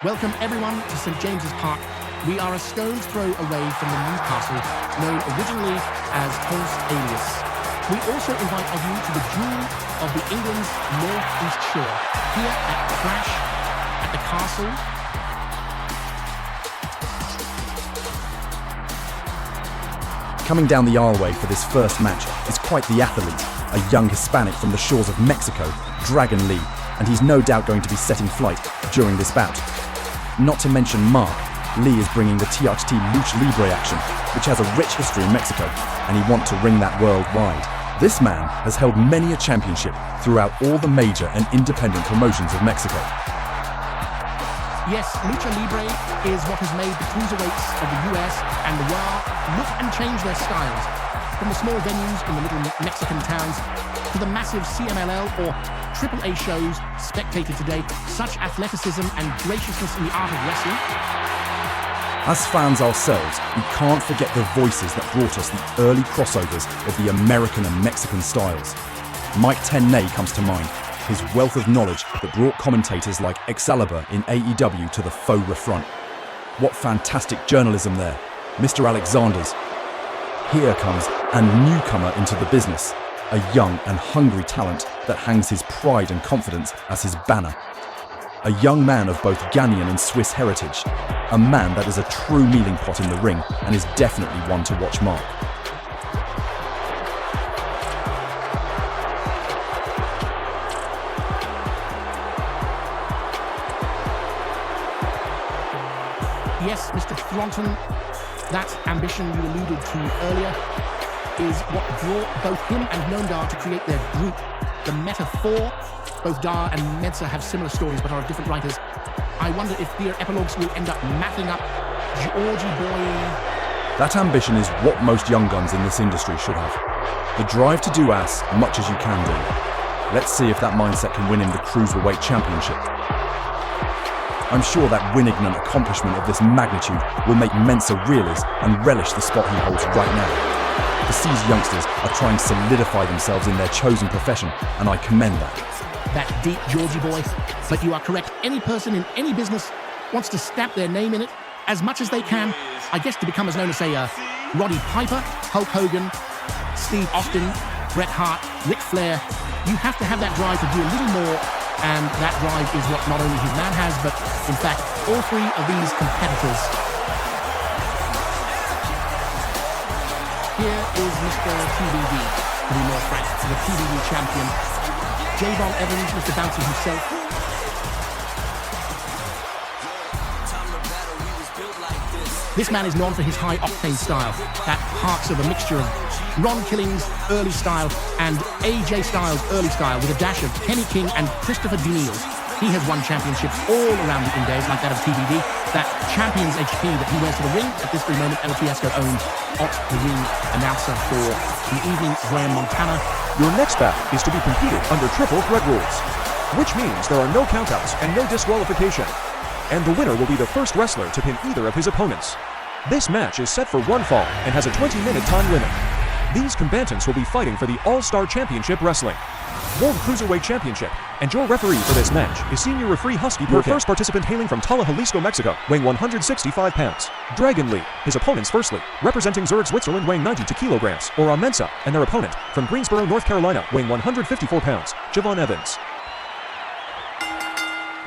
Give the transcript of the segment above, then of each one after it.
Welcome everyone to St James's Park. We are a stone's throw away from the Newcastle, known originally as Horse Alias. We also invite of you to the jewel of the England's North East Shore, here at Crash, at the Castle. Coming down the aisleway for this first match is quite the athlete, a young Hispanic from the shores of Mexico, Dragon Lee, and he's no doubt going to be setting flight during this bout. Not to mention Mark, Lee is bringing the TRT Lucha Libre action, which has a rich history in Mexico, and he wants to ring that worldwide. This man has held many a championship throughout all the major and independent promotions of Mexico. Yes, Lucha Libre is what has made the cruiserweights of the US and the world look and change their styles. From the small venues in the little Mexican towns to the massive CMLL or AAA shows spectated today, such athleticism and graciousness in the art of wrestling. As fans ourselves, we can't forget the voices that brought us the early crossovers of the American and Mexican styles. Mike Tenay comes to mind, his wealth of knowledge that brought commentators like Excalibur in AEW to the faux refront. What fantastic journalism there, Mr. Alexander's. Here comes a newcomer into the business, a young and hungry talent that hangs his pride and confidence as his banner. A young man of both Ghanaian and Swiss heritage, a man that is a true mealing pot in the ring and is definitely one to watch mark. Yes, Mr. Thornton, that ambition you alluded to earlier is what brought both him and Nondar to create their group, the Metaphor. Both Dar and Mensa have similar stories but are of different writers. I wonder if their epilogues will end up mapping up Georgie Boy. That ambition is what most young guns in this industry should have. The drive to do as much as you can do. Let's see if that mindset can win him the Cruiserweight Championship. I'm sure that winning accomplishment of this magnitude will make Mensa realize and relish the spot he holds right now. The C's youngsters are trying to solidify themselves in their chosen profession, and I commend that. That deep Georgie Boy. But you are correct, any person in any business wants to stamp their name in it as much as they can, I guess, to become as known as, say, Roddy Piper, Hulk Hogan, Steve Austin, Bret Hart, Ric Flair. You have to have that drive to do a little more, and that drive is what not only his man has, but in fact all three of these competitors. Here is Mr. TBD, to be more frank, the TBD champion. Javon Evans, Mr. Bouncy himself. This man is known for his high-octane style that harks of a mixture of Ron Killing's early style and AJ Styles' early style with a dash of Kenny King and Christopher Daniels. He has won championships all around the Indies, like that of TBD. That Champions HP that he wears to the ring. At this very moment, El Fiasco owns the ring announcer for the evening, Graham Montana. Your next bout is to be competed under triple threat rules, which means there are no countouts and no disqualification. And the winner will be the first wrestler to pin either of his opponents. This match is set for one fall and has a 20-minute time limit. These combatants will be fighting for the All-Star Championship Wrestling World Cruiserweight Championship, and your referee for this match is Senior Referee Husky Purkin. Your first participant hailing from Tala, Jalisco, Mexico, weighing 165 pounds. Dragon Lee. His opponents firstly, representing Zurich, Switzerland, weighing 92 kilograms, or Mensa, and their opponent, from Greensboro, North Carolina, weighing 154 pounds, Javon Evans.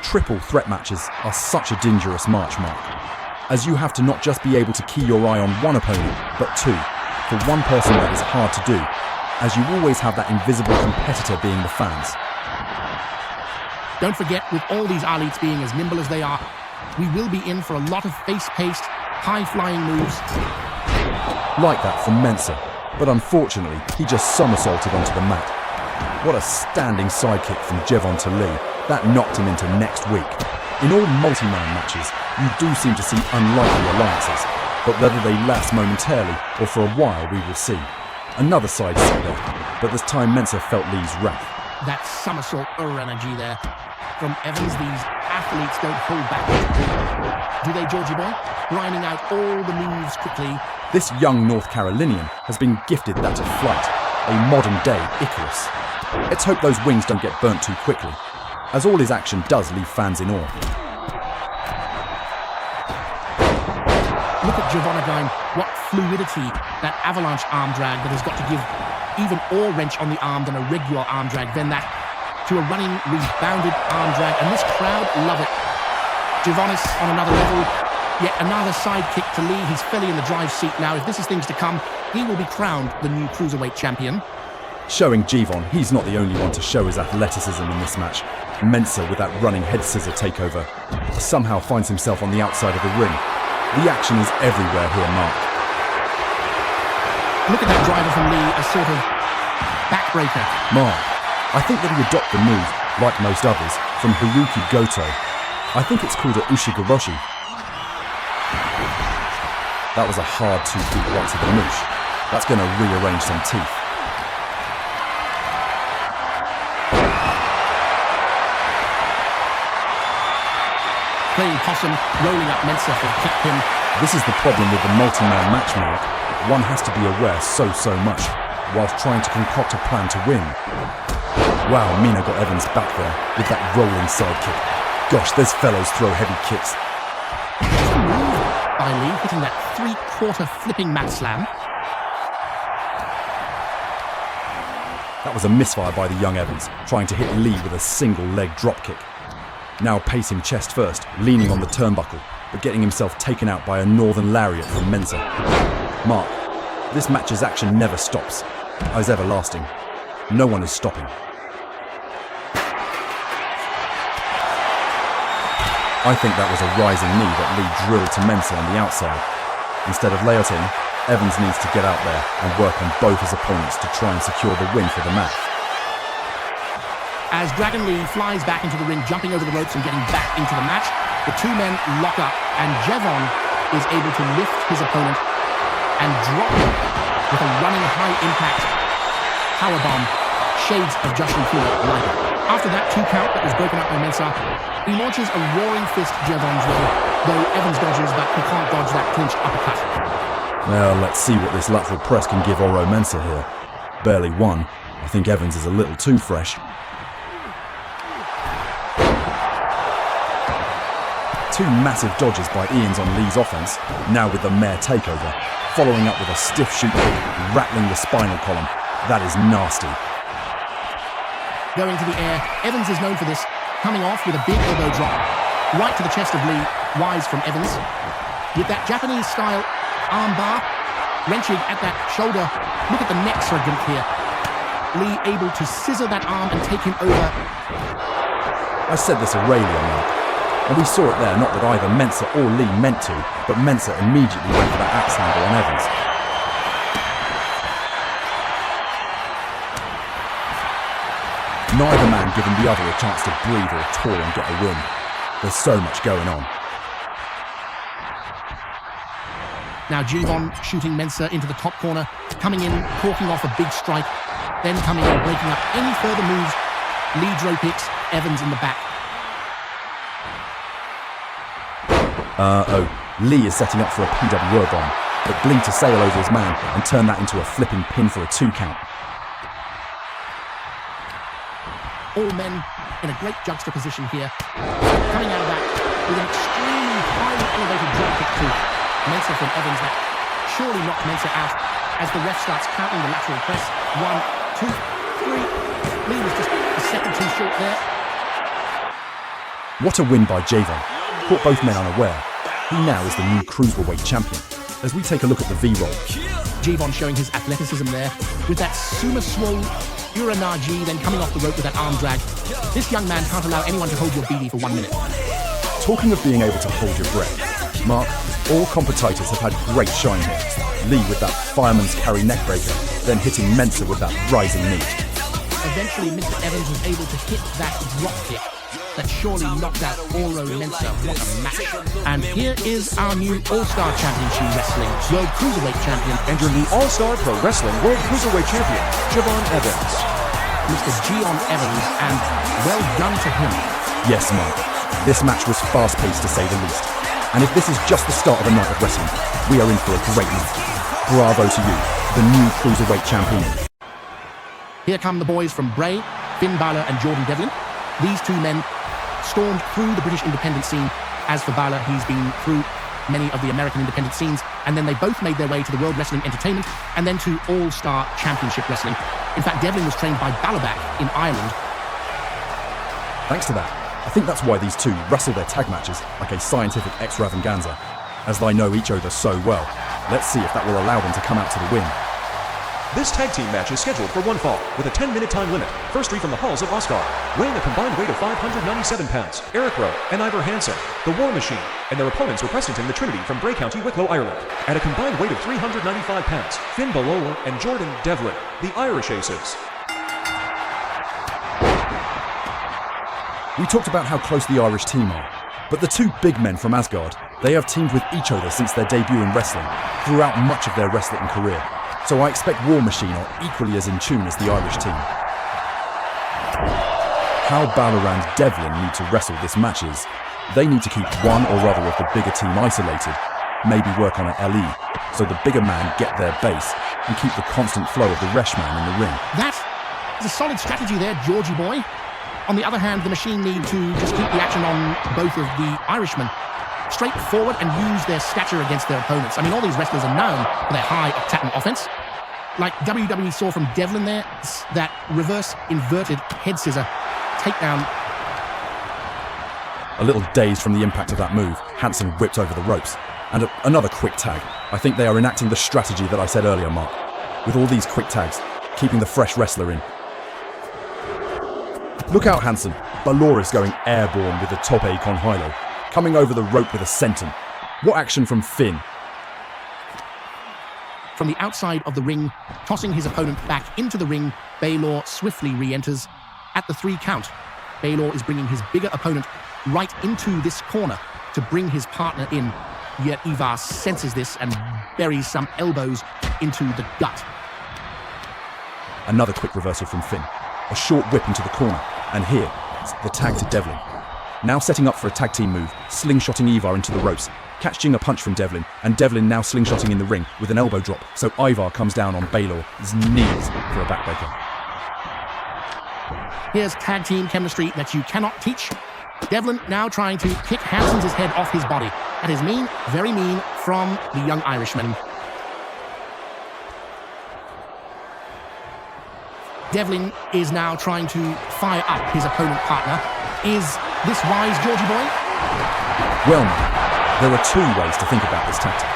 Triple threat matches are such a dangerous march, Mark, as you have to not just be able to key your eye on one opponent, but two. For one person that is hard to do, as you always have that invisible competitor being the fans. Don't forget, with all these elites being as nimble as they are, we will be in for a lot of face-paced, high-flying moves. Like that from Mensa, but unfortunately, he just somersaulted onto the mat. What a standing sidekick from Javon to Lee. That knocked him into next week. In all multi-man matches, you do seem to see unlikely alliances, but whether they last momentarily or for a while, we will see. Another side setback, but this time Mensa felt Lee's wrath. That somersault energy there. From Evans, these athletes don't hold back. Do they, Georgie Boy? Grinding out all the moves quickly. This young North Carolinian has been gifted that of flight, a modern-day Icarus. Let's hope those wings don't get burnt too quickly, as all his action does leave fans in awe. Look at Javon again. What fluidity, that avalanche arm drag that has got to give even more wrench on the arm than a regular arm drag. Then that to a running, rebounded arm drag. And this crowd love it. Javonis on another level. Yet another side kick to Lee. He's fairly in the drive seat now. If this is things to come, he will be crowned the new cruiserweight champion. Showing Javon he's not the only one to show his athleticism in this match. Mensah, with that running head scissor takeover, somehow finds himself on the outside of the ring. The action is everywhere here, Mark. Look at that driver from Lee, a sort of backbreaker. Mark, I think that he adopted the move, like most others, from Haruki Goto. I think it's called a Ushigoroshi. That was a hard 2 feet right to the moosh. That's going to rearrange some teeth. Playing possum, rolling up Mensah for the kick pin. This is the problem with the multi-man match, Mark. One has to be aware so much, whilst trying to concoct a plan to win. Wow, Mina got Evans back there with that rolling side kick. Gosh, those fellows throw heavy kicks. What a move by Lee, hitting that 3/4 flipping mat slam. That was a misfire by the young Evans, trying to hit Lee with a single leg drop kick. Now pacing chest first, leaning on the turnbuckle, but getting himself taken out by a northern lariat from Mensah. Mark, this match's action never stops, as everlasting. No one is stopping. I think that was a rising knee that Lee drilled to Mensah on the outside. Instead of layouting, Evans needs to get out there and work on both his opponents to try and secure the win for the match. As Dragon Lee flies back into the ring, jumping over the ropes and getting back into the match, the two men lock up, and Javon is able to lift his opponent and drop him with a running high-impact powerbomb, shades of Justin Fuller like it. After that 2 count that was broken up by Mensah, he launches a roaring fist Javon's way, though Evans dodges, but he can't dodge that clinched uppercut. Well, let's see what this lateral press can give Oro Mensah here. Barely won. I think Evans is a little too fresh. Two massive dodges by Eent on Lee's offense, now with the mare takeover, following up with a stiff shoot kick, rattling the spinal column. That is nasty. Going to the air, Evans is known for this, coming off with a big elbow drop, right to the chest of Lee, wise from Evans. With that Japanese-style arm bar, wrenching at that shoulder. Look at the neck surgeon here. Lee able to scissor that arm and take him over. I said this already, Mark. And we saw it there, not that either Mensah or Lee meant to, but Mensah immediately went for that axe handle on Evans. Neither man giving the other a chance to breathe or tour and get a win. There's so much going on. Now Javon shooting Mensah into the top corner, coming in, corking off a big strike, then coming in, breaking up any further moves. Lee Dro picks, Evans in the back. Lee is setting up for a PWO bomb, but Glee to sail over his man and turn that into a flipping pin for a 2 count. All men in a great juxtaposition here. Coming out of that with an extremely highly elevated drop kick to Mensah from Evans that surely knocked Mensah out as the ref starts counting the lateral press. 1, 2, 3. Lee was just a second too short there. What a win by Javon. Caught both men unaware. He now is the new cruiserweight champion. As we take a look at the V-roll. Javon showing his athleticism there with that Suma Swole Uranagi, then coming off the rope with that arm drag. This young man can't allow anyone to hold your BD for 1 minute. Talking of being able to hold your breath, Mark, all competitors have had great shine here. Lee with that fireman's carry neckbreaker, then hitting Mensah with that rising knee. Eventually, Mr. Evans was able to hit that drop kick that surely knocked out Oro Mensah. What a match. And here is our new All-Star Championship Wrestling World Cruiserweight Champion. And your new All-Star Pro Wrestling World Cruiserweight Champion, Javon Evans. Mr. Gion Evans, and well done to him. Yes, Mark. This match was fast-paced to say the least. And if this is just the start of a night of wrestling, we are in for a great night. Bravo to you, the new Cruiserweight Champion. Here come the boys from Bray, Finn Balor and Jordan Devlin. These two men stormed through the British independent scene. As for Balor, he's been through many of the American independent scenes, and then they both made their way to the World Wrestling Entertainment and then to All-Star Championship Wrestling. In fact, Devlin was trained by Balabac in Ireland. Thanks to that, I think that's why these two wrestle their tag matches like a scientific extravaganza, as they know each other so well. Let's see if that will allow them to come out to the win. This tag team match is scheduled for one fall, with a 10-minute time limit. First three from the halls of Oscar, weighing a combined weight of 597 pounds, Eric Rowe and Ivor Hansen, the War Machine, and their opponents representing the Trinity from Bray County, Wicklow, Ireland. At a combined weight of 395 pounds, Finn Balor and Jordan Devlin, the Irish Aces. We talked about how close the Irish team are, but the two big men from Asgard, they have teamed with each other since their debut in wrestling, throughout much of their wrestling career. So I expect War Machine are equally as in tune as the Irish team. How Balor and Devlin need to wrestle this match is, they need to keep one or other of the bigger team isolated, maybe work on an LE, so the bigger man get their base and keep the constant flow of the Resh man in the ring. That is a solid strategy there, Georgie boy. On the other hand, the Machine need to just keep the action on both of the Irishmen. Straight forward and use their stature against their opponents. I mean, all these wrestlers are known for their high octagon offense. Like WWE saw from Devlin there, that reverse inverted head scissor takedown. A little dazed from the impact of that move, Hansen whipped over the ropes. And another quick tag. I think they are enacting the strategy that I said earlier, Mark. With all these quick tags, keeping the fresh wrestler in. Look out, Hansen. Balor is going airborne with the top ache on high-low, coming over the rope with a senton. What action from Finn? From the outside of the ring, tossing his opponent back into the ring, Balor swiftly re-enters. At the 3 count, Balor is bringing his bigger opponent right into this corner to bring his partner in. Yet Ivar senses this and buries some elbows into the gut. Another quick reversal from Finn. A short whip into the corner, and here, the tag to Devlin. Now setting up for a tag team move, slingshotting Ivar into the ropes, catching a punch from Devlin, and Devlin now slingshotting in the ring with an elbow drop, so Ivar comes down on Balor's knees for a backbreaker. Here's tag team chemistry that you cannot teach. Devlin now trying to kick Hansen's head off his body. That is mean, very mean, from the young Irishman. Devlin is now trying to fire up his opponent partner. Is this wise, Georgie boy? Well, there are 2 ways to think about this tactic.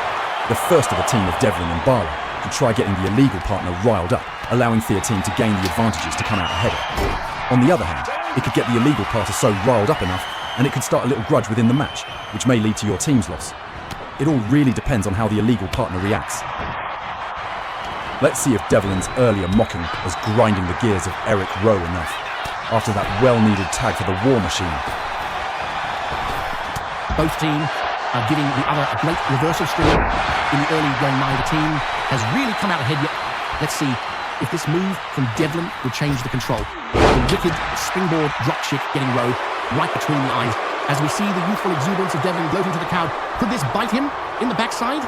The first of a team of Devlin and Balor to try getting the illegal partner riled up, allowing their team to gain the advantages to come out ahead. On the other hand, it could get the illegal partner so riled up enough, and it could start a little grudge within the match, which may lead to your team's loss. It all really depends on how the illegal partner reacts. Let's see if Devlin's earlier mocking was grinding the gears of Eric Rowe enough, after that well-needed tag for the War Machine. Both teams are giving the other a great reversal string in the early going. Neither team has really come out ahead yet. Let's see if this move from Devlin will change the control. The wicked springboard drop kick getting Rowe right between the eyes. As we see the youthful exuberance of Devlin gloating to the crowd, could this bite him in the backside?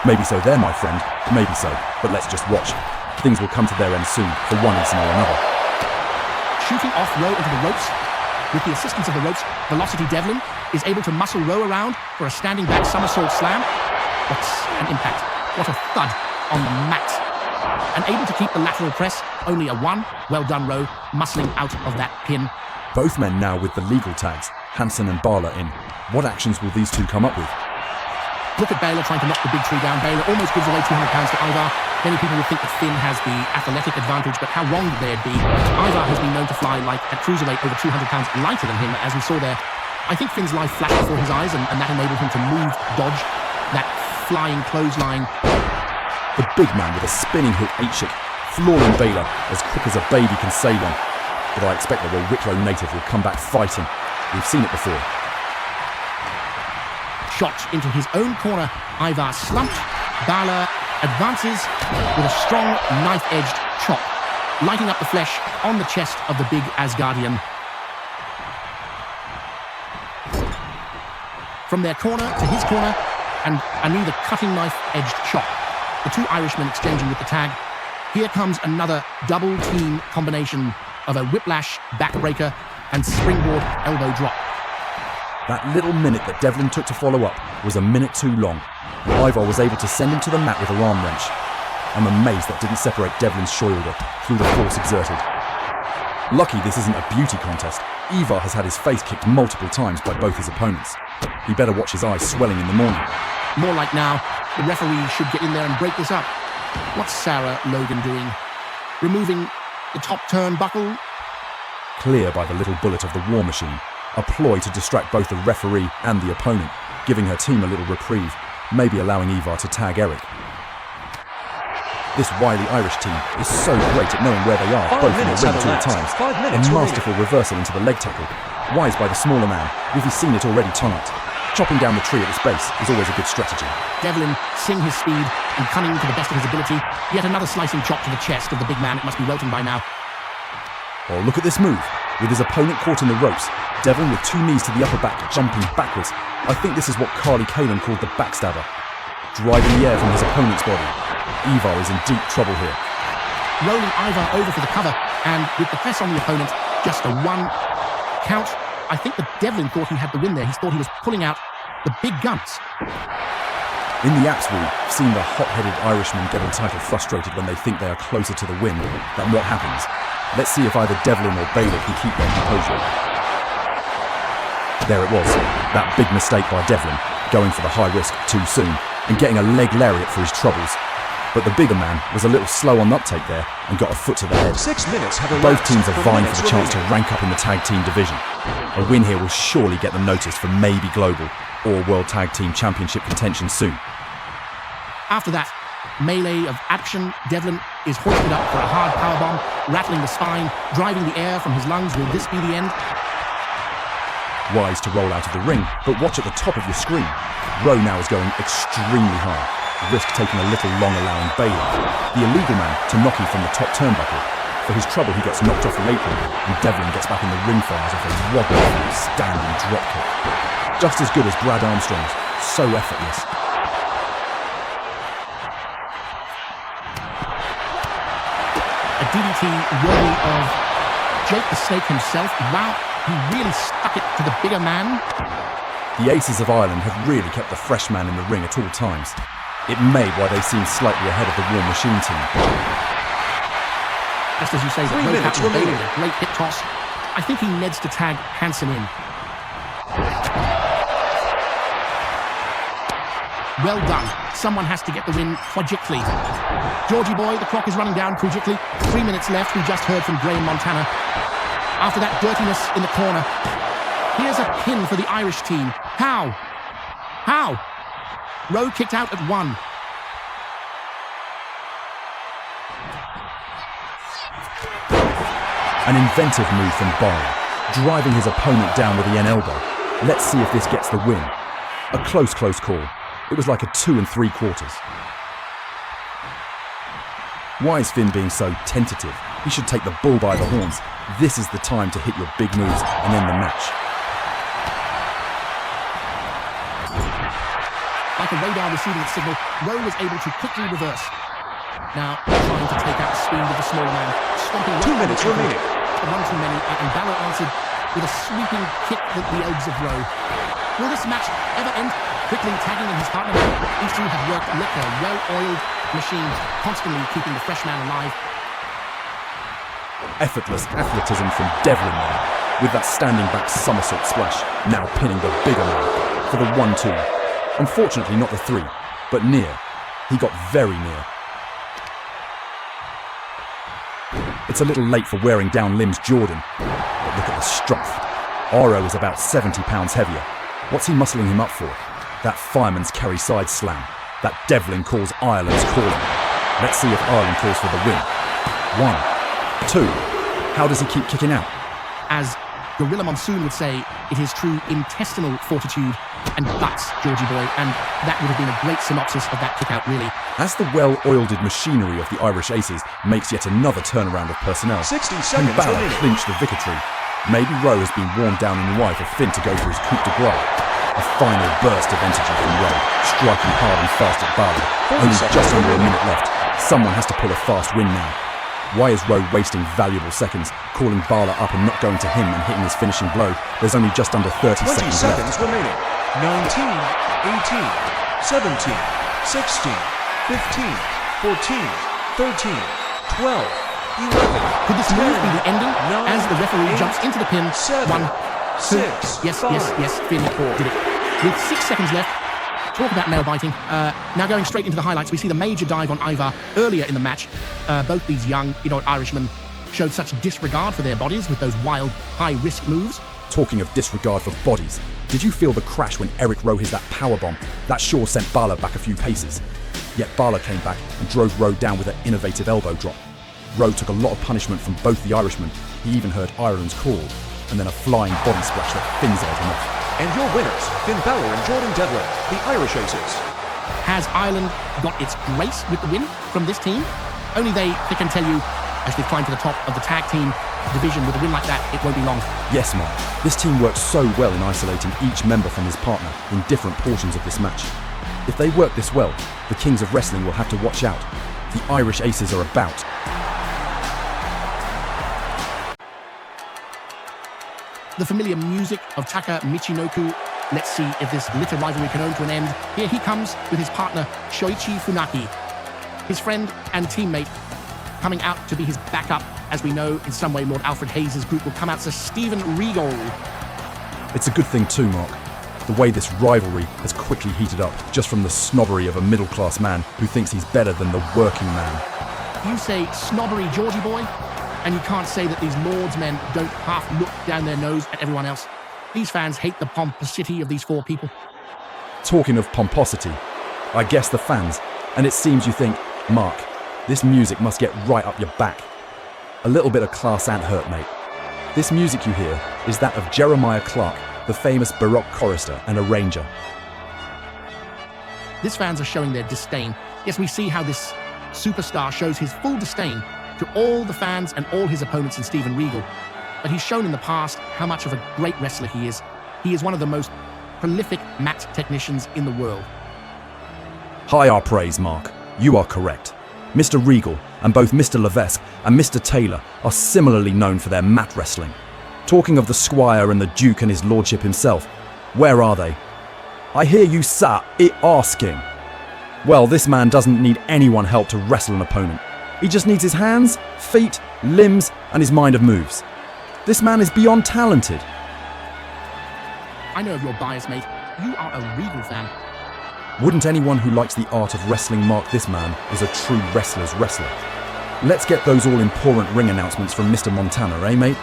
Maybe so there, my friend. Maybe so. But let's just watch. Things will come to their end soon, for one reason or another. Shooting off Rowe into the ropes. With the assistance of the ropes, Velocity Devlin is able to muscle Rowe around for a standing back somersault slam. What an impact. What a thud on the mat. And able to keep the lateral press. Only a 1. Well done, Rowe, muscling out of that pin. Both men now with the legal tags, Hansen and Balor in. What actions will these two come up with? Look at Balor trying to knock the big tree down. Balor almost gives away 200 pounds to Ivar. Many people would think that Finn has the athletic advantage, but how wrong would they be? Ivar has been known to fly like at cruiserweight over 200 pounds lighter than him, as we saw there. I think Finn's life flashed before his eyes, and that enabled him to move, dodge that flying clothesline. The big man with a spinning hook 8-chick, flooring Balor as quick as a baby can say one. But I expect that the Wicklow native will come back fighting. We've seen it before. Shot into his own corner, Ivar slumped. Balor advances with a strong knife-edged chop, lighting up the flesh on the chest of the big Asgardian. From their corner to his corner, and another cutting knife-edged chop. The 2 Irishmen exchanging with the tag. Here comes another double-team combination of a whiplash backbreaker and springboard elbow drop. That little minute that Devlin took to follow up was a minute too long. Ivar was able to send him to the mat with her arm wrench. I'm amazed that didn't separate Devlin's shoulder through the force exerted. Lucky this isn't a beauty contest. Ivar has had his face kicked multiple times by both his opponents. He better watch his eyes swelling in the morning. More like now, the referee should get in there and break this up. What's Sarah Logan doing? Removing the top turnbuckle? Clear by the little bullet of the war machine, a ploy to distract both the referee and the opponent, giving her team a little reprieve, maybe allowing Ivar to tag Eric. This wily Irish team is so great at knowing where they are, both in the ring at all times. A masterful reversal into the leg tackle. Wise by the smaller man, if he's seen it already tonight. Chopping down the tree at its base is always a good strategy. Devlin, seeing his speed and cunning to the best of his ability, yet another slicing chop to the chest of the big man. It must be Welton by now. Oh, look at this move. With his opponent caught in the ropes, Devlin with 2 knees to the upper back, jumping backwards. I think this is what Carly Kalin called the backstabber. Driving the air from his opponent's body. Ivar is in deep trouble here. Rolling Ivar over for the cover, and with the press on the opponent, just a 1 count. I think that Devlin thought he had the win there. He thought he was pulling out the big guns. In the apps, we've seen the hot-headed Irishmen get entitled frustrated when they think they are closer to the win than what happens. Let's see if either Devlin or Baylor can keep their composure. There it was, that big mistake by Devlin, going for the high risk too soon and getting a leg lariat for his troubles. But the bigger man was a little slow on the uptake there and got a foot to the head. 6 minutes have Both teams are vying for the chance to rank up in the tag team division. A win here will surely get them noticed for maybe global or World Tag Team Championship contention soon. After that melee of action, Devlin is hoisted up for a hard powerbomb, rattling the spine, driving the air from his lungs. Will this be the end? Wise to roll out of the ring, but watch at the top of your screen. Rowe now is going extremely high. Risk taking a little long, allowing Baylor, the illegal man, to knock him from the top turnbuckle. For his trouble, he gets knocked off the apron, and Devlin gets back in the ring fires off a wobbly standing dropkick. Just as good as Brad Armstrong's, so effortless. A DDT worthy of Jake the Snake himself. Wow, he really stuck it to the bigger man. The Aces of Ireland have really kept the fresh man in the ring at all times. It may why they seem slightly ahead of the War Machine team. Just as you say, 3 minutes remaining. A great hip toss. I think he needs to tag Hansen in. Well done. Someone has to get the win tragically. Georgie boy, the clock is running down tragically. 3 minutes left. We just heard from Graham Montana. After that dirtiness in the corner, here's a pin for the Irish team. How? How? Rowe kicked out at 1. An inventive move from Barlow, driving his opponent down with the N elbow. Let's see if this gets the win. A close call. It was like a 2 3/4. Why is Finn being so tentative? He should take the bull by the horns. This is the time to hit your big moves and end the match. Like a radar receiving its signal, Rowe was able to quickly reverse. Now, trying to take out the speed of the smaller man, stomping 2 minutes remaining. But one too many, and Balor answered with a sweeping kick at the legs of Rowe. Will this match ever end? Quickly tagging in his partner. These two have worked like a well-oiled machine, constantly keeping the fresh man alive. Effortless athleticism from Devlin there, with that standing back somersault splash, now pinning the bigger man for the 1-2. Unfortunately not the 3, but near. He got very near. It's a little late for wearing down limbs Jordan, but look at the strength. Oro is about 70 pounds heavier. What's he muscling him up for? That fireman's carry side slam. That Devlin calls Ireland's calling. Let's see if Ireland calls for the win. 1, 2. How does he keep kicking out? As Gorilla Monsoon would say, it is true intestinal fortitude and guts, Georgie boy, and that would have been a great synopsis of that kick-out, really. As the well-oiled machinery of the Irish Aces makes yet another turnaround of personnel, 60 can seconds Balor remaining. clinch the victory? Maybe Rowe has been worn down in wide for Finn to go for his coup de grace. A final burst of energy from Rowe, striking hard and fast at Balor. Only just under a minute left. Someone has to pull a fast win now. Why is Rowe wasting valuable seconds, calling Balor up and not going to him and hitting his finishing blow? There's only just under 30 20 seconds seconds left. remaining. 19, 18, 17, 16, 15, 14, 13, 12, 11. Could this move be the ending as the referee jumps into the pin? 7, 1, 2, 6, yes, 5, Finn did it. With 6 seconds left, talk about nail biting. Now going straight into the highlights, we see the major dive on Ivar earlier in the match. Both these young, Irishmen showed such disregard for their bodies with those wild, high-risk moves. Talking of disregard for bodies, did you feel the crash when Eric Rowe hit that powerbomb? That sure sent Balor back a few paces. Yet Balor came back and drove Rowe down with an innovative elbow drop. Rowe took a lot of punishment from both the Irishmen. He even heard Ireland's call, and then a flying body splash that Finn's-eyed him off. And your winners, Finn Balor and Jordan Devlin, the Irish Aces. Has Ireland got its grace with the win from this team? Only they can tell you, as they climb to the top of the tag team division with a win like that, it won't be long. Yes, Mark. This team works so well in isolating each member from his partner in different portions of this match. If they work this well, the Kings of Wrestling will have to watch out. The Irish Aces are about. The familiar music of Taka Michinoku. Let's see if this bitter rivalry can own to an end. Here he comes with his partner, Shoichi Funaki. His friend and teammate coming out to be his backup. As we know, in some way, Lord Alfred Hayes' group will come out to Steven Regal. It's a good thing too, Mark. The way this rivalry has quickly heated up just from the snobbery of a middle-class man who thinks he's better than the working man. You say snobbery, Georgie boy? And you can't say that these Lords men don't half look down their nose at everyone else. These fans hate the pomposity of these 4 people. Talking of pomposity, I guess the fans, and it seems you think, Mark, this music must get right up your back. A little bit of class ain't hurt, mate. This music you hear is that of Jeremiah Clark, the famous Baroque chorister and arranger. These fans are showing their disdain. Yes, we see how this superstar shows his full disdain to all the fans and all his opponents in Steven Regal. But he's shown in the past how much of a great wrestler he is. He is one of the most prolific mat technicians in the world. High our praise, Mark. You are correct. Mr. Regal and both Mr. Levesque and Mr. Taylor are similarly known for their mat wrestling. Talking of the Squire and the Duke and his lordship himself, where are they? I hear you sat asking. Well, this man doesn't need anyone help to wrestle an opponent. He just needs his hands, feet, limbs, and his mind of moves. This man is beyond talented. I know of your bias, mate. You are a Regal fan. Wouldn't anyone who likes the art of wrestling mark this man as a true wrestler's wrestler? Let's get those all-important ring announcements from Mr. Montana, eh, mate?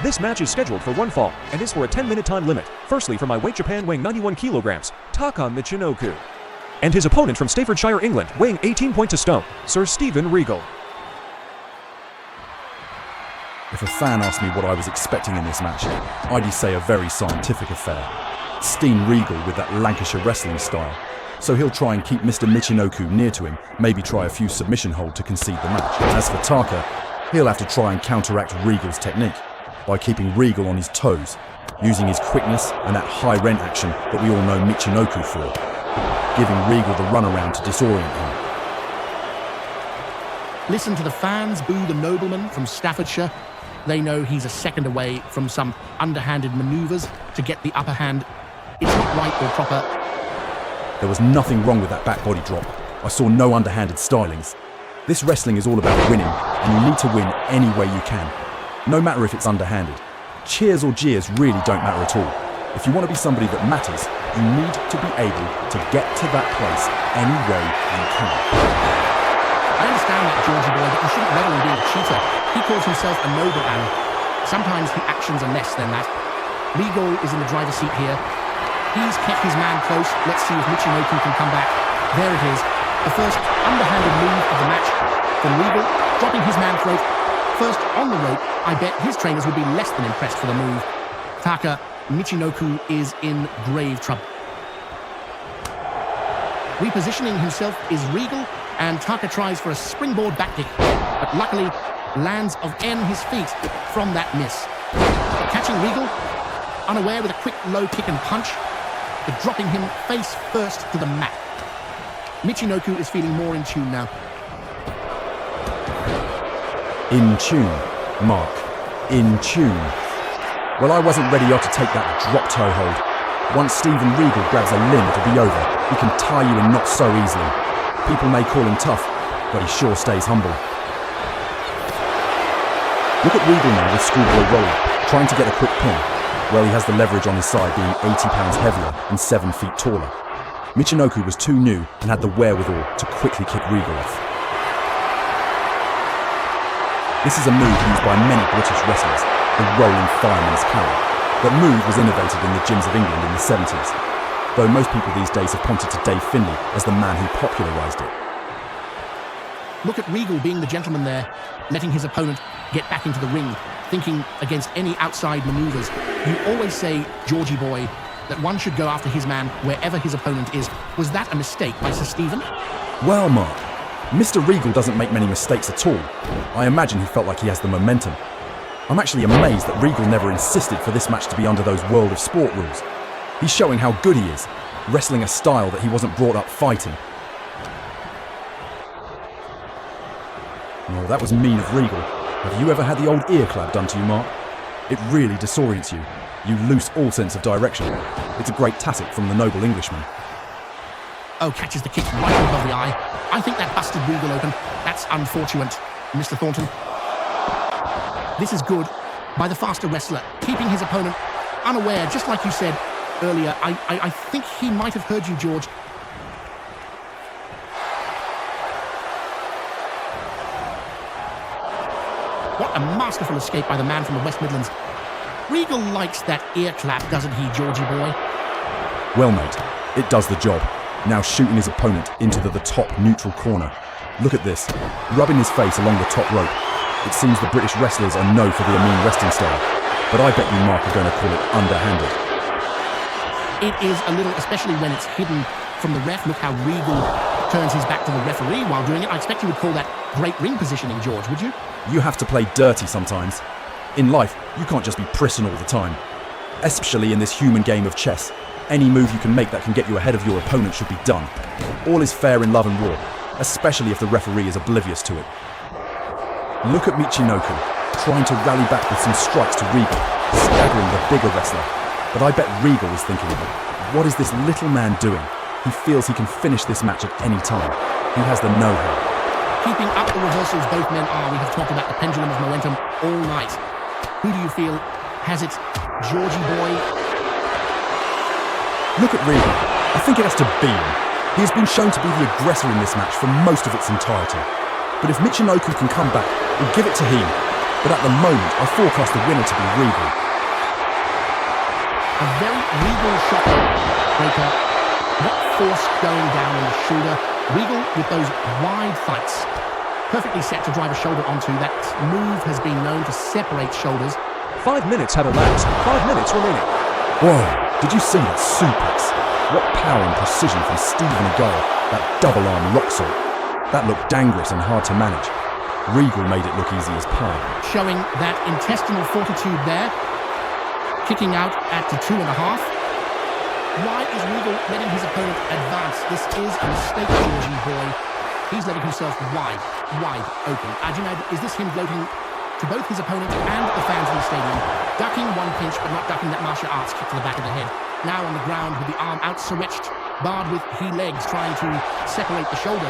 This match is scheduled for 1 fall and is for a 10-minute time limit. Firstly, from my weight Japan weighing 91 kilograms, Taka Michinoku. And his opponent from Staffordshire, England, weighing 18 points a stone, Sir Steven Regal. If a fan asked me what I was expecting in this match, I'd say a very scientific affair. Steen Regal with that Lancashire wrestling style. So he'll try and keep Mr. Michinoku near to him, maybe try a few submission hold to concede the match. As for Taka, he'll have to try and counteract Regal's technique by keeping Regal on his toes, using his quickness and that high rent action that we all know Michinoku for, giving Regal the runaround to disorient him. Listen to the fans boo the nobleman from Staffordshire. They know he's a second away from some underhanded manoeuvres to get the upper hand. It's not right or proper. There was nothing wrong with that back body drop. I saw no underhanded stylings. This wrestling is all about winning, and you need to win any way you can. No matter if it's underhanded. Cheers or jeers really don't matter at all. If you want to be somebody that matters, you need to be able to get to that place any way you can. I understand that, Georgie boy, but you shouldn't revel in being a cheater. He calls himself a noble, and sometimes the actions are less than that. Regal is in the driver's seat here. He's kept his man close. Let's see if Michinoku can come back. There it is. The first underhanded move of the match from Regal, dropping his man throat. First on the rope, I bet his trainers would be less than impressed for the move. Taka Michinoku is in grave trouble. Repositioning himself is Regal, and Taka tries for a springboard back kick, but luckily lands of his feet from that miss. Catching Regal, unaware with a quick low kick and punch, but dropping him face first to the mat. Michinoku is feeling more in tune now. In tune, Mark. In tune. Well, I wasn't ready to take that drop-toe hold. Once Stephen Regal grabs a limb, it'll be over. He can tie you in knots so easily. People may call him tough, but he sure stays humble. Look at Regal now with schoolboy roller, trying to get a quick pin. Well, he has the leverage on his side, being 80 pounds heavier and 7 feet taller. Michinoku was too new and had the wherewithal to quickly kick Regal off. This is a move used by many British wrestlers, the rolling fireman's carry. That move was innovated in the gyms of England in the 70s, though most people these days have pointed to Dave Finlay as the man who popularised it. Look at Regal being the gentleman there, letting his opponent get back into the ring, thinking against any outside manoeuvres. You always say, Georgie boy, that one should go after his man wherever his opponent is. Was that a mistake by Sir Stephen? Well, Mark, Mr. Regal doesn't make many mistakes at all. I imagine he felt like he has the momentum. I'm actually amazed that Regal never insisted for this match to be under those World of Sport rules. He's showing how good he is, wrestling a style that he wasn't brought up fighting. Oh, that was mean of Regal. Have you ever had the old ear clap done to you, Mark? It really disorients you. You lose all sense of direction. It's a great tactic from the noble Englishman. Oh, catches the kick right above the eye. I think that busted Regal open. That's unfortunate, Mr. Thornton. This is good by the faster wrestler, keeping his opponent unaware, just like you said earlier. I think he might have heard you, George. What a masterful escape by the man from the West Midlands. Regal likes that ear clap, doesn't he, Georgie boy? Well, mate, it does the job. Now shooting his opponent into the top neutral corner. Look at this, rubbing his face along the top rope. It seems the British wrestlers are known for their mean wrestling style, but I bet you Mark are going to call it underhanded. It is a little, especially when it's hidden from the ref. Look how Regal turns his back to the referee while doing it. I expect you would call that great ring positioning, George, would you? You have to play dirty sometimes. In life, you can't just be prissing all the time. Especially in this human game of chess. Any move you can make that can get you ahead of your opponent should be done. All is fair in love and war, especially if the referee is oblivious to it. Look at Michinoku, trying to rally back with some strikes to Regal, staggering the bigger wrestler. But I bet Regal is thinking, what is this little man doing? He feels he can finish this match at any time. He has the know-how. Keeping up the reversals both men are. We have talked about the pendulum of momentum all night. Who do you feel has it, Georgie boy? Look at Regal. I think it has to be him. He has been shown to be the aggressor in this match for most of its entirety. But if Michinoku can come back, we'll give it to him. But at the moment, I forecast the winner to be Regal. A very Regal shot breaker. What force going down on the shoulder. Regal with those wide fights. Perfectly set to drive a shoulder onto. That move has been known to separate shoulders. 5 minutes have elapsed. 5 minutes remaining. Whoa, did you see that suplex? What power and precision from Stephen Regal, that double arm lock salt. That looked dangerous and hard to manage. Regal made it look easy as pie. Showing that intestinal fortitude there. Kicking out at the 2.5. Why is Regal letting his opponent advance? This is a mistake, Georgie boy. He's letting himself wide open. Ajinad, is this him gloating to both his opponent and the fans in the stadium? Ducking one pinch, but not ducking that martial arts kick to the back of the head. Now on the ground with the arm outstretched, barred with he legs, trying to separate the shoulder.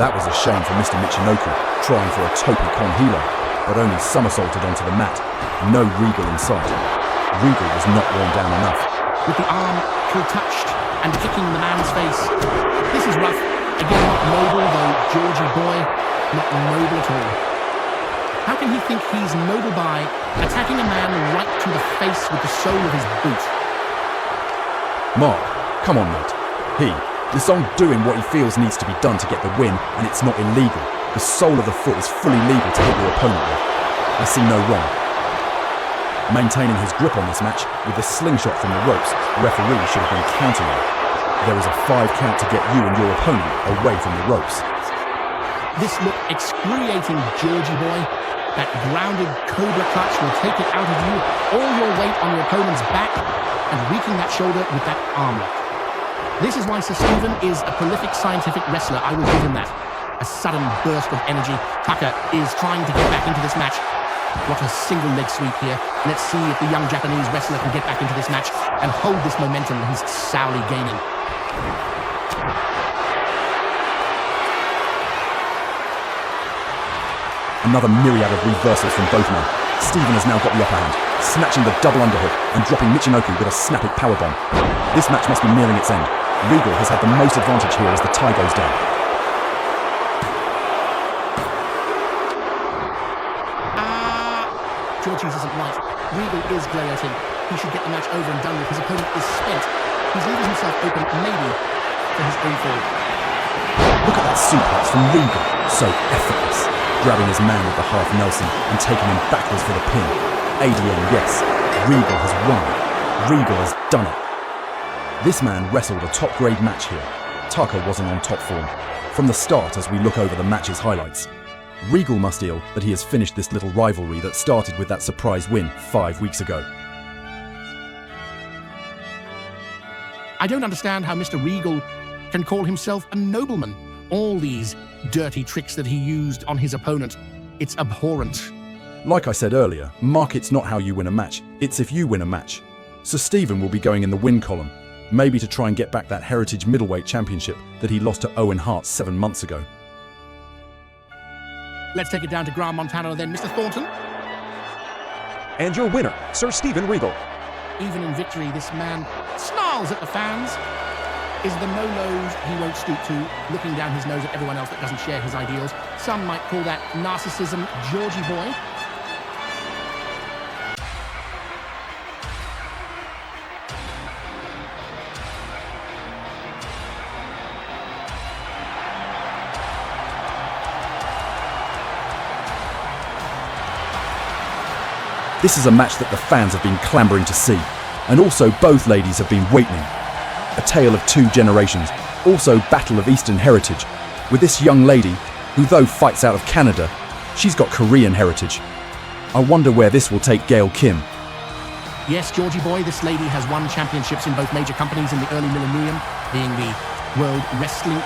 That was a shame for Mr. Michinoku, trying for a topi con hilo, but only somersaulted onto the mat. No Regal in sight. Regal was not worn down enough. With the arm full touched and kicking the man's face. This is rough. Again, not noble, though Georgie boy, not noble at all. How can he think he's noble by attacking a man right to the face with the sole of his boot? Mark, come on, mate. This on doing what he feels needs to be done to get the win, and it's not illegal. The sole of the foot is fully legal to hit your opponent with. I see no wrong. Maintaining his grip on this match with the slingshot from the ropes, the referee should have been counting him. There is a 5 count to get you and your opponent away from the ropes. This looked excruciating, Georgie boy. That grounded cobra clutch will take it out of you, all your weight on your opponent's back, and weakening that shoulder with that arm lock. This is why Sir Stephen is a prolific scientific wrestler, I will give him that. a sudden burst of energy. Tucker is trying to get back into this match. What a single leg sweep here. Let's see if the young Japanese wrestler can get back into this match and hold this momentum he's sourly gaining. Another myriad of reversals from both men. Stephen has now got the upper hand, snatching the double underhook and dropping Michinoku with a snapping powerbomb. This match must be nearing its end. Regal has had the most advantage here as the tie goes down. Georgies isn't right. Regal is gloating. He should get the match over and done with. His opponent is spent. He's leaving himself open, maybe, for his own fall. Look at that suplex from Regal. So effortless. Grabbing his man with the half Nelson and taking him backwards for the pin. ADM, yes. Regal has won. Regal has done it. This man wrestled a top-grade match here. Tucker wasn't on top form. From the start, as we look over the match's highlights, Regal must feel that he has finished this little rivalry that started with that surprise win 5 weeks ago. I don't understand how Mr. Regal can call himself a nobleman. All these dirty tricks that he used on his opponent, it's abhorrent. Like I said earlier, market's not how you win a match, it's if you win a match. So Stephen will be going in the win column, maybe to try and get back that Heritage Middleweight Championship that he lost to Owen Hart 7 months ago. Let's take it down to Graham Montano then, Mr. Thornton. And your winner, Sir Stephen Regal. Even in victory, this man snarls at the fans. Is the no-lows he won't stoop to, looking down his nose at everyone else that doesn't share his ideals. Some might call that narcissism, Georgie boy. This is a match that the fans have been clamouring to see, and also both ladies have been waiting. A tale of 2 generations, also battle of Eastern heritage, with this young lady, who though fights out of Canada, she's got Korean heritage. I wonder where this will take Gail Kim. Yes, Georgie boy, this lady has won championships in both major companies in the early millennium, being the World Wrestling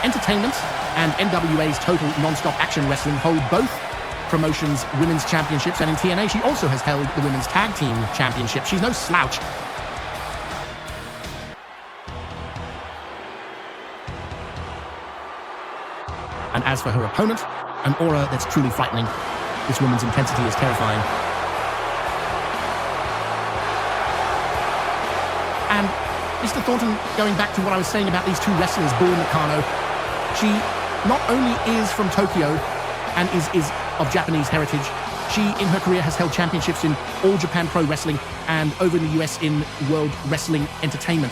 Entertainment and NWA's Total Non-Stop Action Wrestling hold both promotions women's championships, and in TNA she also has held the women's tag team championship. She's no slouch. And as for her opponent, an aura that's truly frightening. This woman's intensity is terrifying. And Mr. Thornton, going back to what I was saying about these 2 wrestlers, Bull Nakano, she not only is from Tokyo and is of Japanese heritage, she in her career has held championships in All Japan Pro Wrestling and over in the US in World Wrestling Entertainment.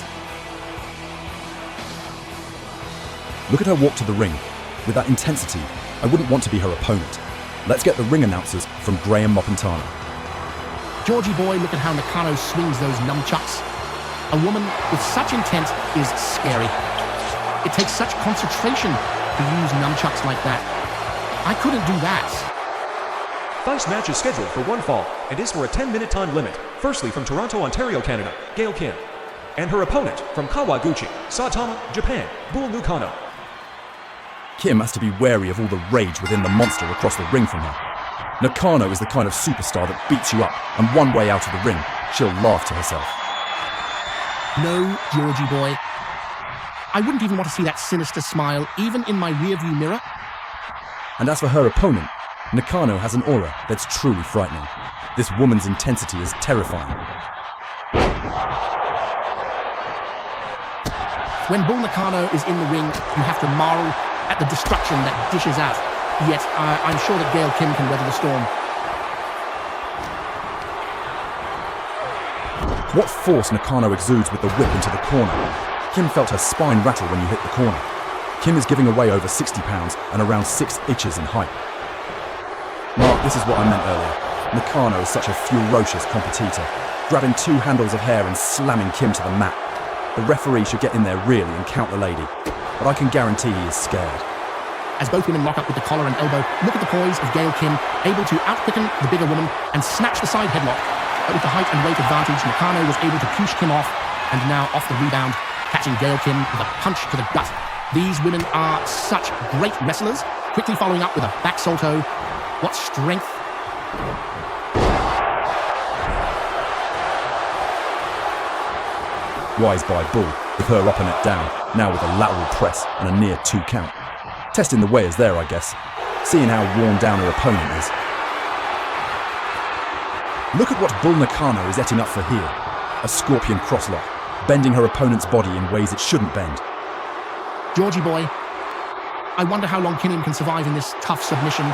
Look at her walk to the ring. With that intensity, I wouldn't want to be her opponent. Let's get the ring announcers from Graham Montano. Georgie boy, look at how Nakano swings those nunchucks. A woman with such intent is scary. It takes such concentration to use nunchucks like that. I couldn't do that. Tonight's match is scheduled for 1 fall and is for a 10-minute time limit. Firstly, from Toronto, Ontario, Canada, Gail Kim. And her opponent, from Kawaguchi, Saitama, Japan, Bull Nakano. Kim has to be wary of all the rage within the monster across the ring from her. Nakano is the kind of superstar that beats you up, and one way out of the ring, she'll laugh to herself. No, Georgie boy. I wouldn't even want to see that sinister smile, even in my rearview mirror. And as for her opponent, Nakano has an aura that's truly frightening. This woman's intensity is terrifying. When Bull Nakano is in the ring, you have to marvel at the destruction that dishes out. Yet, I'm sure that Gail Kim can weather the storm. What force Nakano exudes with the whip into the corner. Kim felt her spine rattle when you hit the corner. Kim is giving away over 60 pounds and around 6 inches in height. Mark, this is what I meant earlier. Nakano is such a ferocious competitor, grabbing 2 handles of hair and slamming Kim to the mat. The referee should get in there really and count the lady, but I can guarantee he is scared. As both women lock up with the collar and elbow, look at the poise of Gail Kim, able to out-quicken the bigger woman and snatch the side headlock. But with the height and weight advantage, Nakano was able to push Kim off, and now off the rebound, catching Gail Kim with a punch to the gut. These women are such great wrestlers. Quickly following up with a back salto. What strength. Wise by Bull, with her opponent down, now with a lateral press and a near 2 count. Testing the wares there, I guess, seeing how worn down her opponent is. Look at what Bull Nakano is etting up for here. A scorpion crosslock, bending her opponent's body in ways it shouldn't bend. Georgie boy, I wonder how long Kim can survive in this tough submission.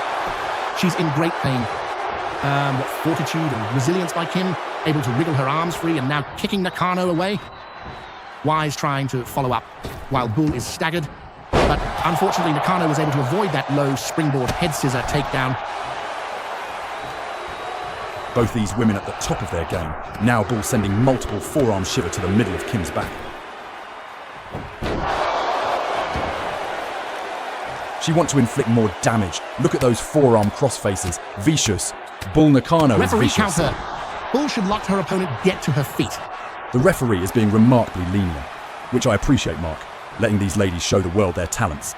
She's in great pain. What fortitude and resilience by Kim, able to wriggle her arms free and now kicking Nakano away. Wise trying to follow up while Bull is staggered. But unfortunately, Nakano was able to avoid that low springboard head scissor takedown. Both these women at the top of their game. Now Bull sending multiple forearm shiver to the middle of Kim's back. She wants to inflict more damage. Look at those forearm crossfaces. Vicious. Bull Nakano is Referee vicious. counter. Bull should let her opponent get to her feet. The referee is being remarkably lenient, which I appreciate, Mark, letting these ladies show the world their talents.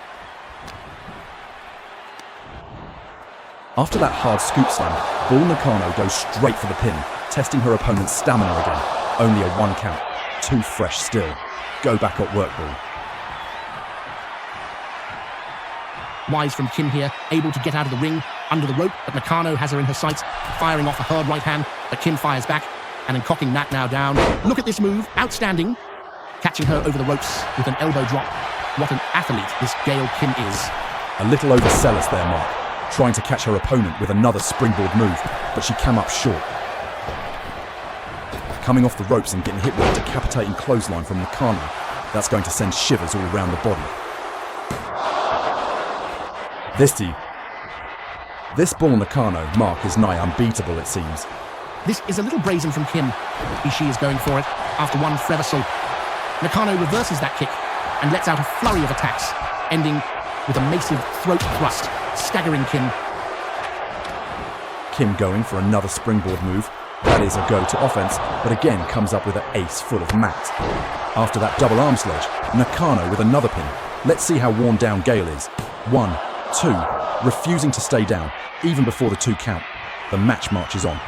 After that hard scoop slam, Bull Nakano goes straight for the pin, testing her opponent's stamina again. Only a 1 count. Too fresh still. Go back at work, Bull. Wise from Kim here, able to get out of the ring, under the rope, but Nakano has her in her sights, firing off a hard right hand, but Kim fires back, and then cocking that now down. Look at this move, outstanding. Catching her over the ropes with an elbow drop. What an athlete this Gail Kim is. A little overzealous there, Mark, trying to catch her opponent with another springboard move, but she came up short. Coming off the ropes and getting hit with a decapitating clothesline from Nakano, that's going to send shivers all around the body. This Bull Nakano, Mark, is nigh unbeatable, it seems. This is a little brazen from Kim. Ishii is going for it after one reversal. Nakano reverses that kick and lets out a flurry of attacks, ending with a massive throat thrust, staggering Kim. Kim going for another springboard move. That is a go to offense, but again comes up with an ace full of mat. After that double arm sledge, Nakano with another pin. Let's see how worn down Gail is. 1, 2, refusing to stay down, even before the 2 count. The match marches on.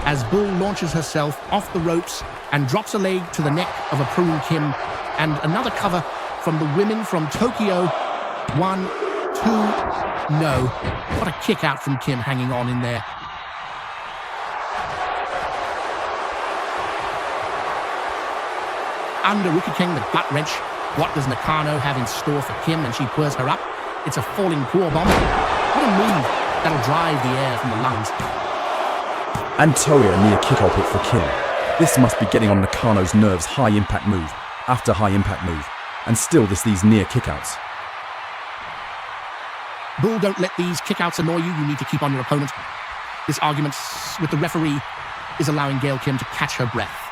As Bull launches herself off the ropes and drops a leg to the neck of a prune Kim, and another cover from the women from Tokyo. 1, 2, no. What a kick out from Kim hanging on in there. Under Rookie King, the gut wrench. What does Nakano have in store for Kim? And she pulls her up. It's a falling poor bomb. What a move that'll drive the air from the lungs. And Toya near kick-out hit for Kim. This must be getting on Nakano's nerves. High impact move after high impact move. And still these near kickouts. Bull, don't let these kickouts annoy you. You need to keep on your opponent. This argument with the referee is allowing Gail Kim to catch her breath.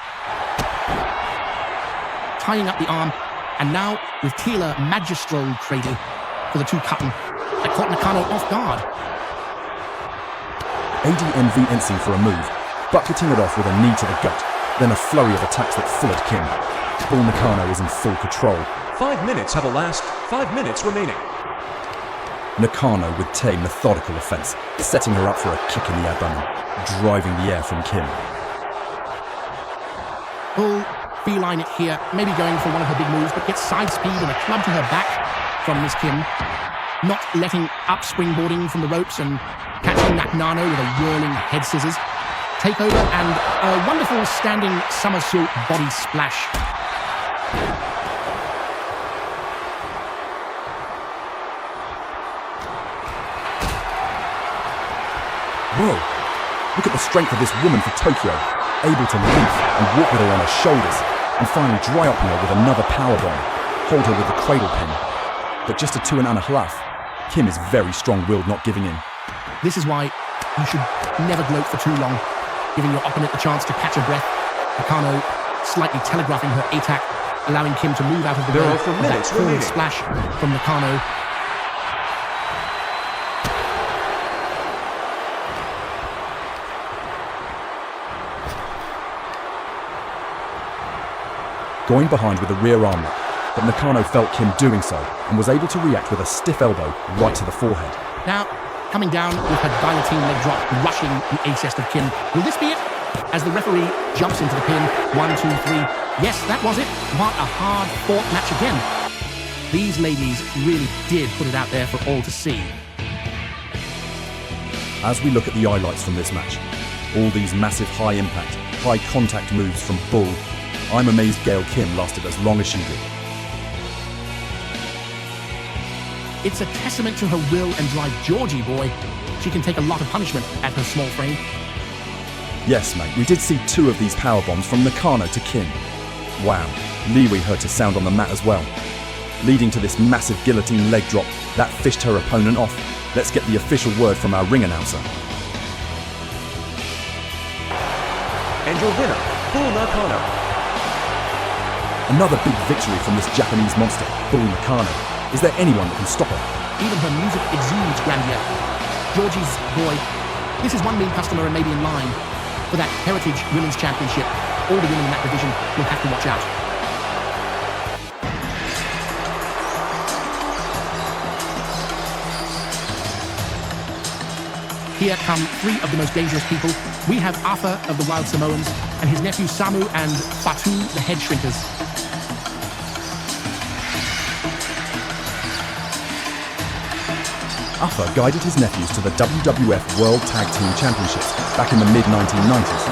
Tying up the arm, and now with Tila magistral cradle for the 2 cutting that caught Nakano off guard. ADMV Ensing for a move, bucketing it off with a knee to the gut, then a flurry of attacks that followed Kim. Bull Nakano is in full control. 5 minutes have elapsed. 5 minutes remaining. Nakano with tame, methodical offense, setting her up for a kick in the abdomen, driving the air from Kim. Bull, beeline it here, maybe going for one of her big moves, but gets side speed and a club to her back from Miss Kim. Not letting up springboarding from the ropes and catching Nakano with a whirling head scissors. Takeover and a wonderful standing somersault body splash. Whoa, look at the strength of this woman for Tokyo, able to leap and walk with her on her shoulders, and finally dry up her with another powerbomb, hold her with the cradle pin. But just a 2.5. Kim is very strong-willed, not giving in. This is why you should never gloat for too long, giving your opponent the chance to catch her breath. Nakano slightly telegraphing her attack, allowing Kim to move out of the way. There are 4 minutes remaining. Splash from Nakano. going behind with a rear arm lock, but Nakano felt Kim doing so and was able to react with a stiff elbow right to the forehead. Now, coming down with her guillotine leg drop, rushing the ace of Kim. Will this be it? As the referee jumps into the pin, 1, 2, 3. Yes, that was it. What a hard-fought match again. These ladies really did put it out there for all to see. As we look at the highlights from this match, all these massive high-impact, high-contact moves from Bull, I'm amazed Gail Kim lasted as long as she did. It's a testament to her will and drive. Georgie, boy, she can take a lot of punishment at her small frame. Yes, mate, we did see 2 of these power bombs from Nakano to Kim. Wow, Liwi heard her sound on the mat as well. Leading to this massive guillotine leg drop that fished her opponent off. Let's get the official word from our ring announcer. And your winner, Bull Nakano. Another big victory from this Japanese monster, Bull Nakano. Is there anyone that can stop her? Even her music exudes grandeur. Georgie's boy, this is one mean customer and maybe in line for that Heritage Women's Championship. All the women in that division will have to watch out. Here come 3 of the most dangerous people. We have Arthur of the Wild Samoans and his nephew Samu and Fatu, the Head Shrinkers. Arthur guided his nephews to the WWF World Tag Team Championships back in the mid-1990s.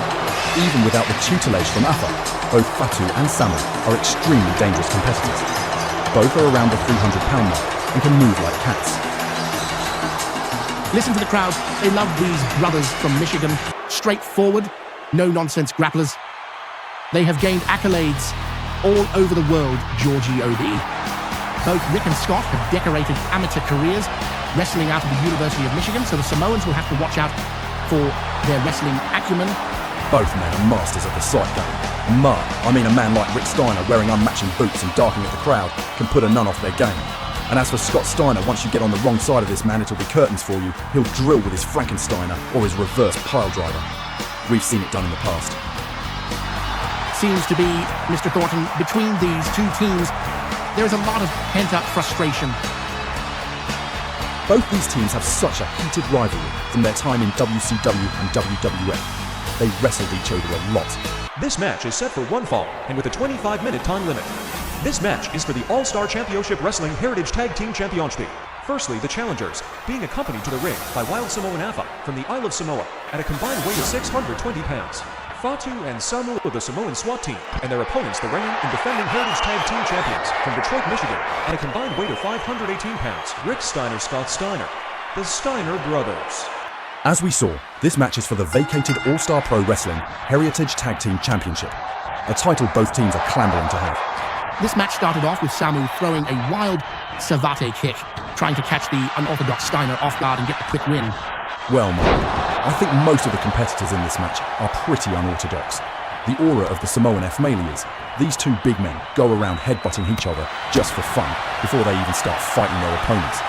Even without the tutelage from Arthur, both Fatu and Samu are extremely dangerous competitors. Both are around the 300-pound mark and can move like cats. Listen to the crowd. They love these brothers from Michigan. Straightforward, no-nonsense grapplers. They have gained accolades all over the world, Georgie O.B. Both Rick and Scott have decorated amateur careers wrestling out of the University of Michigan, so the Samoans will have to watch out for their wrestling acumen. Both men are masters of the sight game. A man like Rick Steiner wearing unmatching boots and darking at the crowd can put a nun off their game. And as for Scott Steiner, once you get on the wrong side of this man, it'll be curtains for you. He'll drill with his Frankensteiner or his reverse pile driver. We've seen it done in the past. Seems to be, Mr. Thornton, between these 2 teams, there is a lot of pent-up frustration. Both these teams have such a heated rivalry from their time in WCW and WWF. They wrestled each other a lot. This match is set for 1 fall and with a 25-minute time limit. This match is for the All-Star Championship Wrestling Heritage Tag Team Championship. Firstly, the challengers, being accompanied to the ring by Wild Samoan Afa from the Isle of Samoa at a combined weight of 620 pounds. Fatu and Samu of the Samoan SWAT team, and their opponents, the reigning and defending Heritage Tag Team Champions from Detroit, Michigan, at a combined weight of 518 pounds. Rick Steiner, Scott Steiner, the Steiner brothers. As we saw, this match is for the vacated All-Star Pro Wrestling Heritage Tag Team Championship, a title both teams are clambering to have. This match started off with Samu throwing a wild savate kick, trying to catch the unorthodox Steiner off guard and get the quick win. Well, Mark, I think most of the competitors in this match are pretty unorthodox. The aura of the Samoan F-Male is, these 2 big men go around headbutting each other just for fun before they even start fighting their opponents.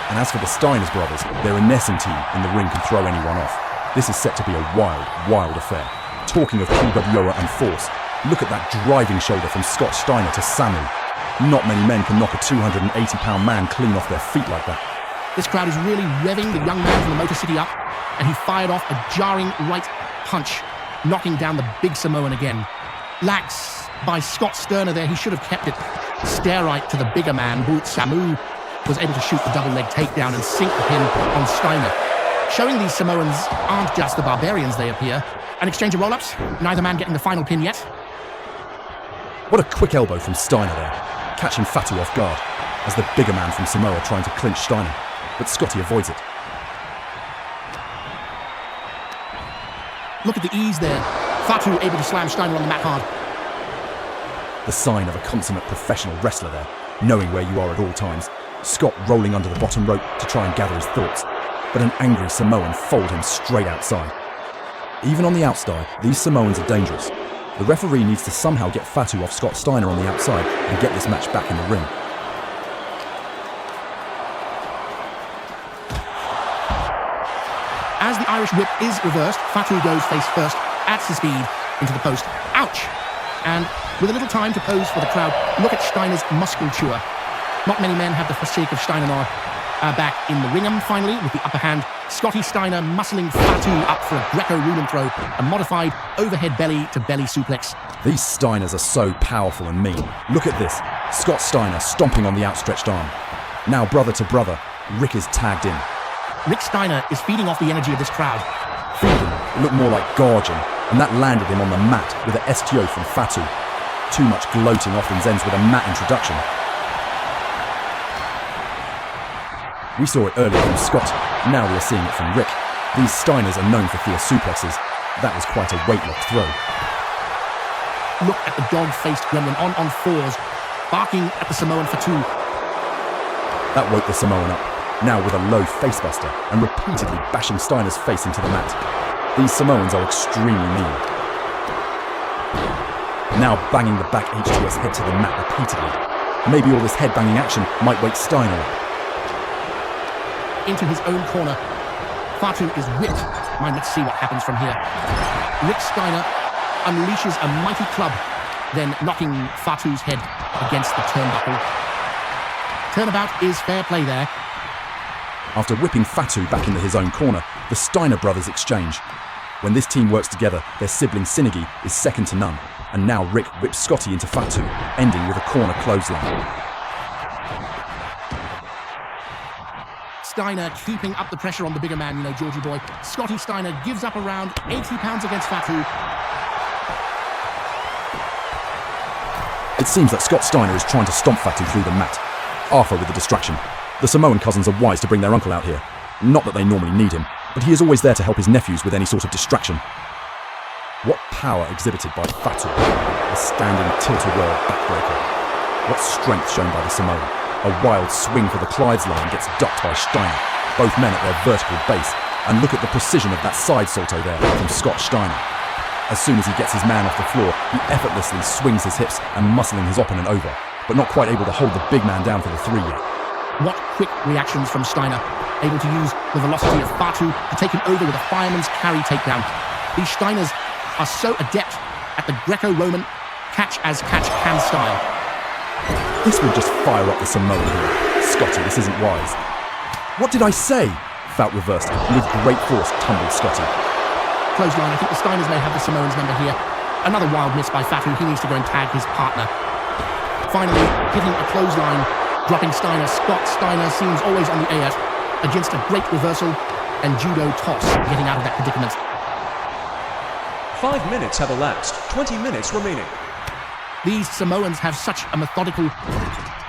And as for the Steiners brothers, their Nesson team in the ring can throw anyone off. This is set to be a wild, wild affair. Talking of Kibayoa and force, look at that driving shoulder from Scott Steiner to Samu. Not many men can knock a 280-pound man clean off their feet like that. This crowd is really revving the young man from the Motor City up, and he fired off a jarring right punch, knocking down the big Samoan again. Lax by Scott Steiner there, he should have kept it. Stare right to the bigger man, but Samu was able to shoot the double leg takedown and sink the pin on Steiner. Showing these Samoans aren't just the barbarians they appear. An exchange of roll-ups, neither man getting the final pin yet. What a quick elbow from Steiner there, catching Fatu off guard, as the bigger man from Samoa trying to clinch Steiner, but Scotty avoids it. Look at the ease there. Fatu able to slam Steiner on the mat hard. The sign of a consummate professional wrestler there, knowing where you are at all times. Scott rolling under the bottom rope to try and gather his thoughts, but an angry Samoan folded him straight outside. Even on the outside, these Samoans are dangerous. The referee needs to somehow get Fatu off Scott Steiner on the outside and get this match back in the ring. As the Irish whip is reversed, Fatu goes face first at speed into the post. Ouch! and with a little time to pose for the crowd, look at Steiner's musculature. Not many men have the physique of Steiner nor back in the ring. Finally, with the upper hand, Scotty Steiner muscling Fatu up for a Greco-Roman throw, a modified overhead belly-to-belly suplex. These Steiners are so powerful and mean. Look at this. Scott Steiner stomping on the outstretched arm. Now brother to brother, Rick is tagged in. Rick Steiner is feeding off the energy of this crowd. Feeding, it looked more like gorging, and that landed him on the mat with an STO from Fatu. Too much gloating often ends with a mat introduction. We saw it earlier from Scott, now we are seeing it from Rick. These Steiners are known for Thea suplexes. That was quite a weight-lock throw. Look at the dog-faced gremlin on fours, barking at the Samoan Fatu. That woke the Samoan up, now with a low facebuster and repeatedly bashing Steiner's face into the mat. These Samoans are extremely mean. Now banging the back HTS head to the mat repeatedly. Maybe all this head-banging action might wake Steiner up. Into his own corner. Fatu is whipped. Let's see what happens from here. Rick Steiner unleashes a mighty club, then knocking Fatu's head against the turnbuckle. Turnabout is fair play there. After whipping Fatu back into his own corner, the Steiner brothers exchange. When this team works together, their sibling Synergy is second to none. And now Rick whips Scotty into Fatu, ending with a corner clothesline. Steiner keeping up the pressure on the bigger man, Georgie boy. Scotty Steiner gives up around 80 pounds against Fatu. It seems that Scott Steiner is trying to stomp Fatu through the mat. Arthur with the distraction. The Samoan cousins are wise to bring their uncle out here. Not that they normally need him, but he is always there to help his nephews with any sort of distraction. What power exhibited by Fatu, a standing tilt-a-whirl backbreaker. What strength shown by the Samoan. A wild swing for the clothesline gets ducked by Steiner, both men at their vertical base, and look at the precision of that side salto there from Scott Steiner. As soon as he gets his man off the floor, he effortlessly swings his hips and muscling his opponent over, but not quite able to hold the big man down for the 3 yet. What quick reactions from Steiner, able to use the velocity of Fatu to take him over with a fireman's carry takedown. These Steiners are so adept at the Greco-Roman catch-as-catch-can style. This will just fire up the Samoan here. Scotty, this isn't wise. What did I say? Faught reversed, and with great force tumbled Scotty. Clothesline, I think the Steiners may have the Samoans number here. Another wild miss by Fatu, he needs to go and tag his partner. Finally, hitting a clothesline, dropping Steiner. Scott Steiner seems always on the alert against a great reversal and judo toss, getting out of that predicament. 5 minutes have elapsed, 20 minutes remaining. These Samoans have such a methodical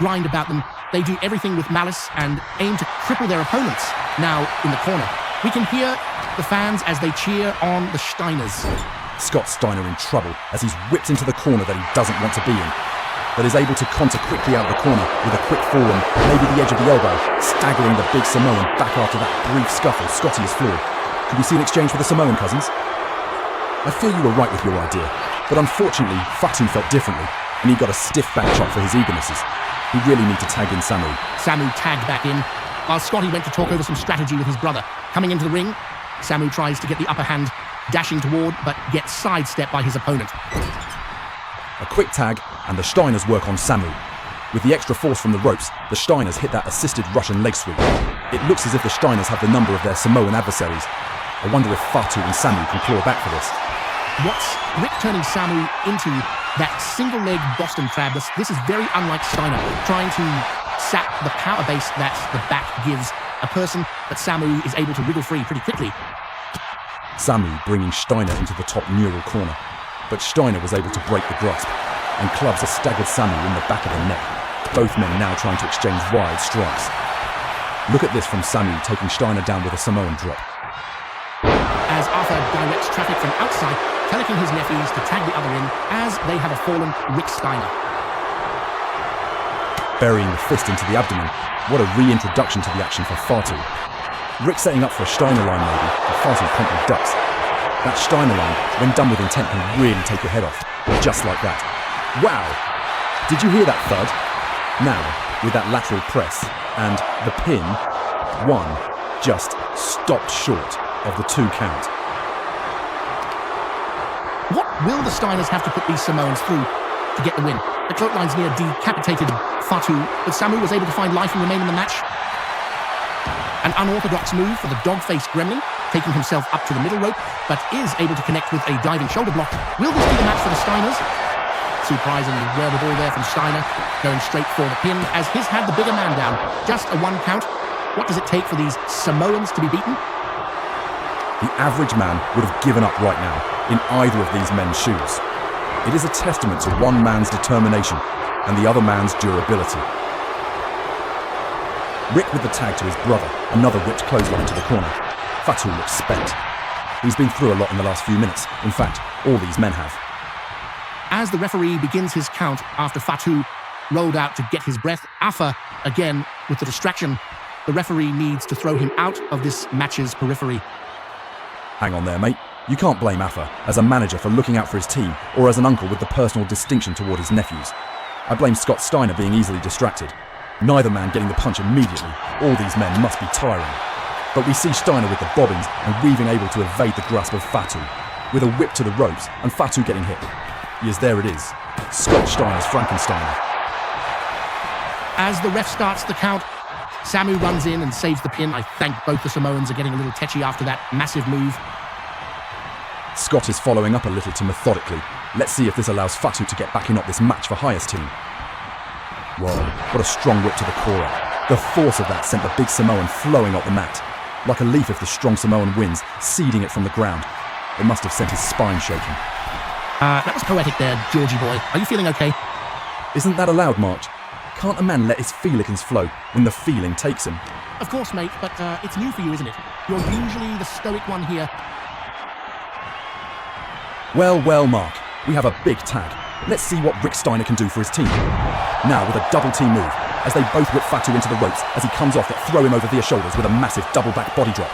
grind about them. They do everything with malice and aim to cripple their opponents. Now, in the corner, we can hear the fans as they cheer on the Steiners. Scott Steiner in trouble as he's whipped into the corner that he doesn't want to be in, but is able to counter quickly out of the corner with a quick forearm, maybe the edge of the elbow, staggering the big Samoan back after that brief scuffle. Scotty is floored. Could we see an exchange for the Samoan cousins? I feel you were right with your idea, but unfortunately, Fatu felt differently, and he got a stiff back chop for his eagernesses. He really need to tag in Samu. Samu tagged back in, while Scotty went to talk over some strategy with his brother. Coming into the ring, Samu tries to get the upper hand, dashing toward, but gets sidestepped by his opponent. A quick tag, and the Steiners work on Samu. With the extra force from the ropes, the Steiners hit that assisted Russian leg sweep. It looks as if the Steiners have the number of their Samoan adversaries. I wonder if Fatu and Samu can claw back for this. What's Rick turning Samu into that single-leg Boston Crab? This is very unlike Steiner, trying to sap the power base that the back gives a person, but Samu is able to wriggle free pretty quickly. Samu bringing Steiner into the top neural corner, but Steiner was able to break the grasp, and clubs a staggered Samu in the back of the neck, both men now trying to exchange wide strikes. Look at this from Samu taking Steiner down with a Samoan drop. As Arthur directs traffic from outside, telling his nephews to tag the other in as they have a fallen Rick Steiner. Burying the fist into the abdomen, what a reintroduction to the action for Fatu. Rick setting up for a Steiner line maybe, and Fatu promptly ducks. That Steiner line, when done with intent, can really take your head off, just like that. Wow! Did you hear that thud? Now, with that lateral press, and the pin, one just stopped short of the 2 count. What Will the Steiners have to put these Samoans through to get the win? The clotheslines near decapitated Fatu, but Samu was able to find life and remain in the match. An unorthodox move for the dog-faced gremlin, taking himself up to the middle rope, but is able to connect with a diving shoulder block. Will this be the match for the Steiners? Surprisingly wherewithal there from Steiner, going straight for the pin, as his had the bigger man down. Just a one count. What does it take for these Samoans to be beaten? The average man would have given up right now in either of these men's shoes. It is a testament to one man's determination and the other man's durability. Rick with the tag to his brother, another whipped clothesline to the corner. Fatu looks spent. He's been through a lot in the last few minutes. In fact, all these men have. As the referee begins his count after Fatu rolled out to get his breath, Afa, again with the distraction, the referee needs to throw him out of this match's periphery. Hang on there, mate. You can't blame Afa as a manager for looking out for his team or as an uncle with the personal distinction toward his nephews. I blame Scott Steiner being easily distracted. Neither man getting the punch immediately. All these men must be tiring. But we see Steiner with the bobbins and weaving able to evade the grasp of Fatu, with a whip to the ropes and Fatu getting hit. Yes, there it is. Scott Steiner's Frankensteiner. As the ref starts the count, Samu runs in and saves the pin. I think both the Samoans are getting a little tetchy after that massive move. Scott is following up a little too methodically. Let's see if this allows Fatu to get back in up this match for highest team. Whoa, what a strong whip to the core. The force of that sent the big Samoan flowing up the mat. Like a leaf if the strong Samoan wins, seeding it from the ground. It must have sent his spine shaking. That was poetic there, Georgie boy. Are you feeling okay? Isn't that allowed, March? Can't a man let his feelikins flow when the feeling takes him? Of course, mate, but it's new for you, isn't it? You're usually the stoic one here. Well, Mark, we have a big tag. Let's see what Rick Steiner can do for his team. Now with a double team move, as they both whip Fatu into the ropes as he comes off that throw him over their shoulders with a massive double back body drop.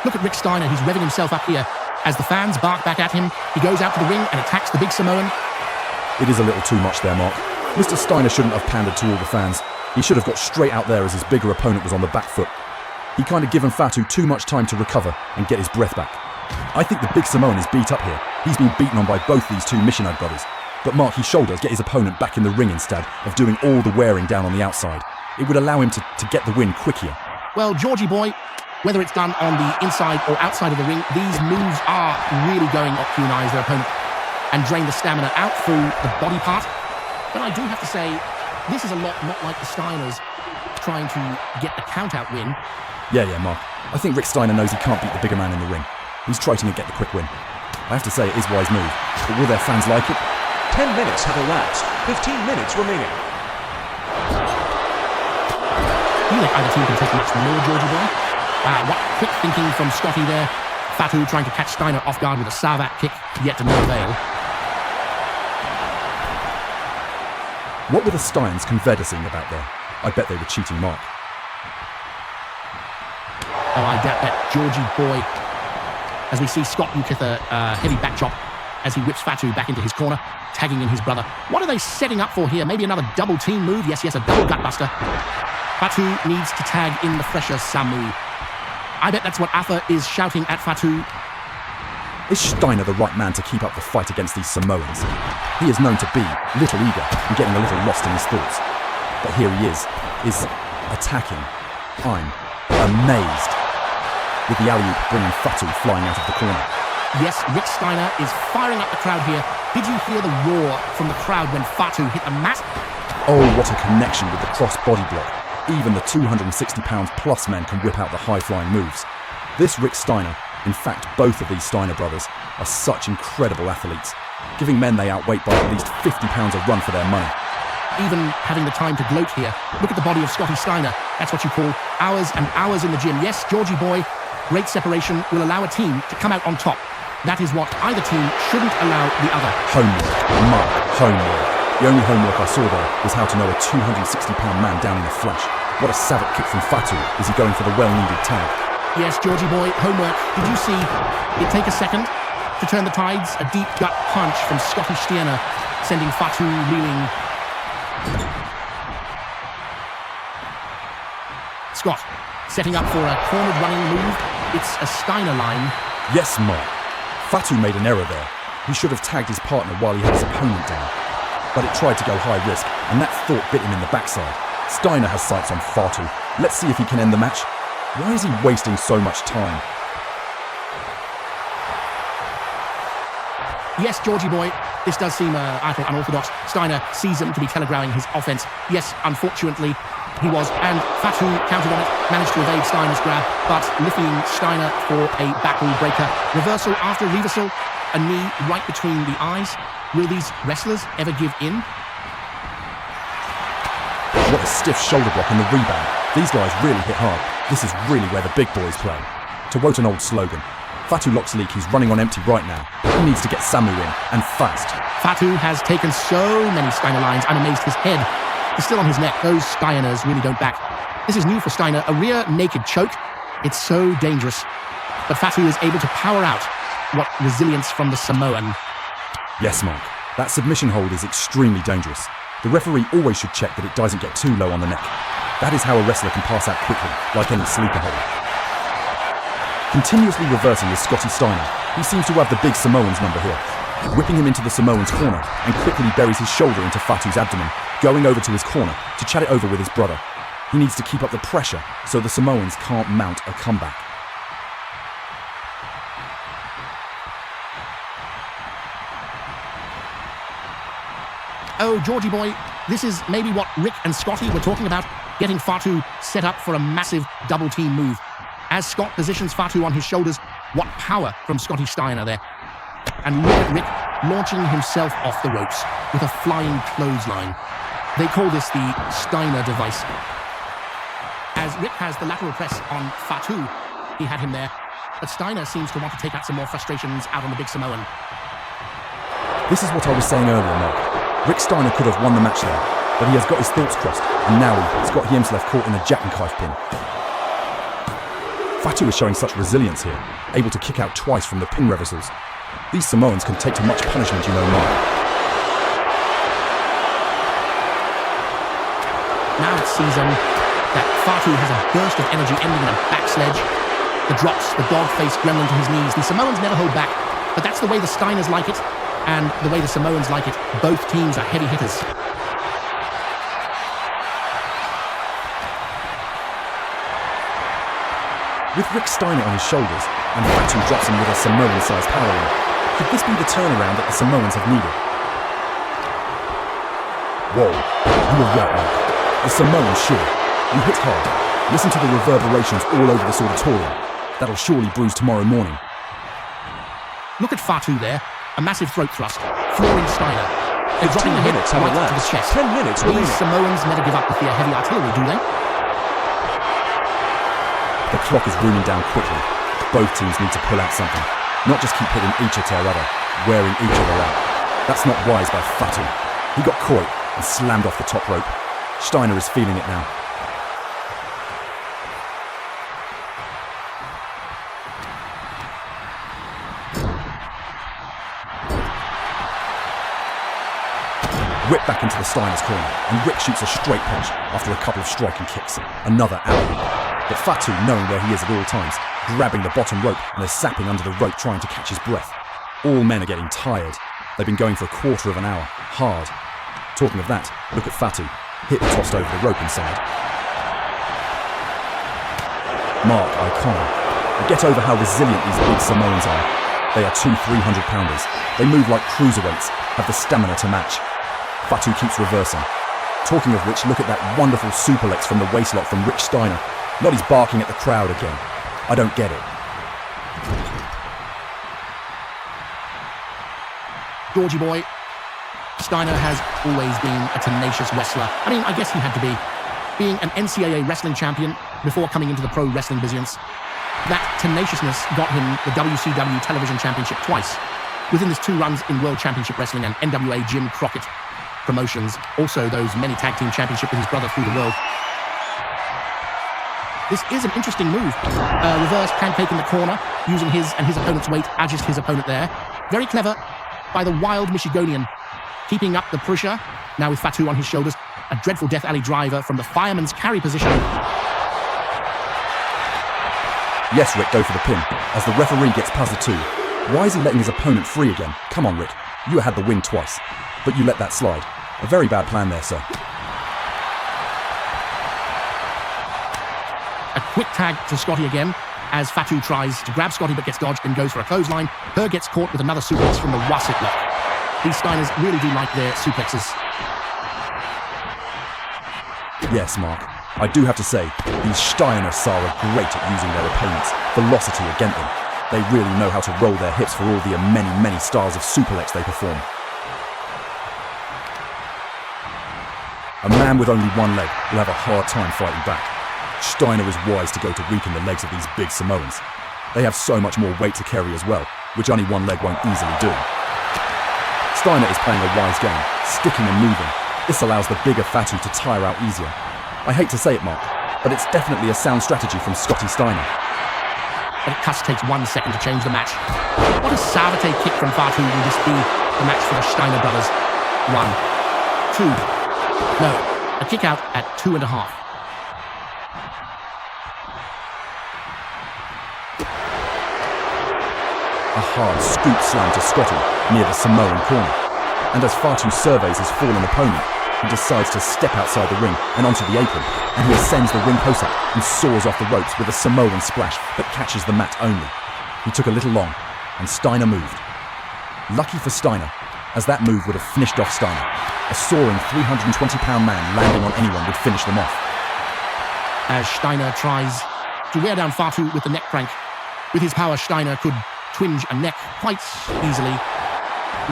Look at Rick Steiner, he's revving himself up here. As the fans bark back at him, he goes out to the ring and attacks the big Samoan. It is a little too much there, Mark. Mr. Steiner shouldn't have pandered to all the fans. He should have got straight out there as his bigger opponent was on the back foot. He kind of given Fatu too much time to recover and get his breath back. I think the big Samoan is beat up here. He's been beaten on by both these two Missionary brothers. But Mark, his shoulders get his opponent back in the ring instead of doing all the wearing down on the outside. It would allow him to get the win quick here. Well, Georgie boy, whether it's done on the inside or outside of the ring, these moves are really going to opportunize their opponent and drain the stamina out through the body part. But I do have to say, this is a lot not like the Steiners trying to get the count-out win. Yeah, Mark. I think Rick Steiner knows he can't beat the bigger man in the ring. He's trying to get the quick win. I have to say it is wise move, but will their fans like it? 10 minutes have elapsed. 15 minutes remaining. You think either team can take much more, Georgie boy? What quick thinking from Scotty there. Fatu trying to catch Steiner off guard with a Savat kick, yet to no avail. What were the Steins conversing about there? I bet they were cheating Mark. Oh, I doubt that, Georgie boy. As we see Scott with a heavy back chop as he whips Fatu back into his corner, tagging in his brother. What are they setting up for here? Maybe another double team move? Yes, a double gutbuster. Fatu needs to tag in the fresher Samu. I bet that's what Afa is shouting at Fatu. Is Steiner the right man to keep up the fight against these Samoans? He is known to be a little eager and getting a little lost in his thoughts. But here he is attacking. I'm amazed. With the alley-oop bringing Fatu flying out of the corner. Yes, Rick Steiner is firing up the crowd here. Did you hear the roar from the crowd when Fatu hit the mat? Oh, what a connection with the cross body block. Even the 260-pound plus men can whip out the high-flying moves. This Rick Steiner, in fact both of these Steiner brothers, are such incredible athletes, giving men they outweight by at least 50 pounds a run for their money. Even having the time to gloat here. Look at the body of Scotty Steiner. That's what you call hours and hours in the gym. Yes, Georgie boy, great separation will allow a team to come out on top. That is what either team shouldn't allow the other. Homework, Mark, homework. The only homework I saw there was how to know a 260-pound man down in a flash. What a savage kick from Fatu as he going for the well-needed tag. Yes, Georgie boy, homework. Did you see it take a second to turn the tides? A deep gut punch from Scotty Steiner, sending Fatu reeling. Scott, setting up for a cornered running move. It's a Steiner line. Yes, Mark. Fatu made an error there. He should have tagged his partner while he had his opponent down. But it tried to go high risk, and that thought bit him in the backside. Steiner has sights on Fatu. Let's see if he can end the match. Why is he wasting so much time? Yes, Georgie boy, this does seem I thought unorthodox. Steiner sees him to be telegraphing his offense. Yes, unfortunately, he was. And Fatu countered on it, managed to evade Steiner's grab, but lifting Steiner for a back wall breaker. Reversal after reversal, a knee right between the eyes. Will these wrestlers ever give in? What a stiff shoulder block and the rebound. These guys really hit hard. This is really where the big boys play. To quote an old slogan, Fatu locks leak, he's running on empty right now. He needs to get Samu in, and fast. Fatu has taken so many Steiner lines, I'm amazed his head is still on his neck. Those Steiners really don't back. This is new for Steiner, a rear naked choke. It's so dangerous. But Fatu is able to power out. What resilience from the Samoan. Yes, Mark. That submission hold is extremely dangerous. The referee always should check that it doesn't get too low on the neck. That is how a wrestler can pass out quickly, like any sleeper hold. Continuously reversing is Scotty Steiner. He seems to have the big Samoan's number here. Whipping him into the Samoan's corner and quickly buries his shoulder into Fatu's abdomen, going over to his corner to chat it over with his brother. He needs to keep up the pressure so the Samoans can't mount a comeback. Oh, Georgie boy, this is maybe what Rick and Scotty were talking about, getting Fatu set up for a massive double team move. As Scott positions Fatu on his shoulders, what power from Scotty Steiner there. And look at Rick launching himself off the ropes with a flying clothesline. They call this the Steiner device. As Rick has the lateral press on Fatu, he had him there, but Steiner seems to want to take out some more frustrations out on the big Samoan. This is what I was saying earlier, Mark. Rick Steiner could have won the match there, but he has got his thoughts crossed, and now he's got Hiemslev caught in a jackknife pin. Fatu is showing such resilience here, able to kick out twice from the pin reversals. These Samoans can take to much punishment, you know, Mark. Now it seems that Fatu has a burst of energy ending in a backsledge. The drops, the dog-faced gremlin to his knees. The Samoans never hold back, but that's the way the Steiners like it. And the way the Samoans like it. Both teams are heavy hitters. With Rick Steiner on his shoulders, and Fatu drops him with a Samoan-sized power-in, could this be the turnaround that the Samoans have needed? Whoa, you were right, Mark. The Samoans sure. You hit hard. Listen to the reverberations all over this auditorium. That'll surely bruise tomorrow morning. Look at Fatu there. A massive throat thrust, flooring Steiner. They're dropping the head right to the chest. 10 minutes remaining. These Samoans never give up with their heavy artillery, do they? The clock is running down quickly. Both teams need to pull out something. Not just keep hitting each at their other, wearing each other out. That's not wise by Fatu. He got caught and slammed off the top rope. Steiner is feeling it now. Whip back into the Steiner's corner, and Rick shoots a straight punch after a couple of striking kicks. Another alley. But Fatu, knowing where he is at all times, grabbing the bottom rope and is sapping under the rope trying to catch his breath. All men are getting tired. They've been going for a quarter of an hour, hard. Talking of that, look at Fatu, hip tossed over the rope inside. Mark, I can't. Get over how resilient these big Samoans are. They are 2 300-pounders. They move like cruiserweights, have the stamina to match. Fatu keeps reversing. Talking of which, look at that wonderful superlex from the waistlock from Rick Steiner. Not he's barking at the crowd again. I don't get it. Georgie boy, Steiner has always been a tenacious wrestler. I mean, I guess he had to be. Being an NCAA wrestling champion before coming into the pro wrestling business, that tenaciousness got him the WCW television championship twice. Within his 2 runs in World Championship Wrestling and NWA Jim Crockett promotions, also those many tag team championships with his brother through the world. This is an interesting move. Reverse pancake in the corner, using his and his opponent's weight, adjust his opponent there. Very clever by the wild Michigonian, keeping up the pressure. Now with Fatu on his shoulders, a dreadful Death Alley driver from the fireman's carry position. Yes, Rick, go for the pin, as the referee gets past the 2. Why is he letting his opponent free again? Come on, Rick. You had the win twice, but you let that slide. A very bad plan there, sir. A quick tag to Scotty again, as Fatu tries to grab Scotty but gets dodged and goes for a clothesline. Her gets caught with another suplex from the Wasset lock. These Steiners really do like their suplexes. Yes, Mark. I do have to say, these Steiners are great at using their opponent's velocity against them. They really know how to roll their hips for all the many, many styles of suplex they perform. A man with only one leg will have a hard time fighting back. Steiner is wise to go to weaken the legs of these big Samoans. They have so much more weight to carry as well, which only one leg won't easily do. Steiner is playing a wise game, sticking and moving. This allows the bigger Fatu to tire out easier. I hate to say it, Mark, but it's definitely a sound strategy from Scotty Steiner. But it just takes 1 second to change the match. What a Savate kick from Fatu will this be the match for the Steiner brothers? 1, 2. No, a kick out at 2.5. A hard scoop slam to Scotty near the Samoan corner. And as Fatu surveys his fallen opponent, he decides to step outside the ring and onto the apron, and he ascends the ring post up and soars off the ropes with a Samoan splash that catches the mat only. He took a little long, and Steiner moved. Lucky for Steiner, as that move would have finished off Steiner. A soaring 320-pound man landing on anyone would finish them off. As Steiner tries to wear down Fatu with the neck crank. With his power, Steiner could twinge a neck quite easily.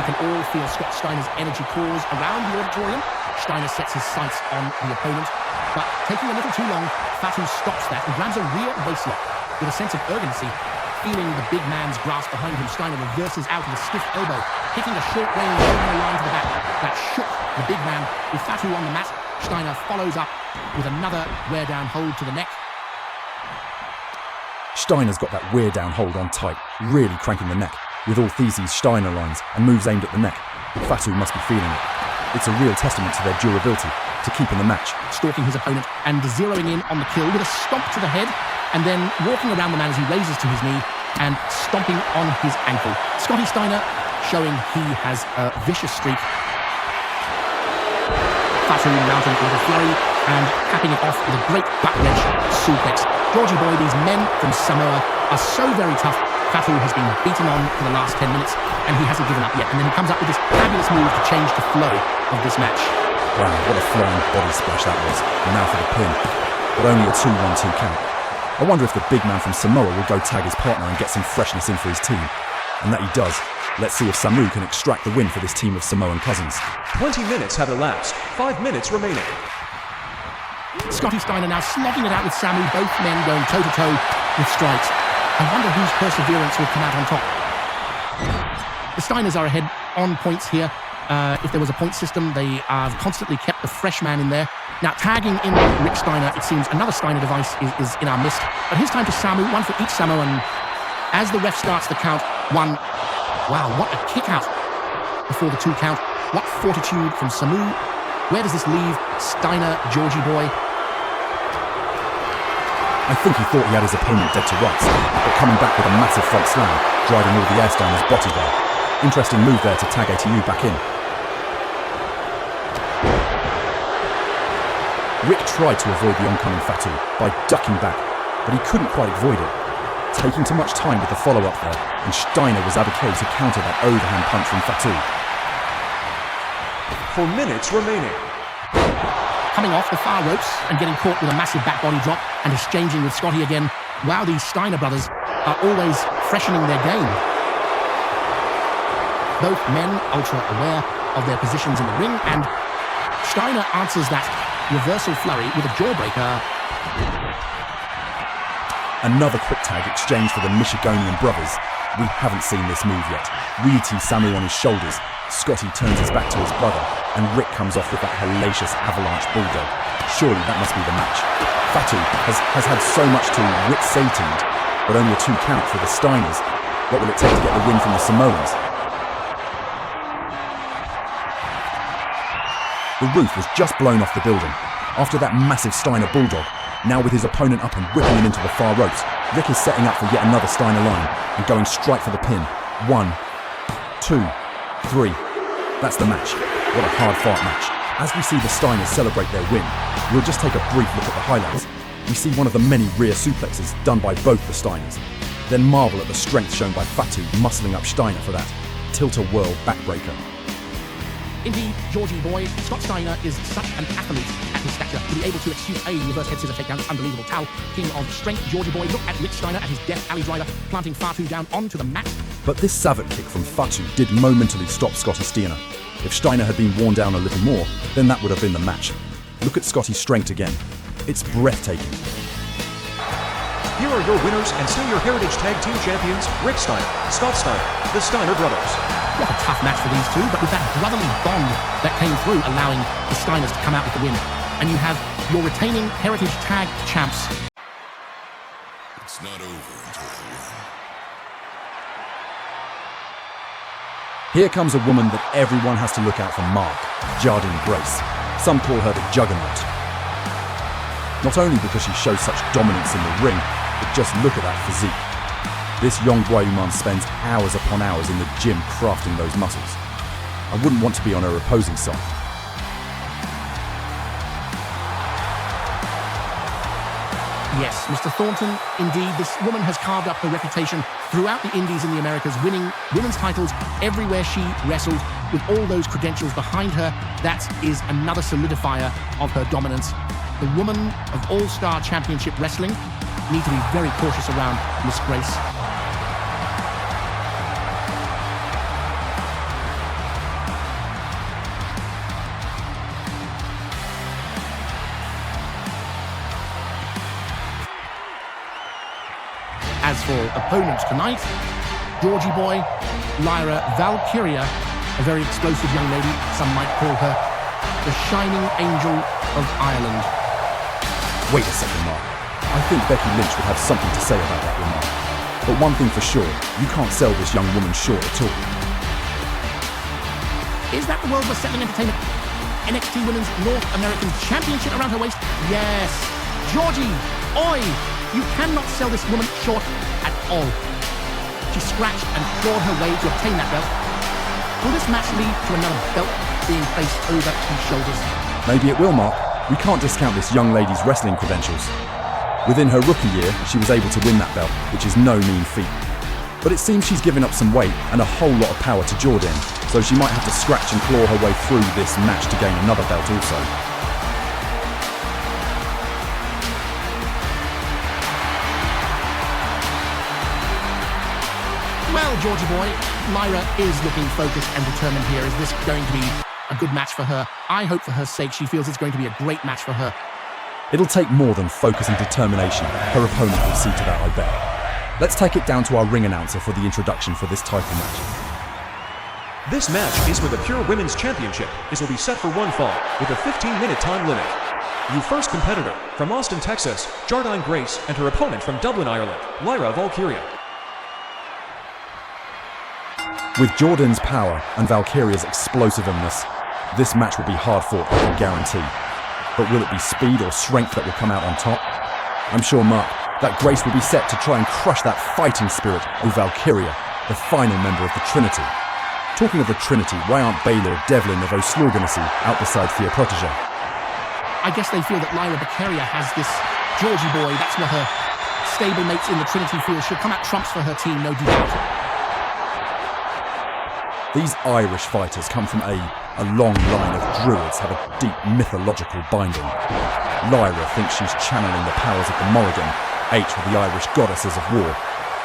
We can all feel Scott Steiner's energy cores around the auditorium. Steiner sets his sights on the opponent, but taking a little too long, Fatu stops that and grabs a rear waistlock. With a sense of urgency, feeling the big man's grasp behind him, Steiner reverses out with a stiff elbow, hitting a short range down the line to the back. That shook the big man. With Fatu on the mat, Steiner follows up with another wear-down hold to the neck. Steiner's got that wear-down hold on tight, really cranking the neck, with all These's Steiner lines and moves aimed at the neck. Fatu must be feeling it. It's a real testament to their durability to keep in the match. Stalking his opponent and zeroing in on the kill with a stomp to the head, and then walking around the man as he raises to his knee and stomping on his ankle. Scotty Steiner showing he has a vicious streak. Fatu mounting with a flurry and capping it off with a great butt wrench suplex. Georgie boy, these men from Samoa are so very tough. Fatu has been beaten on for the last 10 minutes and he hasn't given up yet. And then he comes up with this fabulous move to change the flow of this match. Wow, what a flying body splash that was. And now for the pin. But only a 2-1-2 count. I wonder if the big man from Samoa will go tag his partner and get some freshness in for his team. And that he does. Let's see if Samu can extract the win for this team of Samoan cousins. 20 minutes have elapsed. 5 minutes remaining. Scotty Steiner now slogging it out with Samu, both men going toe-to-toe with strikes. I wonder whose perseverance will come out on top. The Steiners are ahead on points here. If there was a point system, they have constantly kept the fresh man in there. Now, tagging in Rick Steiner, it seems another Steiner device is in our midst. But here's time for Samu, one for each Samoan. As the ref starts the count, 1. Wow, what a kick out before the 2 count. What fortitude from Samu. Where does this leave Steiner, Georgie boy? I think he thought he had his opponent dead to rights, but coming back with a massive front slam, driving all the air Steiner's body there. Interesting move there to tag ATU back in. Rick tried to avoid the oncoming Fatu by ducking back, but he couldn't quite avoid it. Taking too much time with the follow-up there, and Steiner was okay to counter that overhand punch from Fatu. 4 minutes remaining. Coming off the far ropes and getting caught with a massive back body drop and exchanging with Scotty again. Wow, these Steiner brothers are always freshening their game. Both men ultra aware of their positions in the ring, and Steiner answers that reversal flurry with a jawbreaker. Another quick tag exchange for the Michigonian brothers. We haven't seen this move yet. Weety Samu on his shoulders. Scotty turns his back to his brother, and Rick comes off with that hellacious avalanche bulldog. Surely that must be the match. Fatu has had so much to wit Satan, but only a 2 count for the Steiners. What will it take to get the win from the Samoans? The roof was just blown off the building. After that massive Steiner bulldog, now with his opponent up and whipping him into the far ropes, Rick is setting up for yet another Steiner line and going straight for the pin. 1, 2, 3. That's the match. What a hard-fought match. As we see the Steiners celebrate their win, we'll just take a brief look at the highlights. We see one of the many rear suplexes done by both the Steiners. Then marvel at the strength shown by Fatu muscling up Steiner for that tilt-a-whirl backbreaker. Indeed, Georgie boy, Scott Steiner is such an athlete at his stature to be able to execute a reverse head scissor takedown. It's unbelievable. Tao, king of strength, Georgie boy. Look at Rich Steiner at his death alley driver, planting Fatu down onto the mat. But this savate kick from Fatu did momentarily stop Scotty Steiner. If Steiner had been worn down a little more, then that would have been the match. Look at Scotty's strength again. It's breathtaking. Here are your winners and still your Heritage Tag Team Champions, Rick Steiner, Scott Steiner, the Steiner brothers. What a tough match for these two, but with that brotherly bond that came through, allowing the Steiners to come out with the win. And you have your retaining Heritage Tag Champs. It's not over until I win. Here comes a woman that everyone has to look out for, Mark, Jardine Grace. Some call her the Juggernaut. Not only because she shows such dominance in the ring, but just look at that physique. This young Guayuman spends hours upon hours in the gym crafting those muscles. I wouldn't want to be on her opposing side. Yes, Mr. Thornton, indeed, this woman has carved up her reputation throughout the Indies and the Americas, winning women's titles everywhere she wrestled. With all those credentials behind her, that is another solidifier of her dominance. The woman of All-Star Championship Wrestling need to be very cautious around Miss Grace. As for opponents tonight, Georgie boy, Lyra Valkyria, a very explosive young lady, some might call her the Shining Angel of Ireland. Wait a second, Mark. I think Becky Lynch would have something to say about that woman. But one thing for sure, you can't sell this young woman short at all. Is that the World Wrestling Entertainment NXT Women's North American Championship around her waist? Yes. Georgie, oi! You cannot sell this woman short at all. She scratched and clawed her way to obtain that belt. Will this match lead to another belt being placed over two shoulders? Maybe it will, Mark. We can't discount this young lady's wrestling credentials. Within her rookie year, she was able to win that belt, which is no mean feat. But it seems she's given up some weight and a whole lot of power to Jordan, so she might have to scratch and claw her way through this match to gain another belt also. Well, Georgie boy, Lyra is looking focused and determined here. Is this going to be a good match for her? I hope for her sake she feels it's going to be a great match for her. It'll take more than focus and determination. Her opponent will see to that, I bet. Let's take it down to our ring announcer for the introduction for this title match. This match is for the Pure Women's Championship. This will be set for one fall, with a 15-minute time limit. Your first competitor, from Austin, Texas, Jardine Grace, and her opponent from Dublin, Ireland, Lyra Valkyria. With Jordan's power and Valkyria's explosiveness, this match will be hard fought, I can guarantee. But will it be speed or strength that will come out on top? I'm sure, Mark, that Grace will be set to try and crush that fighting spirit of Valkyria, the final member of the Trinity. Talking of the Trinity, why aren't Baylor, Devlin of O'Slorganessy out beside Thea Protege? I guess they feel that Lyra Valkyria has this Georgie boy. That's what her stablemates in the Trinity feel. She'll come out trumps for her team, no doubt. These Irish fighters come from a long line of druids, have a deep mythological binding. Lyra thinks she's channeling the powers of the Morrigan, H of the Irish goddesses of war.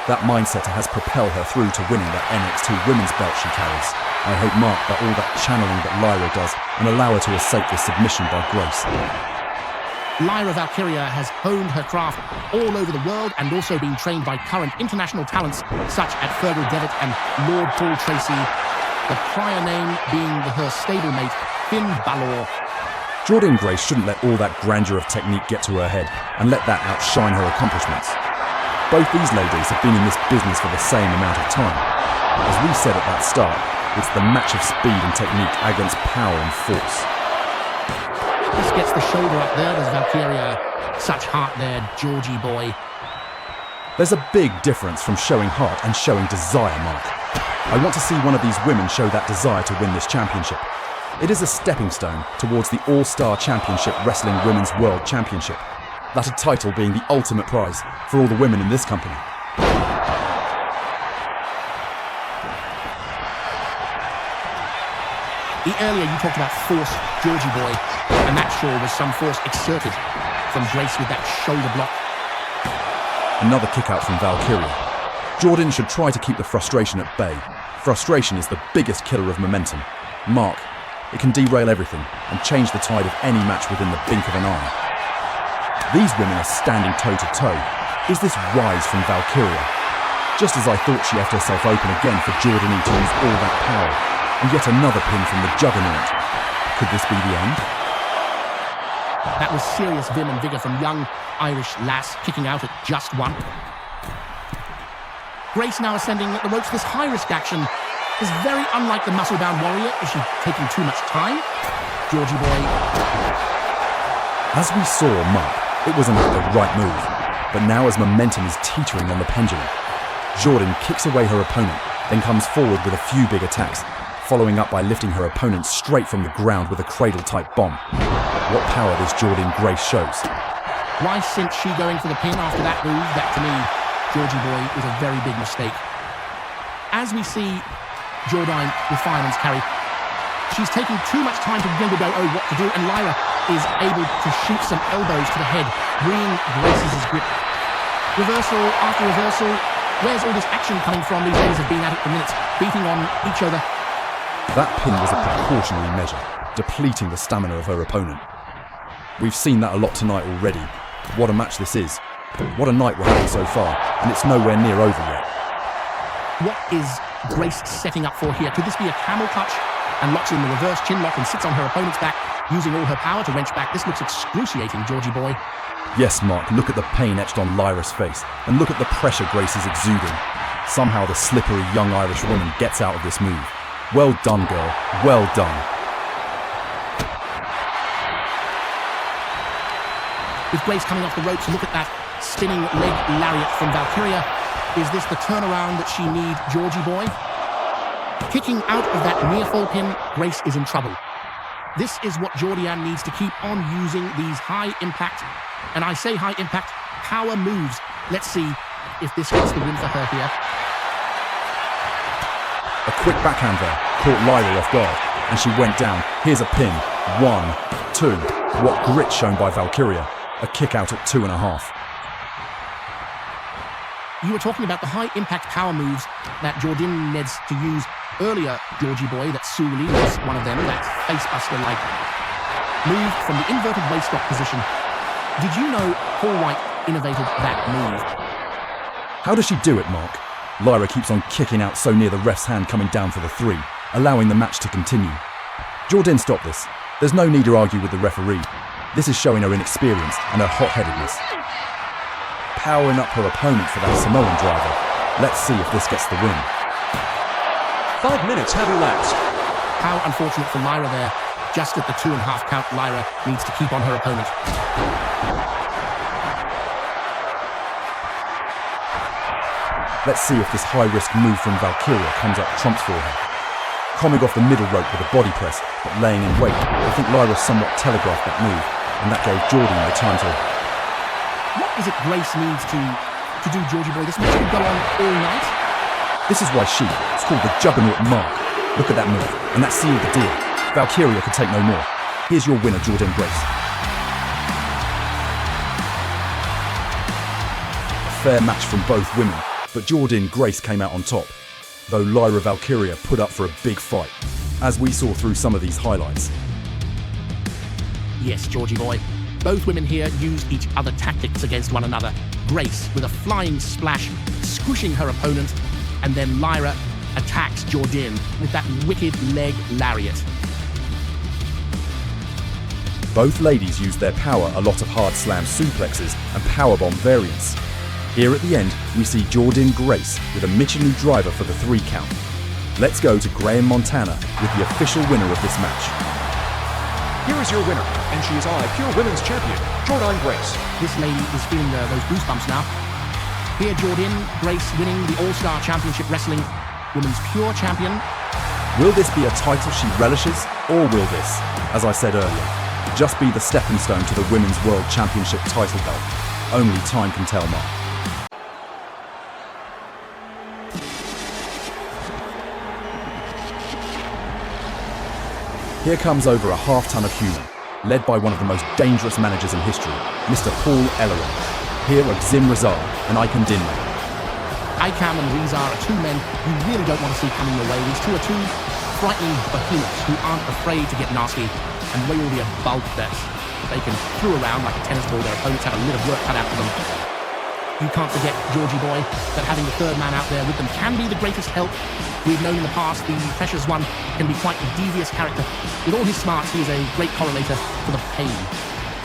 That mindset has propelled her through to winning that NXT women's belt she carries. I hope, Mark, that all that channeling that Lyra does and allow her to escape this submission by Grace. Lyra Valkyria has honed her craft all over the world and also been trained by current international talents such as Fergal Devitt and Lord Paul Tracy, the prior name being her stablemate, Finn Balor. Jordan Grace shouldn't let all that grandeur of technique get to her head and let that outshine her accomplishments. Both these ladies have been in this business for the same amount of time. As we said at that start, it's the match of speed and technique against power and force. This gets the shoulder up there. There's Valkyria. Such heart there, Georgie boy. There's a big difference from showing heart and showing desire, Mark. I want to see one of these women show that desire to win this championship. It is a stepping stone towards the All-Star Championship Wrestling Women's World Championship. That title being the ultimate prize for all the women in this company. Earlier you talked about force, Georgie boy, and that sure was some force exerted from Grace with that shoulder block. Another kick out from Valkyria. Jordan should try to keep the frustration at bay. Frustration is the biggest killer of momentum. Mark, it can derail everything and change the tide of any match within the blink of an eye. These women are standing toe-to-toe. Is this wise from Valkyria? Just as I thought she left herself open again for Jordani to use all that power. And yet another pin from the Juggernaut. Could this be the end? That was serious vim and vigour from young Irish lass, kicking out at just one. Grace now ascending the ropes. This high-risk action is very unlike the muscle-bound warrior. Is she taking too much time? Georgie boy. As we saw Mark, it wasn't the right move. But now as momentum is teetering on the pendulum, Jordan kicks away her opponent, then comes forward with a few big attacks, following up by lifting her opponent straight from the ground with a cradle-type bomb. What power this Jordan Grace shows. Why cinch she going for the pin after that move? That, to me, Georgie boy, was a very big mistake. As we see Jordan with fireman's carry, she's taking too much time to really know what to do, and Lyra is able to shoot some elbows to the head, bringing Grace's grip. Reversal after reversal. Where's all this action coming from? These ladies have been at it for minutes, beating on each other. That pin was a precautionary measure, depleting the stamina of her opponent. We've seen that a lot tonight already. What a match this is. What a night we're having so far, and it's nowhere near over yet. What is Grace setting up for here? Could this be a camel clutch? And locks in the reverse chin lock and sits on her opponent's back, using all her power to wrench back. This looks excruciating, Georgie boy. Yes, Mark, look at the pain etched on Lyra's face, and look at the pressure Grace is exuding. Somehow the slippery young Irish woman gets out of this move. Well done, girl. Well done. With Grace coming off the ropes, look at that spinning leg lariat from Valkyria. Is this the turnaround that she needs, Georgie boy? Kicking out of that near fall pin, Grace is in trouble. This is what Jordan needs to keep on using these high impact, and I say high impact, power moves. Let's see if this gets the win for her here. A quick backhand there caught Lyra off guard, and she went down. Here's a pin. 1, 2. What grit shown by Valkyria. A kick out at 2.5. You were talking about the high impact power moves that Jordan needs to use earlier, Georgie boy. That Sue Lee was one of them. That facebuster-like move from the inverted waistlock position. Did you know Paul White innovated that move? How does she do it, Mark? Lyra keeps on kicking out so near the ref's hand coming down for the 3, allowing the match to continue. Jordan, stop this. There's no need to argue with the referee. This is showing her inexperience and her hot-headedness. Powering up her opponent for that Samoan driver. Let's see if this gets the win. 5 minutes have elapsed. How unfortunate for Lyra there. Just at the 2.5 count, Lyra needs to keep on her opponent. Let's see if this high-risk move from Valkyria comes up trumps for her. Coming off the middle rope with a body press, but laying in wait. I think Lyra somewhat telegraphed that move, and that gave Jordan the time to... What is it Grace needs to do, Georgie boy? This match could go on all night. This is why it's called the Juggernaut Mark. Look at that move, and that sealed the deal. Valkyria could take no more. Here's your winner, Jordan Grace. A fair match from both women, but Jordan Grace came out on top, though Lyra Valkyria put up for a big fight, as we saw through some of these highlights. Yes, Georgie boy. Both women here used each other tactics against one another. Grace with a flying splash, squishing her opponent, and then Lyra attacks Jordan with that wicked leg lariat. Both ladies used their power a lot of hard slam suplexes and powerbomb variants. Here at the end, we see Jordan Grace with a Michelin driver for the 3 count. Let's go to Graham, Montana with the official winner of this match. Here is your winner, and she is Pure Women's Champion, Jordan Grace. This lady is feeling those goosebumps now. Here, Jordan Grace winning the All-Star Championship Wrestling women's pure champion. Will this be a title she relishes, or will this, as I said earlier, just be the stepping stone to the Women's World Championship title belt? Only time can tell, Mark. Here comes over a half-ton of human, led by one of the most dangerous managers in history, Mr. Paul Ellering. Here are Zim Razar and Iken Dinman. Ikam and Rizar are two men you really don't want to see coming your way. These two are two frightening behemoths who aren't afraid to get nasty and weigh all the bulk that they can throw around like a tennis ball. Their opponents have a bit of work cut out for them. You can't forget, Georgie boy, that having the third man out there with them can be the greatest help. We've known in the past the Precious One can be quite a devious character. With all his smarts, he is a great correlator for the pain.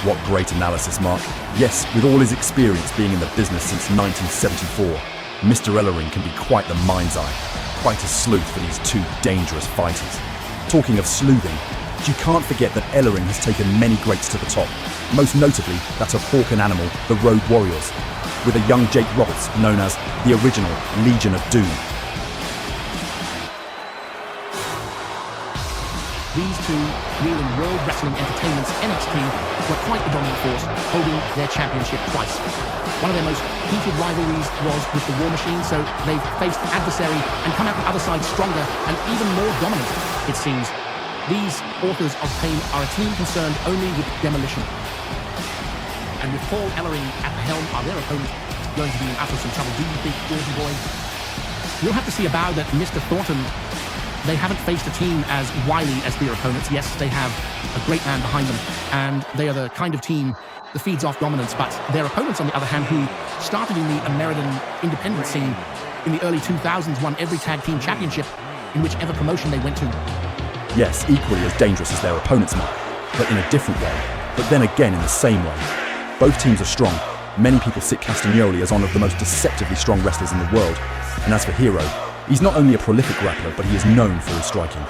What great analysis, Mark. Yes, with all his experience being in the business since 1974, Mr. Ellering can be quite the mind's eye. Quite a sleuth for these two dangerous fighters. Talking of sleuthing, you can't forget that Ellering has taken many greats to the top. Most notably, that of Hawk and Animal, the Road Warriors, with a young Jake Roberts known as the original Legion of Doom. These two, wielding World Wrestling Entertainment's NXT, were quite the dominant force, holding their championship twice. One of their most heated rivalries was with the War Machine, so they've faced adversary and come out the other side stronger and even more dominant, it seems. These authors of pain are a team concerned only with demolition. And with Paul Ellering at the helm, are their opponents going to be in after some trouble? Do you think, Georgie boy? You'll have to see about that Mr. Thornton. They haven't faced a team as wily as their opponents. Yes, they have a great man behind them, and they are the kind of team that feeds off dominance. But their opponents, on the other hand, who started in the American independent scene in the early 2000s, won every tag team championship in whichever promotion they went to. Yes, equally as dangerous as their opponents, Mark, but in a different way. But then again in the same way. Both teams are strong. Many people sit Castagnoli as one of the most deceptively strong wrestlers in the world. And as for Hero, he's not only a prolific grappler, but he is known for his striking.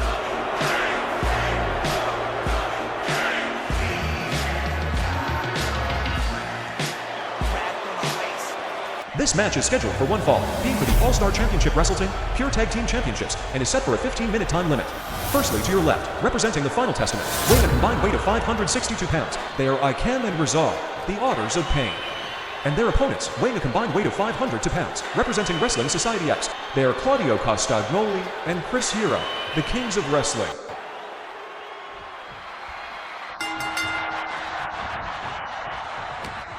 This match is scheduled for one fall, being for the All-Star Championship Wrestle Team, Pure Tag Team Championships, and is set for a 15-minute time limit. Firstly, to your left, representing the Final Testament, weighing a combined weight of 562 pounds, they are Ikam and Razar, the Authors of Pain. And their opponents, weighing a combined weight of 502 pounds, representing Wrestling Society X, they are Claudio Castagnoli and Chris Hero, the Kings of Wrestling.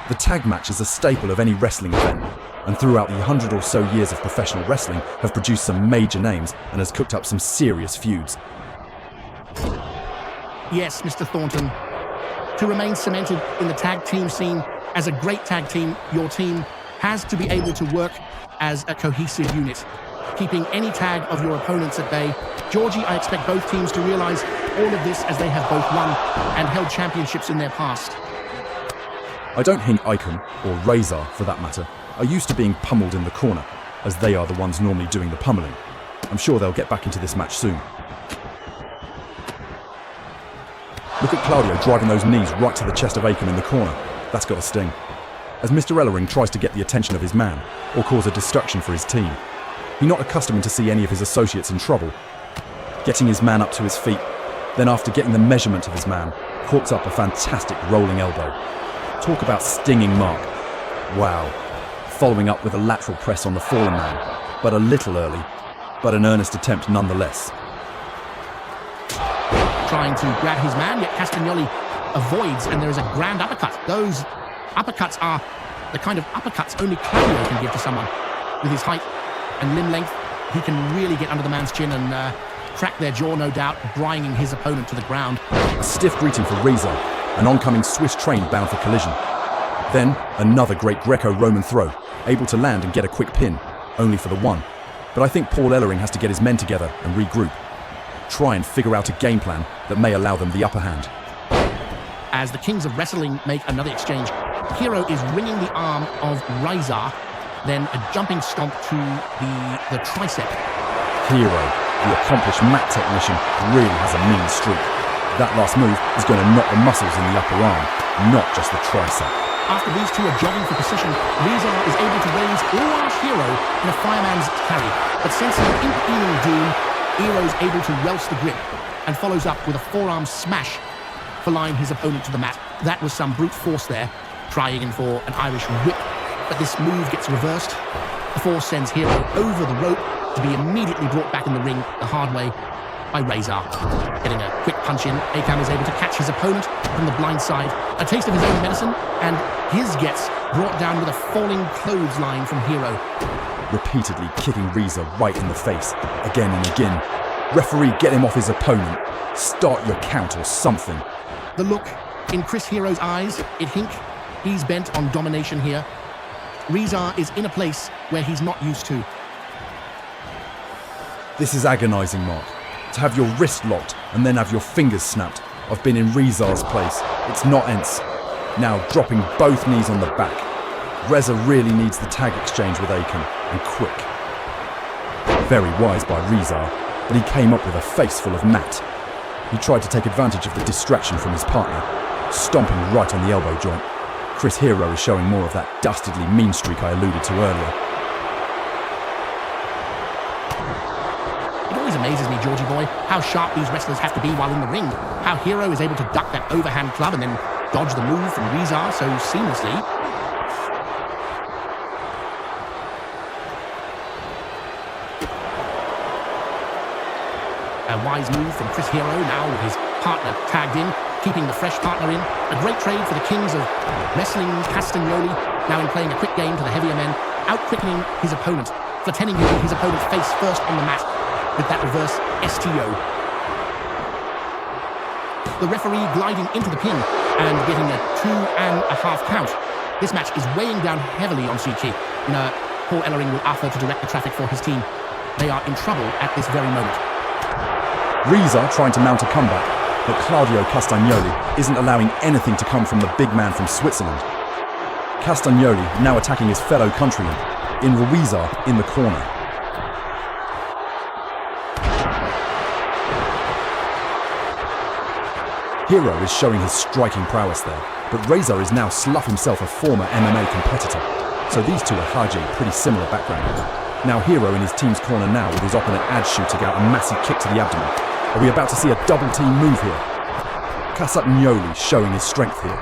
The tag match is a staple of any wrestling event, and throughout the 100 or so years of professional wrestling have produced some major names and has cooked up some serious feuds. Yes, Mr. Thornton. To remain cemented in the tag team scene as a great tag team, your team has to be able to work as a cohesive unit, keeping any tag of your opponents at bay. Georgie, I expect both teams to realize all of this as they have both won and held championships in their past. I don't think Icon, or Razor for that matter, are used to being pummeled in the corner, as they are the ones normally doing the pummeling. I'm sure they'll get back into this match soon. Look at Claudio driving those knees right to the chest of Icon in the corner. That's got a sting. As Mr. Ellering tries to get the attention of his man, or cause a destruction for his team, he's not accustomed to see any of his associates in trouble. Getting his man up to his feet, then after getting the measurement of his man, hooks up a fantastic rolling elbow. Talk about stinging, Mark. Wow. Following up with a lateral press on the fallen man, but a little early, but an earnest attempt nonetheless. Trying to grab his man, yet Castagnoli avoids, and there is a grand uppercut. Those uppercuts are the kind of uppercuts only Claudio can give to someone. With his height and limb length, he can really get under the man's chin and crack their jaw, no doubt, grinding his opponent to the ground. A stiff greeting for Rizzo, an oncoming Swiss train bound for collision. Then, another great Greco-Roman throw, able to land and get a quick pin, only for the one. But I think Paul Ellering has to get his men together and regroup. Try and figure out a game plan that may allow them the upper hand. As the Kings of Wrestling make another exchange, Hero is wringing the arm of Rizar, then a jumping stomp to the tricep. Hero, the accomplished mat technician, really has a mean streak. That last move is going to knock the muscles in the upper arm, not just the tricep. After these two are jogging for position, Reza is able to raise all-armed Hero in a fireman's carry. But sensing impending doom, Hero's able to welch the grip and follows up with a forearm smash for lying his opponent to the mat. That was some brute force there, trying in for an Irish whip. But this move gets reversed. The force sends Hero over the rope to be immediately brought back in the ring the hard way by Reza. Getting a quick punch in, Akam is able to catch his opponent from the blind side. A taste of his own medicine, and his gets brought down with a falling clothesline from Hero. Repeatedly kicking Reza right in the face, again and again. Referee, get him off his opponent. Start your count or something. The look in Chris Hero's eyes, it hink. He's bent on domination here. Reza is in a place where he's not used to. This is agonising, Mark. To have your wrist locked and then have your fingers snapped. I've been in Reza's place. It's not ence. Now dropping both knees on the back. Reza really needs the tag exchange with Akam, and quick. Very wise by Reza, but he came up with a face full of mat. He tried to take advantage of the distraction from his partner, stomping right on the elbow joint. Chris Hero is showing more of that dastardly mean streak I alluded to earlier. It always amazes me, Georgie boy, how sharp these wrestlers have to be while in the ring. How Hero is able to duck that overhand club and then dodge the move from Reza so seamlessly. A wise move from Chris Hero now with his partner tagged in, keeping the fresh partner in. A great trade for the kings of wrestling, Castagnoli, now in playing a quick game to the heavier men, out-quickening his opponent, flattening his opponent's face first on the mat with that reverse STO. The referee gliding into the pin and getting a 2.5 count. This match is weighing down heavily on Suchi. Paul Ellering will offer to direct the traffic for his team. They are in trouble at this very moment. Reza trying to mount a comeback, but Claudio Castagnoli isn't allowing anything to come from the big man from Switzerland. Castagnoli now attacking his fellow countryman, in Ruiza in the corner. Hero is showing his striking prowess there, but Reza is now Slough himself a former MMA competitor, so these two are Haji, pretty similar background. Now Hero in his team's corner now with his opponent Ad shooting out a massive kick to the abdomen. Are we about to see a double team move here? Castagnoli showing his strength here.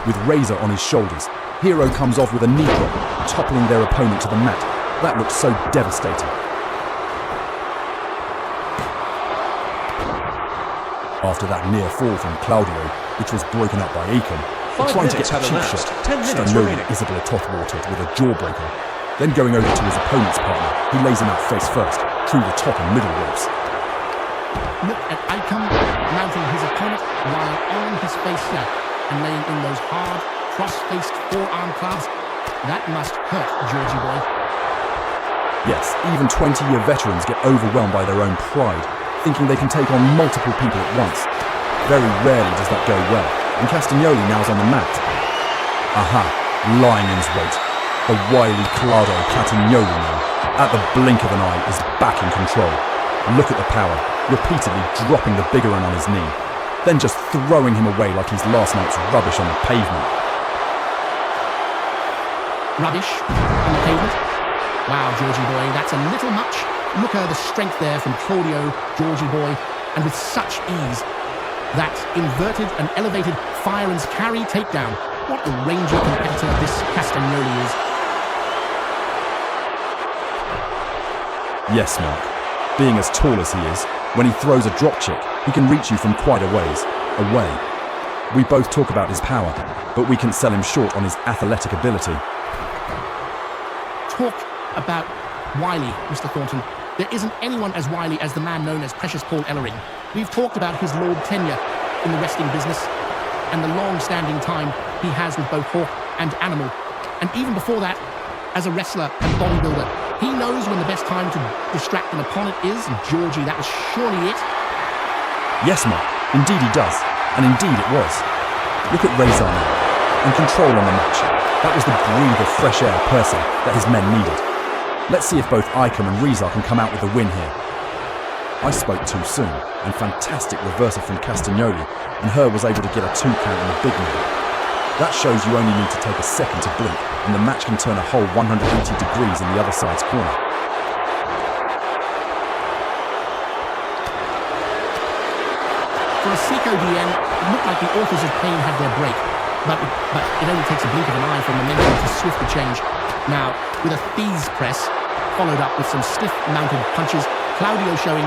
With Reza on his shoulders, Hero comes off with a knee drop, toppling their opponent to the mat. That looks so devastating. After that near fall from Claudio, which was broken up by Akam, trying to get a cheap shot, Castagnoli Isabella top-watered with a jawbreaker. Then going over to his opponent's partner, he lays him out face first, through the top and middle ropes. Look at Akam mounting his opponent while on his face here and laying in those hard, cross-faced forearm clubs. That must hurt, Georgie boy. Yes, even 20-year veterans get overwhelmed by their own pride, thinking they can take on multiple people at once. Very rarely does that go well, and Castagnoli now's on the mat. Aha, lying in his wait. The wily Claudio Castagnoli now, at the blink of an eye, is back in control. Look at the power, repeatedly dropping the bigger one on his knee, then just throwing him away like he's last night's rubbish on the pavement. Rubbish on the pavement? Wow, Georgie boy, that's a little much. Look at the strength there from Claudio, Georgie boy, and with such ease. That inverted and elevated fire and carry takedown. What a rangy competitor this Castagnoli is. Yes, Mark. Being as tall as he is, when he throws a drop kick, he can reach you from quite a ways away. We both talk about his power, but we can sell him short on his athletic ability. Talk about wily, Mr. Thornton. There isn't anyone as wily as the man known as Precious Paul Ellering. We've talked about his lord tenure in the wrestling business and the long-standing time he has with both Hawk and Animal. And even before that, as a wrestler and bodybuilder, he knows when the best time to distract an opponent is, and Georgie, that was surely it. Yes, Mark, indeed he does, and indeed it was. Look at Reza now, in control on the match. That was the breath of fresh air person that his men needed. Let's see if both Akam and Reza can come out with a win here. I spoke too soon, and fantastic reversal from Castagnoli, and Her was able to get a 2 count on the big man. That shows you only need to take a second to blink, and the match can turn a whole 180 degrees in the other side's corner. For ASCW, it looked like the authors of pain had their break, but it only takes a blink of an eye for momentum to swiftly change. Now, with a thieves press, followed up with some stiff-mounted punches, Claudio showing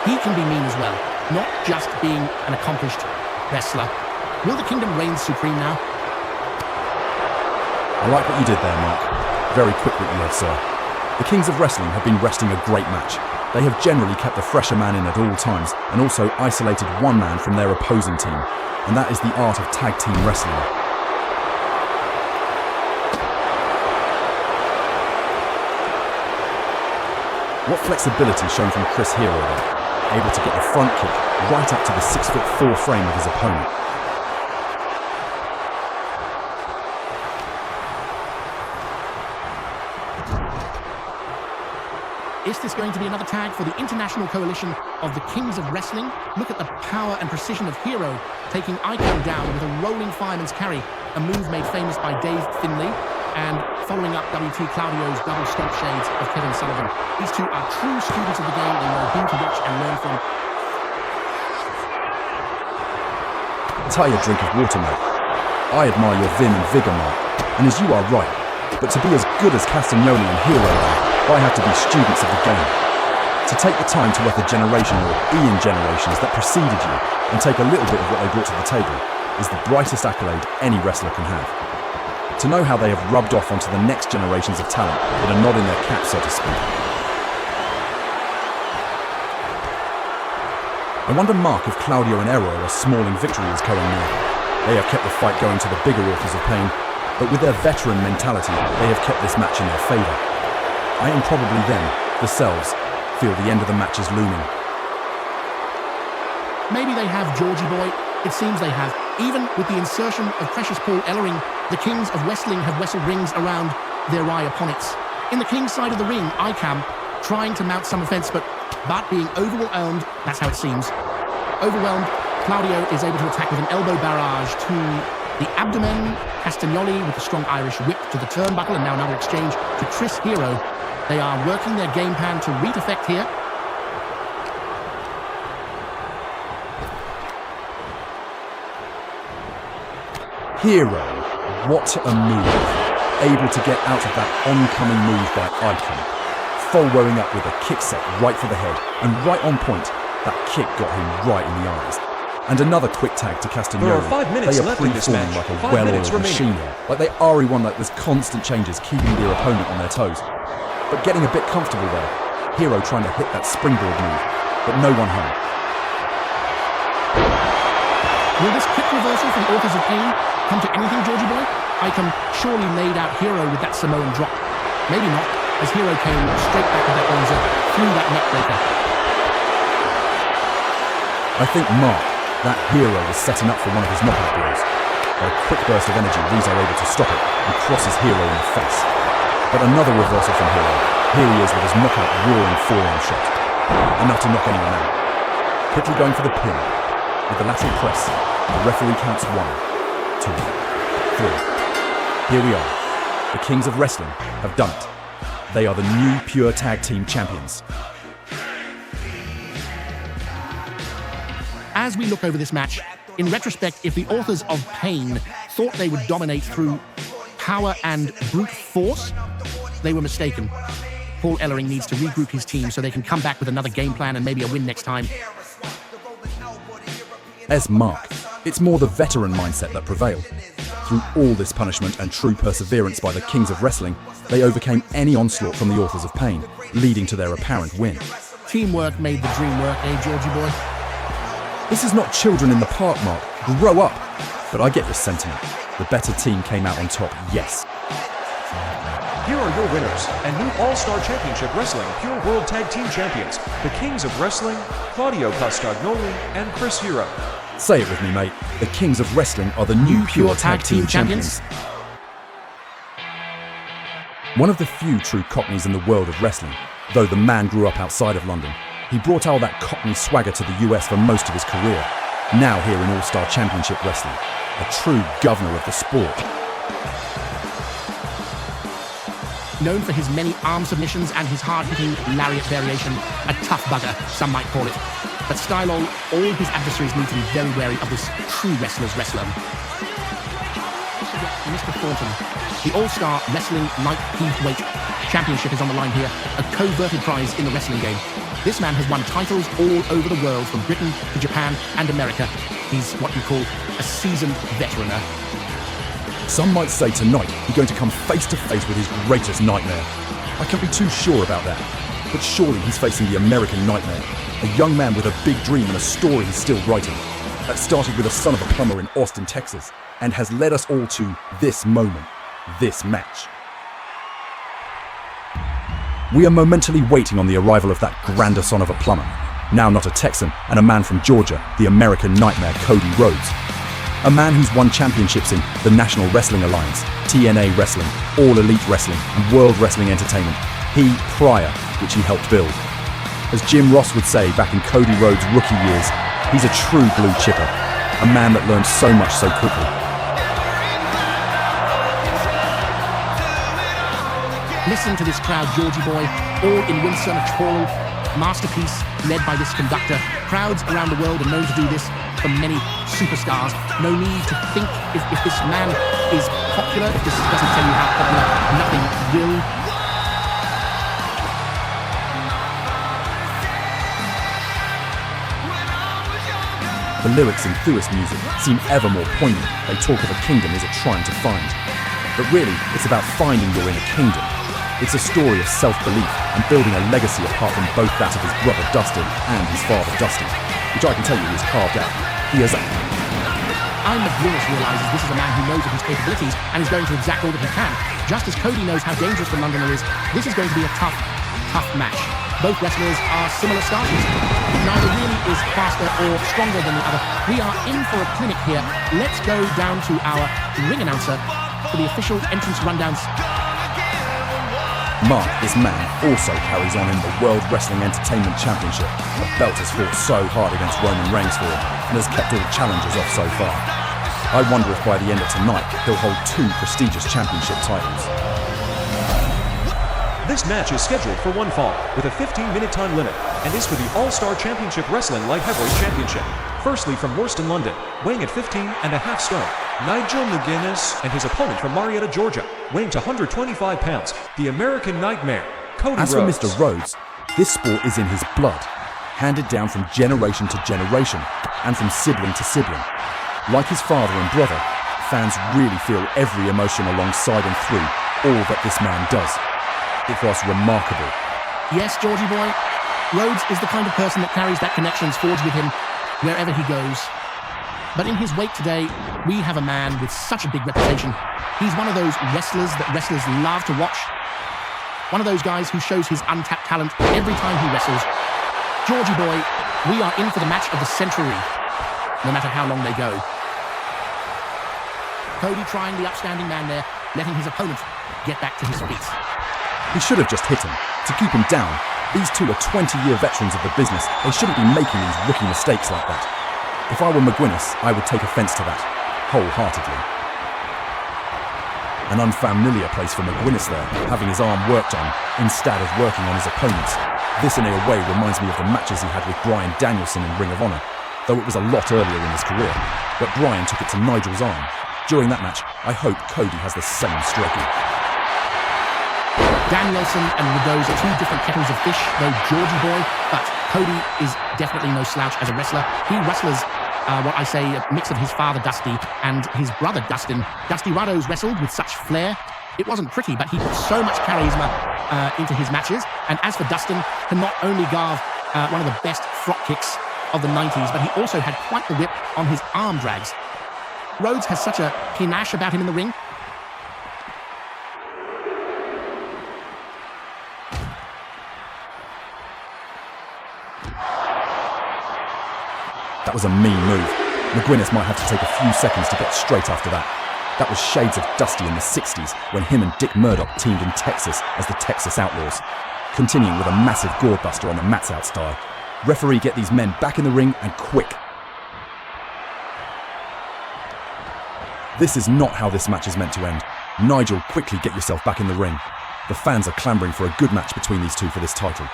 he can be mean as well, not just being an accomplished wrestler. Will the kingdom reign supreme now? I like what you did there, Mark. Very quick what you have, sir. The Kings of Wrestling have been wrestling a great match. They have generally kept the fresher man in at all times, and also isolated one man from their opposing team, and that is the art of tag team wrestling. What flexibility shown from Chris Hero there, able to get the front kick right up to the 6'4" frame of his opponent. Is this going to be another tag for the international coalition of the Kings of Wrestling? Look at the power and precision of Hero, taking Icon down with a rolling fireman's carry, a move made famous by Dave Finlay, and following up WT Claudio's double stomp shades of Kevin Sullivan. These two are true students of the game. They know who to watch and learn from. Tie your drink of water, mate. I admire your vim and vigour, Mark, and as you are right, but to be as good as Castagnoli and Hero are, I have to be students of the game. To take the time to let the generation or Ian generations that preceded you and take a little bit of what they brought to the table is the brightest accolade any wrestler can have. To know how they have rubbed off onto the next generations of talent that are not in their cap, so to speak. I wonder, Mark, if Claudio and Ero are smalling victory is coming near. They have kept the fight going to the bigger authors of pain, but with their veteran mentality, they have kept this match in their favour. I am probably them, themselves, feel the end of the match is looming. Maybe they have, Georgie boy. It seems they have. Even with the insertion of Precious Paul Ellering, the Kings of Wrestling have wrestled rings around their eye opponents. In the King's side of the ring, Icam trying to mount some offense, but being overwhelmed, that's how it seems. Overwhelmed, Claudio is able to attack with an elbow barrage to the abdomen. Castagnoli with the strong Irish whip to the turnbuckle, and now another exchange to Chris Hero. They are working their game plan to wreak effect here. Hero, what a move. Able to get out of that oncoming move by Icon. Following up with a kick set right for the head, and right on point, that kick got him right in the eyes. And another quick tag to Castagnoli. There are 5 minutes they are left in this match. like a 5 well-oiled minutes machine remaining. here. Like they are one like there's constant changes keeping their opponent on their toes. But getting a bit comfortable there. Hero trying to hit that springboard move, but no one home. Will this quick reversal from Authors of Pain come to anything, Georgie boy? Icon surely laid out Hero with that Samoan drop. Maybe not, as Hero came straight back with that Bonza through that neckbreaker. I think Mark, that Hero was setting up for one of his knockout blows. By a quick burst of energy, these are able to stop it and crosses Hero in the face. But another reversal from Hero. Here he is with his knockout roaring forearm shot. Enough to knock anyone out. Quickly going for the pin. With the lateral press, the referee counts 1, 2, 3. Here we are. The Kings of Wrestling have done it. They are the new Pure Tag Team Champions. As we look over this match, in retrospect, if the Authors of Pain thought they would dominate through power and brute force, they were mistaken. Paul Ellering needs to regroup his team so they can come back with another game plan and maybe a win next time. As Mark, it's more the veteran mindset that prevailed. Through all this punishment and true perseverance by the Kings of Wrestling, they overcame any onslaught from the Authors of Pain, leading to their apparent win. Teamwork made the dream work, eh, Georgie boy? This is not children in the park, Mark. Grow up. But I get this sentiment. The better team came out on top, yes. Here are your winners and new All-Star Championship Wrestling Pure World Tag Team Champions, the Kings of Wrestling, Claudio Castagnoli and Chris Hero. Say it with me, mate. The Kings of Wrestling are the new Pure Tag Team Champions. One of the few true Cockneys in the world of wrestling, though the man grew up outside of London, he brought all that Cockney swagger to the US for most of his career, now here in All-Star Championship Wrestling. a true governor of the sport. Known for his many arm submissions and his hard-hitting lariat variation, a tough bugger, some might call it. But Stylol, all his adversaries need to be very wary of this true wrestler's wrestler. Mr. Thornton, the All-Star Wrestling Light Heavyweight Championship is on the line here, a coveted prize in the wrestling game. This man has won titles all over the world, from Britain to Japan and America. He's what you call a seasoned veteraner. Some might say tonight he's going to come face to face with his greatest nightmare. I can't be too sure about that, but surely he's facing the American Nightmare, a young man with a big dream and a story he's still writing, that started with a son of a plumber in Austin, Texas, and has led us all to this moment, this match. We are momentarily waiting on the arrival of that grander son of a plumber, now not a Texan, and a man from Georgia, the American Nightmare, Cody Rhodes. A man who's won championships in the National Wrestling Alliance, TNA Wrestling, All Elite Wrestling, and World Wrestling Entertainment. He, prior, which he helped build. As Jim Ross would say back in Cody Rhodes' rookie years, he's a true blue chipper, a man that learned so much so quickly. Listen to this crowd, Georgie boy, all in Windsor, a tall masterpiece led by this conductor. Crowds around the world are known to do this for many superstars. No need to think if this man is popular, if this doesn't tell you how popular, nothing will. The lyrics in Thuist music seem ever more poignant. They talk of a kingdom is it trying to find. But really, it's about finding your inner kingdom. It's a story of self-belief and building a legacy apart from both that of his brother Dustin and his father Dusty, which I can tell you is carved out. He has Ian McGuinness realises this is a man who knows of his capabilities and is going to exact all that he can. Just as Cody knows how dangerous the Londoner is, this is going to be a tough match. Both wrestlers are similar starters. Neither really is faster or stronger than the other. We are in for a clinic here. Let's go down to our ring announcer for the official entrance rundowns. Mark, this man, also carries on in the World Wrestling Entertainment Championship, a belt has fought so hard against Roman Reigns for and has kept all challengers off so far. I wonder if by the end of tonight, he'll hold 2 prestigious championship titles. This match is scheduled for one fall, with a 15-minute time limit, and is for the All-Star Championship Wrestling Light Heavyweight Championship. Firstly, from Worston, London, weighing at 15.5 stone, Nigel McGuinness, and his opponent from Marietta, Georgia, weighing to 125 pounds, the American Nightmare, Cody Rhodes. As for Mr. Rhodes, this sport is in his blood, handed down from generation to generation, and from sibling to sibling. Like his father and brother, fans really feel every emotion alongside and through all that this man does. It was remarkable. Yes, Georgie boy, Rhodes is the kind of person that carries that connections forged with him wherever he goes. But in his wake today, we have a man with such a big reputation. He's one of those wrestlers that wrestlers love to watch. One of those guys who shows his untapped talent every time he wrestles. Georgie boy, we are in for the match of the century, no matter how long they go. Cody trying the upstanding man there, letting his opponent get back to his feet. He should have just hit him, to keep him down. These two are 20-year veterans of the business. They shouldn't be making these rookie mistakes like that. If I were McGuinness, I would take offence to that, wholeheartedly. An unfamiliar place for McGuinness there, having his arm worked on, instead of working on his opponents. This in a way reminds me of the matches he had with Bryan Danielson in Ring of Honor, though it was a lot earlier in his career. But Bryan took it to Nigel's arm. During that match, I hope Cody has the same striking. Danielson and Rhodes are 2 different kettles of fish, though Georgie boy, but Cody is definitely no slouch as a wrestler. He wrestles what I say, a mix of his father Dusty and his brother Dustin. Dusty Rhodes wrestled with such flair. It wasn't pretty, but he put so much charisma into his matches. And as for Dustin, can not only carve one of the best front kicks of the 90s, but he also had quite the whip on his arm drags. Rhodes has such a panache about him in the ring. That was a mean move. McGuinness might have to take a few seconds to get straight after that. That was shades of Dusty in the 60s when him and Dick Murdoch teamed in Texas as the Texas Outlaws. Continuing with a massive gourdbuster on the mats out style. Referee, get these men back in the ring and quick. This is not how this match is meant to end. Nigel, quickly get yourself back in the ring. The fans are clamouring for a good match between these two for this title.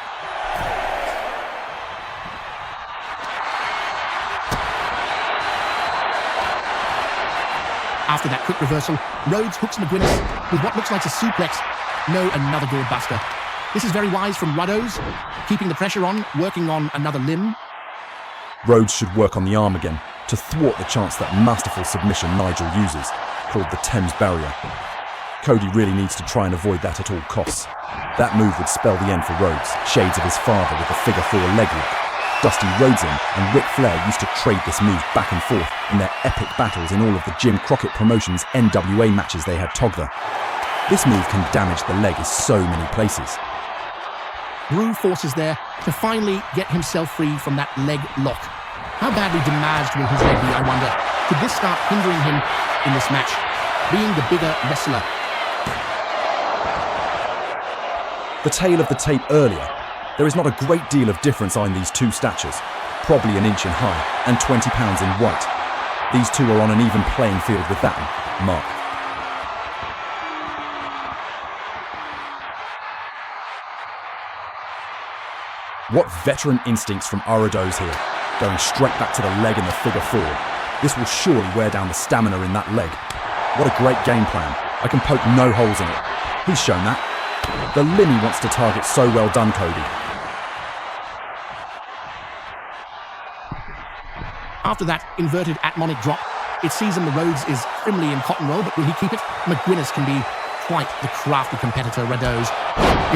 After that quick reversal, Rhodes hooks McGuinness with what looks like a suplex. No, another gourd buster. This is very wise from Rhodes, keeping the pressure on, working on another limb. Rhodes should work on the arm again to thwart the chance that masterful submission Nigel uses, called the Thames Barrier. Cody really needs to try and avoid that at all costs. That move would spell the end for Rhodes, shades of his father with the figure 4 leg lock. Dusty Rhodeson and Ric Flair used to trade this move back and forth in their epic battles in all of the Jim Crockett Promotions NWA matches they had together. This move can damage the leg in so many places. Brew forces there to finally get himself free from that leg lock. How badly damaged will his leg be, I wonder? Could this start hindering him in this match, being the bigger wrestler? The tale of the tape earlier. There is not a great deal of difference in these two statures, probably an inch in height and 20 pounds in weight. These two are on an even playing field with that mark. What veteran instincts from Arados here, going straight back to the leg in the figure 4. This will surely wear down the stamina in that leg. What a great game plan. I can poke no holes in it. He's shown that. The limb he wants to target, so well done, Cody. After that inverted atmonic drop, it sees him the Rhodes is firmly in cotton roll, but will he keep it? McGuinness can be quite the crafty competitor, Rados.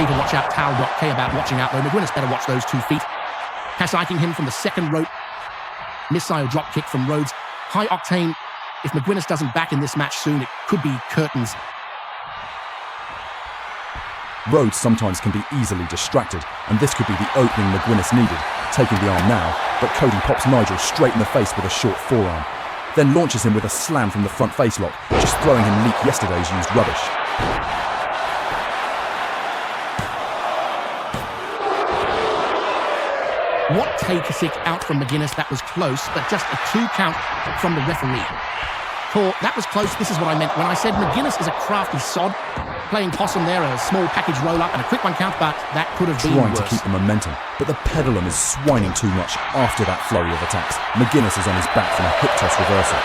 Need to watch out, Towel.K about watching out though. McGuinness better watch those 2 feet. Cash-iking him from the second rope. Missile drop kick from Rhodes. High octane. If McGuinness doesn't back in this match soon, it could be curtains. Rhodes sometimes can be easily distracted, and this could be the opening McGuinness needed, taking the arm now, but Cody pops Nigel straight in the face with a short forearm, then launches him with a slam from the front face lock, just throwing him leak yesterday's used rubbish. What take-a-sick out from McGuinness, that was close, but just a 2 count from the referee. Paul, that was close, this is what I meant when I said McGuinness is a crafty sod. Playing possum there, a small package roll-up and a quick 1 count, but that could have been Trying worse. to keep the momentum, but the pendulum is swining too much after that flurry of attacks. McGuinness is on his back from a hip toss reversal.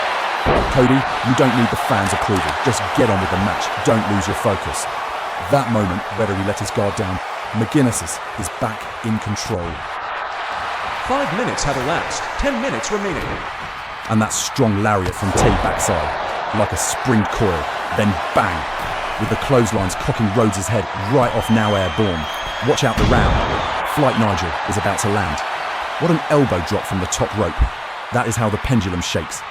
Cody, you don't need the fans' approval. Just get on with the match. Don't lose your focus. That moment, whether he let his guard down, McGuinness is back in control. 5 minutes have elapsed. 10 minutes remaining. And that strong lariat from Tay backside, like a springed coil, then bang, with the clotheslines cocking Rhodes' head right off now airborne. Watch out the round. Flight Nigel is about to land. What an elbow drop from the top rope. That is how the pendulum shakes.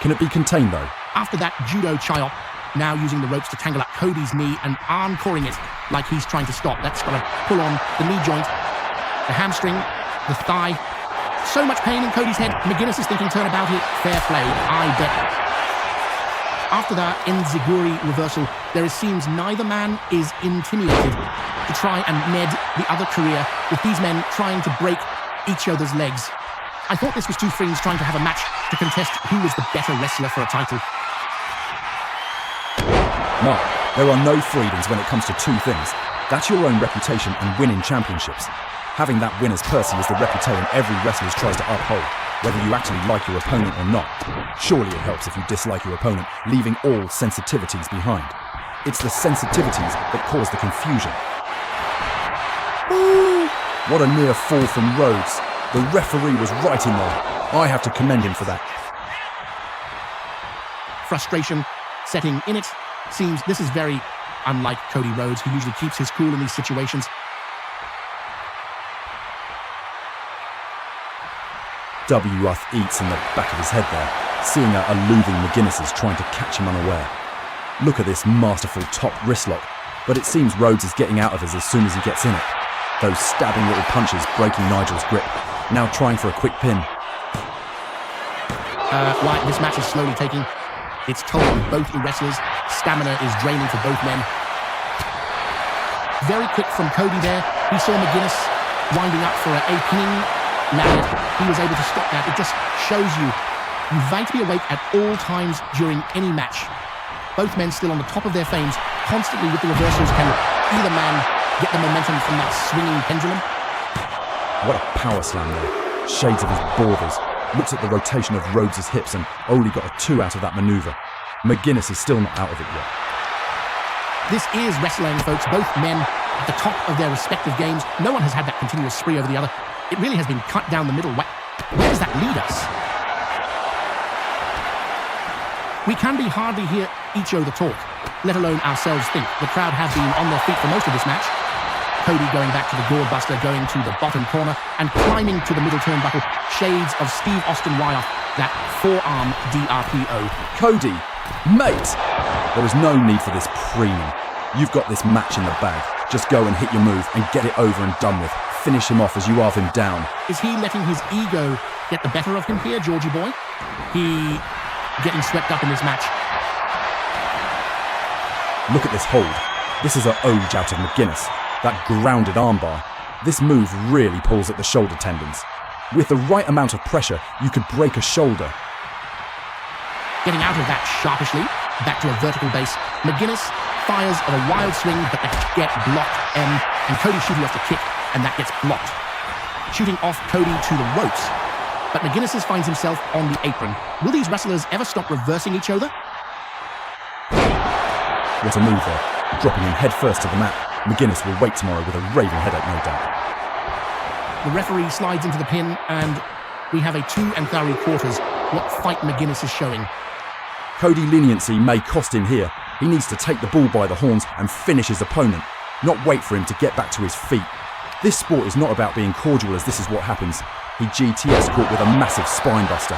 Can it be contained though? After that judo chop, now using the ropes to tangle up Cody's knee and encoring it like he's trying to stop. That's got to pull on the knee joint, the hamstring, the thigh. So much pain in Cody's head. McGuinness is thinking turnabout here. Fair play, I bet. After that enziguri reversal, there seems neither man is intimidated to try and ned the other career with these men trying to break each other's legs. I thought this was two friends trying to have a match to contest who was the better wrestler for a title. Mark, there are no freedoms when it comes to 2 things. That's your own reputation and winning championships. Having that winner's purse is the reputation every wrestler tries to uphold, whether you actually like your opponent or not. Surely it helps if you dislike your opponent, leaving all sensitivities behind. It's the sensitivities that cause the confusion. Ooh, what a near fall from Rhodes. The referee was right in there. I have to commend him for that. Frustration setting in it. Seems this is very unlike Cody Rhodes, who usually keeps his cool in these situations. W.F. eats in the back of his head there, seeing a loathing McGuinness is trying to catch him unaware. Look at this masterful top wrist lock, but it seems Rhodes is getting out of us as soon as he gets in it. Those stabbing little punches breaking Nigel's grip, now trying for a quick pin. Right, this match is slowly taking its toll on both wrestlers. Stamina is draining for both men. Very quick from Cody there. He saw McGuinness winding up for a pinning lariat. He was able to stop that. It just shows you You vow to be awake at all times during any match. Both men still on the top of their fames, constantly with the reversals. Can either man get the momentum from that swinging pendulum? What a power slam there. Shades of his borders. Looks at the rotation of Rhodes' hips and only got a 2 out of that manoeuvre. McGuinness is still not out of it yet. This is wrestling, folks. Both men at the top of their respective games. No one has had that continuous spree over the other. It really has been cut down the middle. Where does that lead us? We can hardly hear each other talk, let alone ourselves think. The crowd have been on their feet for most of this match. Cody going back to the gourd buster, going to the bottom corner and climbing to the middle turnbuckle. Shades of Steve Austin Wyeth, that forearm DRPO. Cody, mate! There is no need for this preening. You've got this match in the bag. Just go and hit your move and get it over and done with. Finish him off as you have him down. Is he letting his ego get the better of him here, Georgie boy? He getting swept up in this match. Look at this hold. This is an ode out of McGuinness. That grounded armbar. This move really pulls at the shoulder tendons. With the right amount of pressure, you could break a shoulder. Getting out of that sharpishly, back to a vertical base. McGuinness fires of a wild swing, but that get blocked. And Cody shooting off the kick, and that gets blocked. Shooting off Cody to the ropes. But McGuinness finds himself on the apron. Will these wrestlers ever stop reversing each other? What a move there. Dropping him head first to the mat. McGuinness will wait tomorrow with a raving headache, no doubt. The referee slides into the pin, and we have a 2 3/4. What fight McGuinness is showing. Cody leniency may cost him here. He needs to take the bull by the horns and finish his opponent, not wait for him to get back to his feet. This sport is not about being cordial, as this is what happens. He GTS caught with a massive spine buster.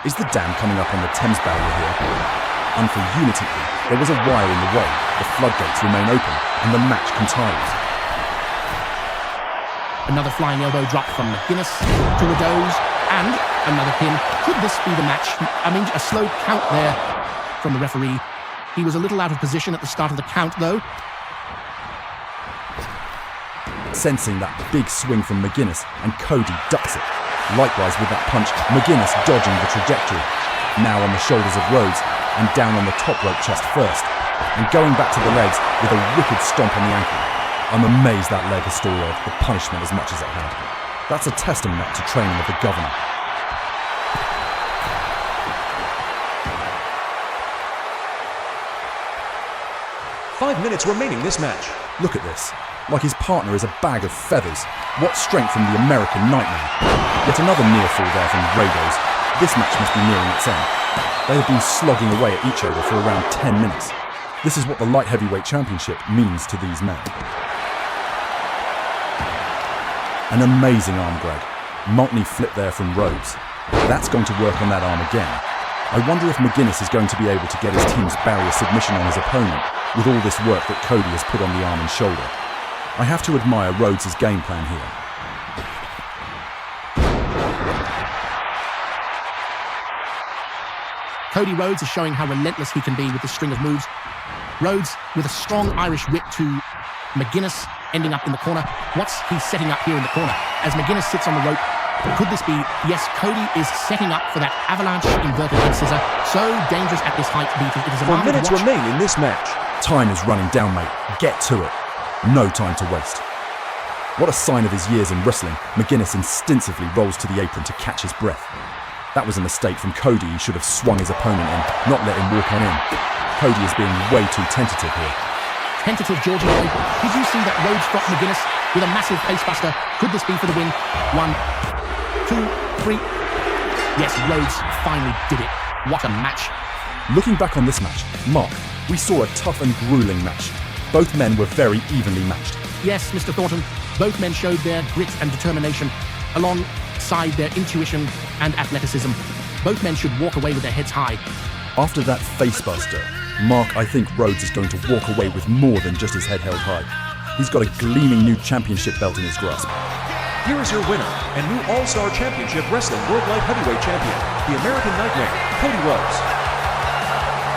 Is the dam coming up on the Thames barrier here? And for Unity, there was a wire in the way. The floodgates remain open, and the match continues. Another flying elbow drop from McGuinness to Rhodes, and another pin. Could this be the match? I mean, a slow count there from the referee. He was a little out of position at the start of the count, though. Sensing that big swing from McGuinness, and Cody ducks it. Likewise with that punch, McGuinness dodging the trajectory. Now on the shoulders of Rhodes, and down on the top rope chest first. And going back to the legs with a wicked stomp on the ankle. I'm amazed that leg has still rolled the punishment as much as it had. That's a testament to training of the governor. Five minutes remaining this match. Look at this. Like his partner is a bag of feathers. What strength from the American Nightmare. Yet another near fall there from Rhodes. This match must be nearing its end. They have been slogging away at each other for around 10 minutes. This is what the light heavyweight championship means to these men. An amazing arm grab. Maltney flip there from Rhodes. That's going to work on that arm again. I wonder if McGuinness is going to be able to get his team's barrier submission on his opponent with all this work that Cody has put on the arm and shoulder. I have to admire Rhodes' game plan here. Cody Rhodes is showing how relentless he can be with the string of moves. Rhodes with a strong Irish whip to McGuinness, ending up in the corner. What's he setting up here in the corner? As McGuinness sits on the rope, could this be? Yes, Cody is setting up for that avalanche inverted head scissor. So dangerous at this height, Beatty. It is a 4 minutes remain in this match. Time is running down, mate. Get to it. No time to waste. What a sign of his years in wrestling. McGuinness instinctively rolls to the apron to catch his breath. That was a mistake from Cody. He should have swung his opponent in, not let him walk on in. Cody is being way too tentative here. Tentative, Georgie boy. Did you see that Rhodes dropped McGuinness with a massive facebuster? Could this be for the win? 1, 2, 3. Yes, Rhodes finally did it. What a match. Looking back on this match, Mark, we saw a tough and grueling match. Both men were very evenly matched. Yes, Mr. Thornton, both men showed their grit and determination alongside their intuition and athleticism. Both men should walk away with their heads high. After that facebuster, Mark, I think Rhodes is going to walk away with more than just his head held high. He's got a gleaming new championship belt in his grasp. Here is your winner and new All-Star Championship Wrestling World Light Heavyweight Champion, the American Nightmare, Cody Rhodes.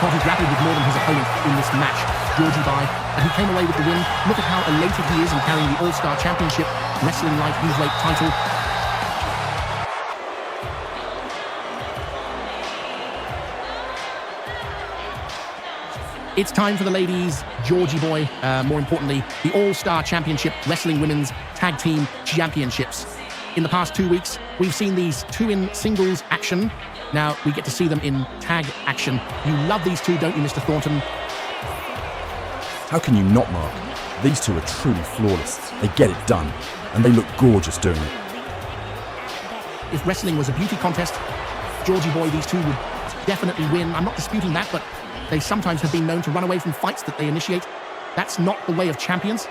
thought he grappled with more than his opponent in this match, Georgie Boy, and he came away with the win. Look at how elated he is in carrying the All-Star Championship Wrestling Light Heavyweight title. It's time for the ladies' Georgie Boy, more importantly, the All-Star Championship Wrestling Women's Tag Team Championships. In the past 2 weeks, we've seen these two in singles action. Now we get to see them in tag action. You love these two, don't you, Mr. Thornton? How can you not, Mark? These two are truly flawless. They get it done, and they look gorgeous doing it. If wrestling was a beauty contest, Georgie Boy, these two would definitely win. I'm not disputing that, but they sometimes have been known to run away from fights that they initiate. That's not the way of champions.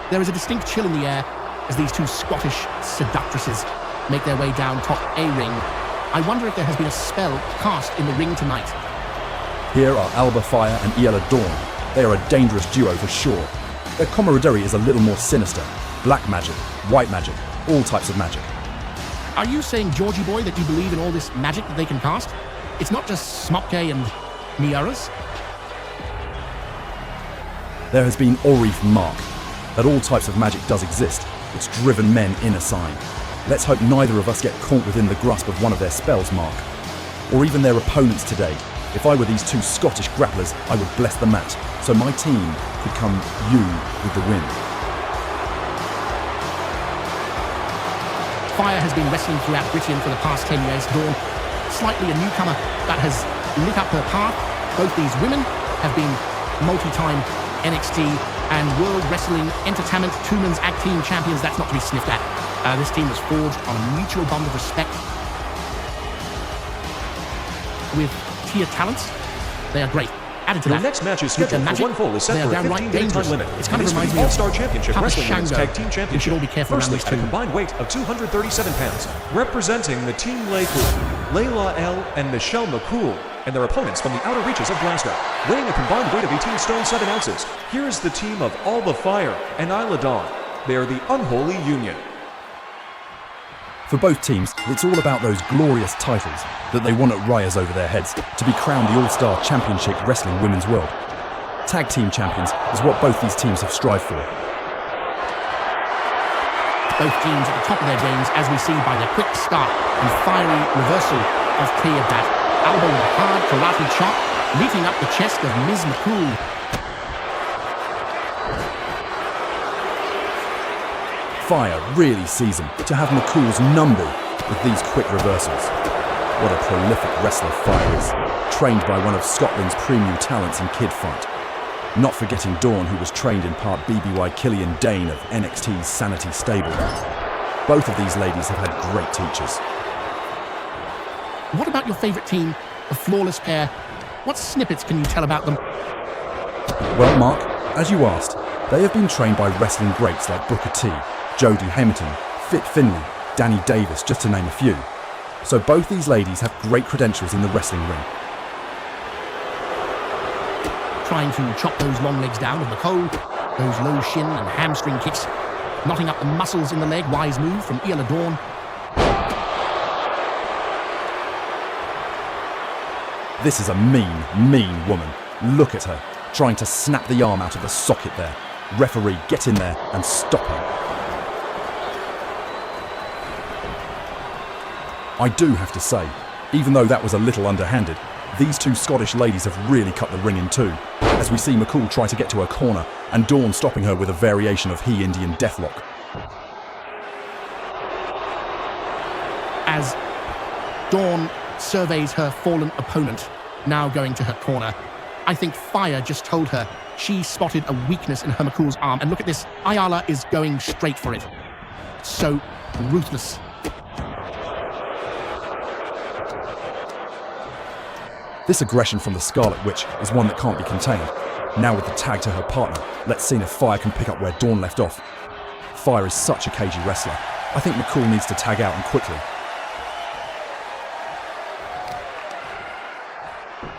There is a distinct chill in the air as these two Scottish seductresses make their way down top A ring. I wonder if there has been a spell cast in the ring tonight. Here are Alba Fire and Iella Dawn. They are a dangerous duo for sure. Their camaraderie is a little more sinister. Black magic, white magic, all types of magic. Are you saying, Georgie Boy, that you believe in all this magic that they can cast? It's not just Smopke and Miaras? There has been Orif Mark. That all types of magic does exist. It's driven men in a sign. Let's hope neither of us get caught within the grasp of one of their spells, Mark. Or even their opponents today. If I were these two Scottish grapplers, I would bless the match, so my team could come you with the win. Fire has been wrestling throughout Britain for the past 10 years. Dawn, slightly a newcomer that has lit up her path. Both these women have been multi-time NXT and World Wrestling Entertainment Two-Men's Ag Team champions. That's not to be sniffed at. This team was forged on a mutual bond of respect. With tier talents, they are great. Added to Your that, next match is with their scheduled for magic, one fall is set they are for a downright 15-day time dangerous. limit. It's kind It of is for reminds the me of All-Star Championship Papa Wrestling Women's Shango. Tag Team We Championship. should all be careful around Firstly, these at a two. combined weight of 237 pounds, representing the Team Lakewood, Layla L. and Michelle McCool, and their opponents from the outer reaches of Glasgow, weighing a combined weight of 18 stone 7 ounces. Here is the team of Alba Fire and Iella Dawn. They are the Unholy Union. For both teams, it's all about those glorious titles that they won at Raya's over their heads to be crowned the All-Star Championship Wrestling Women's World. Tag team champions is what both these teams have strived for. Both teams at the top of their games, as we see by their quick start and fiery reversal of Teodat. Alba with a hard karate chop, meeting up the chest of Ms. McCool. Fire really sees them to have McCool's number with these quick reversals. What a prolific wrestler Fire is, trained by one of Scotland's premium talents in Kid Fight. Not forgetting Dawn, who was trained in part BBY Killian Dane of NXT's Sanity stable. Both of these ladies have had great teachers. What about your favourite team, the Flawless Pair? What snippets can you tell about them? Well, Mark, as you asked, they have been trained by wrestling greats like Booker T, Jodie Hamilton, Fit Finlay, Danny Davis, just to name a few. So both these ladies have great credentials in the wrestling ring. Trying to chop those long legs down of Nicole, those low shin and hamstring kicks, knotting up the muscles in the leg, wise move from Iella Dawn. This is a mean woman. Look at her, trying to snap the arm out of the socket there. Referee, get in there and stop her. I do have to say, even though that was a little underhanded, these two Scottish ladies have really cut the ring in two, as we see McCool try to get to her corner and Dawn stopping her with a variation of He Indian Deathlock. As Dawn surveys her fallen opponent, now going to her corner, I think Fire just told her she spotted a weakness in her McCool's arm. And look at this, Ayala is going straight for it. So ruthless. This aggression from the Scarlet Witch is one that can't be contained. Now with the tag to her partner, let's see if Fire can pick up where Dawn left off. Fire is such a cagey wrestler. I think McCool needs to tag out and quickly.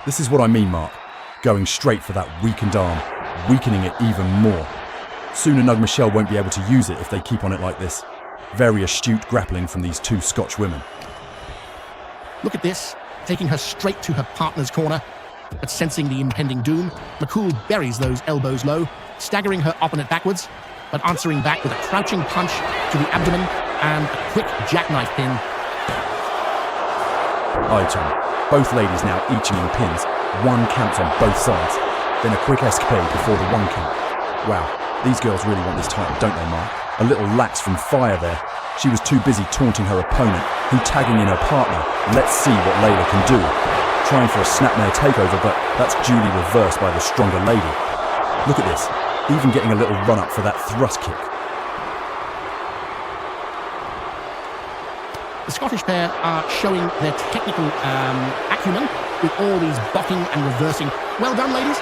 This is what I mean, Mark. Going straight for that weakened arm, weakening it even more. Soon enough, Michelle won't be able to use it if they keep on it like this. Very astute grappling from these two Scotch women. Look at this, taking her straight to her partner's corner. But sensing the impending doom, McCool buries those elbows low, staggering her opponent backwards, but answering back with a crouching punch to the abdomen and a quick jackknife pin. Aye, Tom. Both ladies now each in pins. One count on both sides. Then a quick escapade before the one count. Wow, these girls really want this title, don't they, Mark? A little lax from Fire there. She was too busy taunting her opponent, who tagging in her partner. Let's see what Layla can do. Trying for a snapmare takeover, but that's duly reversed by the stronger lady. Look at this, even getting a little run-up for that thrust kick. The Scottish pair are showing their technical acumen with all these blocking and reversing. Well done, ladies.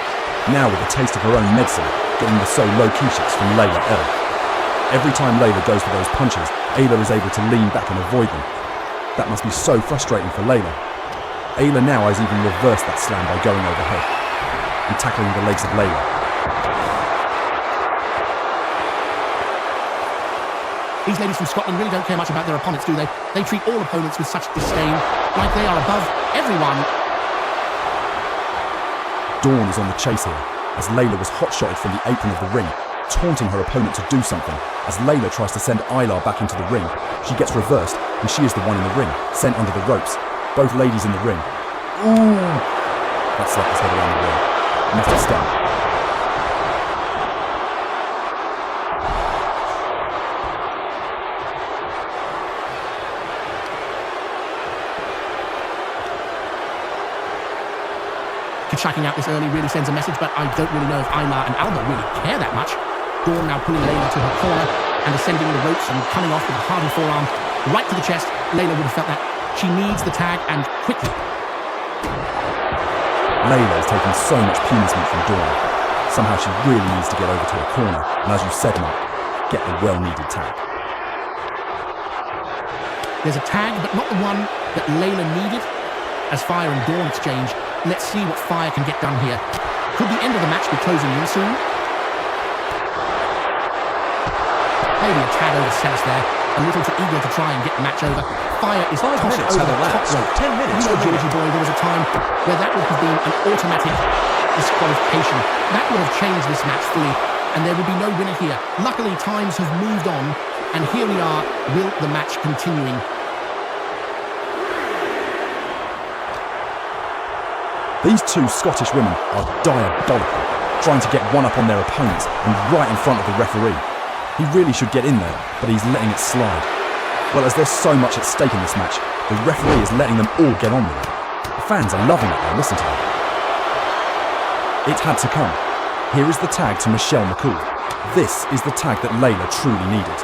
Now with a taste of her own medicine, getting the so low-key kicks from Layla L. Every time Layla goes for those punches, Ayla is able to lean back and avoid them. That must be so frustrating for Layla. Ayla now has even reversed that slam by going over her and tackling the legs of Layla. These ladies from Scotland really don't care much about their opponents, do they? They treat all opponents with such disdain, like they are above everyone. Dawn is on the chase here, as Layla was hot-shotted from the apron of the ring, taunting her opponent to do something. As Layla tries to send Ayla back into the ring, she gets reversed, and she is the one in the ring, sent under the ropes. Both ladies in the ring. Ooh! That slapped his head around the ring. Must have stung. Checking out this early really sends a message, but I don't really know if Ayla and Alba really care that much. Dawn now pulling Layla to her corner and ascending the ropes and coming off with a hearty forearm right to the chest. Layla would have felt that. She needs the tag, and quickly. Layla is taking so much punishment from Dawn. Somehow she really needs to get over to her corner, and as you said, Mark, get the well-needed tag. There's a tag, but not the one that Layla needed. As Fire and Dawn exchange, let's see what Fire can get done here. Could the end of the match be closing in soon? Maybe a tad overzealous there. A little too eager to try and get the match over. Fire is 5 tossed minutes over have the top elapsed. rope. 10 minutes You know, remaining. Georgie boy, there was a time where that would have been an automatic disqualification. That would have changed this match fully, and there would be no winner here. Luckily, times have moved on, and here we are, with the match continuing. These two Scottish women are diabolical, trying to get one up on their opponents and right in front of the referee. He really should get in there, but he's letting it slide. Well, as there's so much at stake in this match, the referee is letting them all get on with it. The fans are loving it though, listen to them. It had to come. Here is the tag to Michelle McCool. This is the tag that Layla truly needed.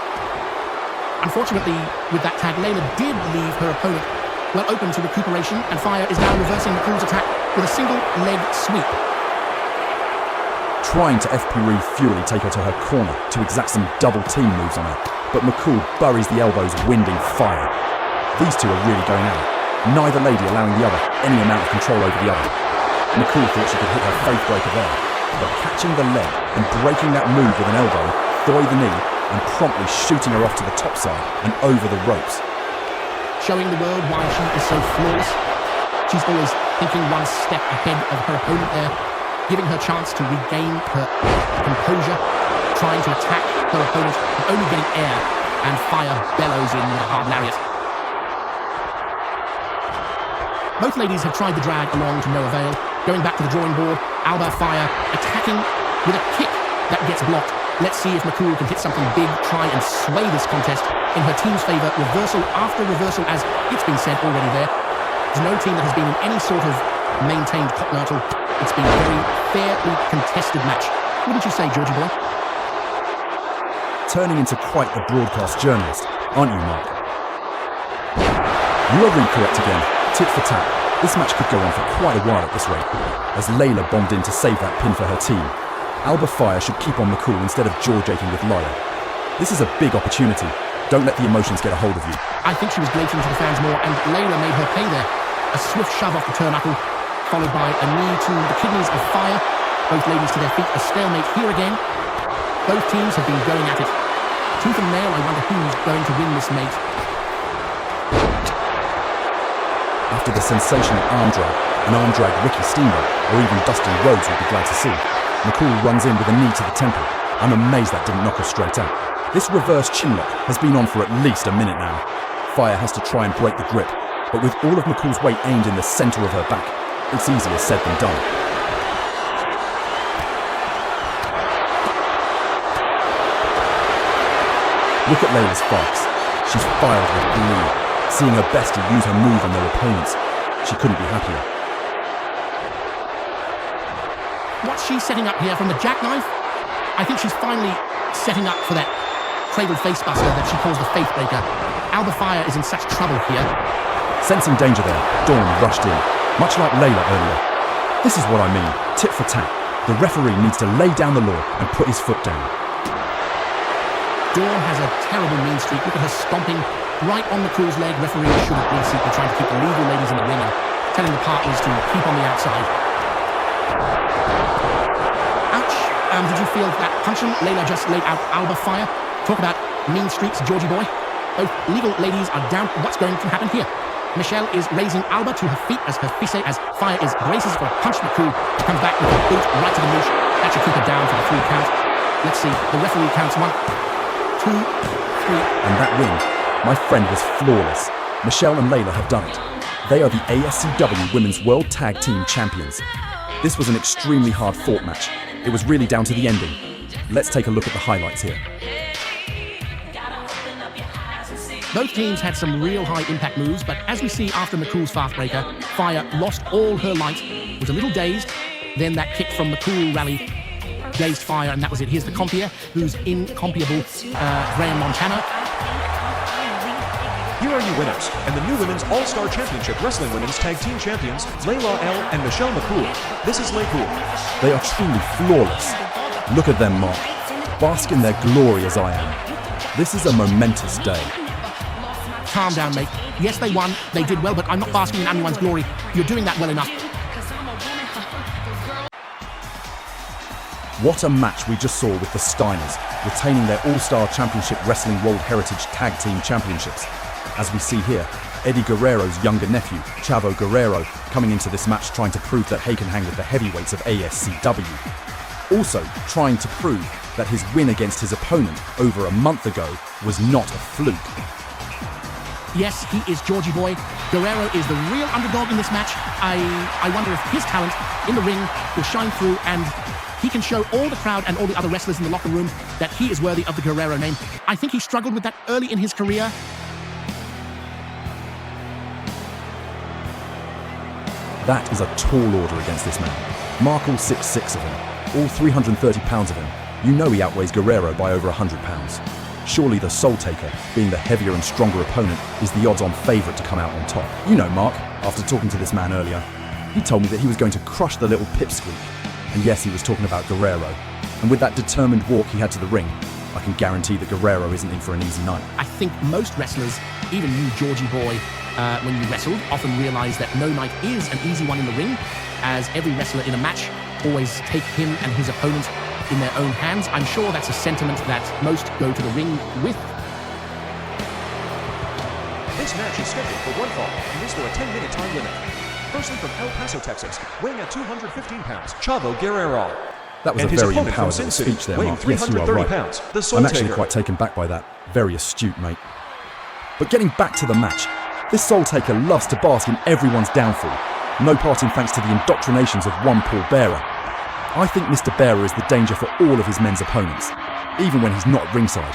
Unfortunately, with that tag, Layla did leave her opponent well open to recuperation, and Fire is now reversing McCool's attack with a single leg sweep. Trying to FP Fury take her to her corner to exact some double team moves on her, but McCool buries the elbows, winding Fire. These two are really going at it, neither lady allowing the other any amount of control over the other. McCool thought she could hit her faith breaker there, but catching the leg and breaking that move with an elbow, throw the knee, and promptly shooting her off to the top side and over the ropes. Showing the world why she is so flawless. She's always thinking one step ahead of her opponent there, giving her chance to regain her composure, trying to attack her opponent, but only getting air, and Fire bellows in with a hard lariat. Both ladies have tried the drag along to no avail. Going back to the drawing board, Alba Fire attacking with a kick that gets blocked. Let's see if McCool can hit something big, try and sway this contest in her team's favour, reversal after reversal, as it's been said already there. There's no team that has been in any sort of maintained top hurdle. It's been a very fairly contested match. Wouldn't you say, Georgie boy? Turning into quite the broadcast journalist, aren't you, Mark? You are correct again. Tit for tat. This match could go on for quite a while at this rate, as Layla bombed in to save that pin for her team. Alba Fire should keep on McCool instead of jaw-jaking with Lyra. This is a big opportunity. Don't let the emotions get a hold of you. I think she was glating to the fans more, and Layla made her pay there. A swift shove off the turnbuckle, followed by a knee to the kidneys of Fire. Both ladies to their feet, a stalemate here again. Both teams have been going at it. Tooth and nail, I wonder who's going to win this mate. After the sensational arm drag Ricky Steamboat, or even Dustin Rhodes would be glad to see, McCool runs in with a knee to the temple. I'm amazed that didn't knock her straight out. This reverse chin lock has been on for at least a minute now. Fire has to try and break the grip, but with all of McCool's weight aimed in the centre of her back, it's easier said than done. Look at Layla's face. She's fired with glee. Seeing her bestie use her move on their opponents, she couldn't be happier. What's she setting up here from the jackknife? I think she's finally setting up for that cradle facebuster that she calls the faith breaker. Alba Fire is in such trouble here. Sensing danger there, Dawn rushed in, much like Layla earlier. This is what I mean, tit for tat. The referee needs to lay down the law and put his foot down. Dawn has a terrible mean streak. Look at her stomping right on McCool's leg. Referee should have been secretly trying to keep the legal ladies in the ring and telling the partners to keep on the outside. Ouch. Did you feel that punching? Layla just laid out Alba Fire. Talk about mean streaks, Georgie boy. Both legal ladies are down. What's going to happen here? Michelle is raising Alba to her feet as her fisse as Fire is braces for a punch. McCool comes back with a boot right to the moosh. That should keep her down for the 3 count. Let's see. The referee counts 1, 2, 3. And that win, my friend, was flawless. Michelle and Layla have done it. They are the ASCW Women's World Tag Team Champions. This was an extremely hard-fought match. It was really down to the ending. Let's take a look at the highlights here. Both teams had some real high-impact moves, but as we see after McCool's fast breaker, Fire lost all her light, was a little dazed. Then that kick from McCool rally dazed Fire, and that was it. Here's the compier, who's incomparable, Graham Montana. Here are your winners, and the new Women's All-Star Championship Wrestling Women's Tag Team Champions, Layla L. and Michelle McCool. This is Laycool. They are truly flawless. Look at them, Mark. Bask in their glory as I am. This is a momentous day. Calm down, mate. Yes, they won. They did well, but I'm not basking in anyone's glory. You're doing that well enough. What a match we just saw with the Steiners, retaining their All-Star Championship Wrestling World Heritage Tag Team Championships. As we see here, Eddie Guerrero's younger nephew, Chavo Guerrero, coming into this match trying to prove that he can hang with the heavyweights of ASCW. Also trying to prove that his win against his opponent over a month ago was not a fluke. Yes, he is Georgie boy. Guerrero is the real underdog in this match. I wonder if his talent in the ring will shine through and he can show all the crowd and all the other wrestlers in the locker room that he is worthy of the Guerrero name. I think he struggled with that early in his career. That is a tall order against this man. Mark all 6'6" of him, all 330 pounds of him. You know he outweighs Guerrero by over 100 pounds. Surely the Soul Taker, being the heavier and stronger opponent, is the odds-on favourite to come out on top. You know Mark, after talking to this man earlier, he told me that he was going to crush the little pipsqueak. And yes, he was talking about Guerrero. And with that determined walk he had to the ring, I can guarantee that Guerrero isn't in for an easy night. I think most wrestlers, even you, Georgie boy, when you wrestled, often realise that no night is an easy one in the ring, as every wrestler in a match always take him and his opponent in their own hands. I'm sure that's a sentiment that most go to the ring with. This match is scheduled for 1 fall and is for a 10-minute time limit. Firstly from El Paso, Texas, weighing at 215 pounds, Chavo Guerrero. That was and a his very opponent from empowering Sin City, speech there, weighing Mark. Yes, you are 330 right. pounds, the Soul I'm actually Taker. quite taken back by that. Very astute, mate. But getting back to the match, this Soul Taker loves to bask in everyone's downfall. No parting thanks to the indoctrinations of one Paul Bearer. I think Mr. Bearer is the danger for all of his men's opponents, even when he's not ringside.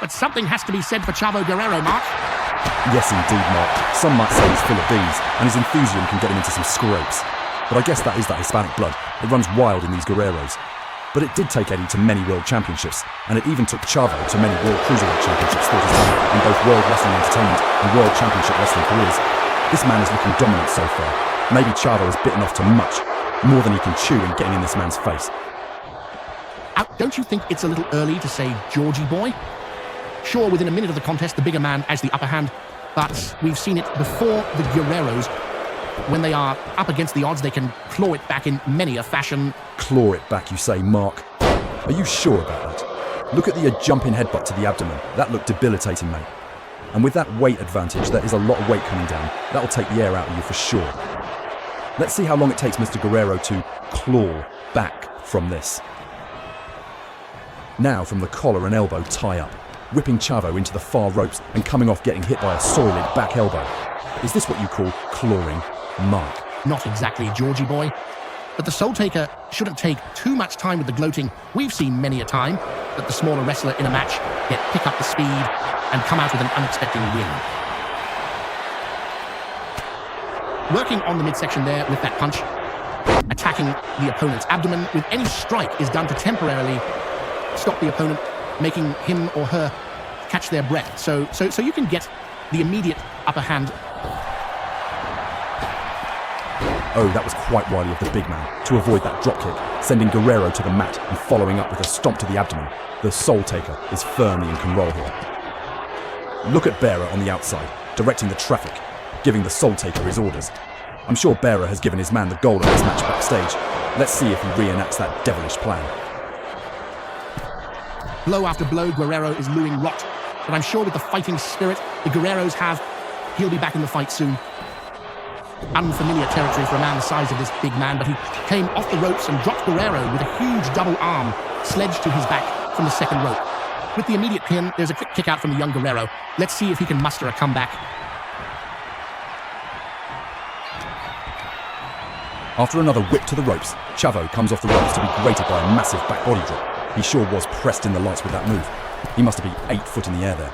But something has to be said for Chavo Guerrero, Mark. Yes, indeed, Mark. Some might say he's full of bees, and his enthusiasm can get him into some scrapes. But I guess that is that Hispanic blood. It runs wild in these Guerreros. But it did take Eddie to many world championships, and it even took Chavo to many world cruiserweight championships throughout his time in both World Wrestling Entertainment and World Championship Wrestling careers. This man is looking dominant so far. Maybe Chavo has bitten off too much, more than he can chew in getting in this man's face. Don't you think it's a little early to say Georgie boy? Sure, within a minute of the contest, the bigger man has the upper hand, but we've seen it before the Guerreros. When they are up against the odds, they can claw it back in many a fashion. Claw it back, you say, Mark? Are you sure about that? Look at the jumping headbutt to the abdomen. That looked debilitating, mate. And with that weight advantage, there is a lot of weight coming down. That'll take the air out of you for sure. Let's see how long it takes Mr. Guerrero to claw back from this. Now from the collar and elbow tie-up, whipping Chavo into the far ropes and coming off getting hit by a soiled back elbow. Is this what you call clawing, Mark? Not exactly, Georgie boy. But the Soul Taker shouldn't take too much time with the gloating. We've seen many a time that the smaller wrestler in a match pick up the speed and come out with an unexpected win. Working on the midsection there with that punch, attacking the opponent's abdomen with any strike is done to temporarily stop the opponent, making him or her catch their breath. So you can get the immediate upper hand. Oh, that was quite wily of the big man to avoid that dropkick, sending Guerrero to the mat and following up with a stomp to the abdomen. The Soul Taker is firmly in control here. Look at Bearer on the outside, directing the traffic, giving the Soul Taker his orders. I'm sure Bearer has given his man the goal of this match backstage. Let's see if he reenacts that devilish plan. Blow after blow, Guerrero is looing rot. But I'm sure with the fighting spirit the Guerreros have, he'll be back in the fight soon. Unfamiliar territory for a man the size of this big man, but he came off the ropes and dropped Guerrero with a huge double arm sledged to his back from the second rope. With the immediate pin, there's a quick kick out from the young Guerrero. Let's see if he can muster a comeback. After another whip to the ropes, Chavo comes off the ropes to be grated by a massive back body drop. He sure was pressed in the lights with that move. He must have been 8 foot in the air there.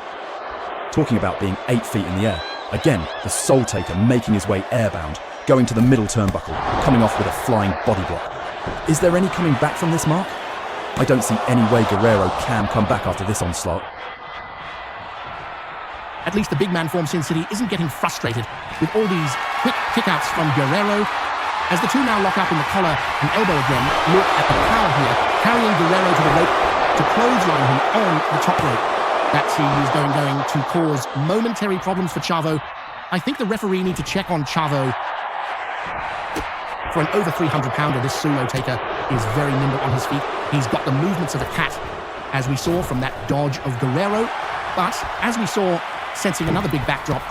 Talking about being 8 feet in the air, again, the Soul Taker making his way airbound, going to the middle turnbuckle, coming off with a flying body block. Is there any coming back from this, Mark? I don't see any way Guerrero can come back after this onslaught. At least the big man from Sin City isn't getting frustrated with all these quick kickouts from Guerrero. As the two now lock up in the collar and elbow again, look at the power here, carrying Guerrero to the rope to clothesline him on the top rope. That scene is going to cause momentary problems for Chavo. I think the referee needs to check on Chavo. For an over 300-pounder, this Soul Taker is very nimble on his feet. He's got the movements of a cat, as we saw from that dodge of Guerrero. But as we saw, sensing another big backdrop,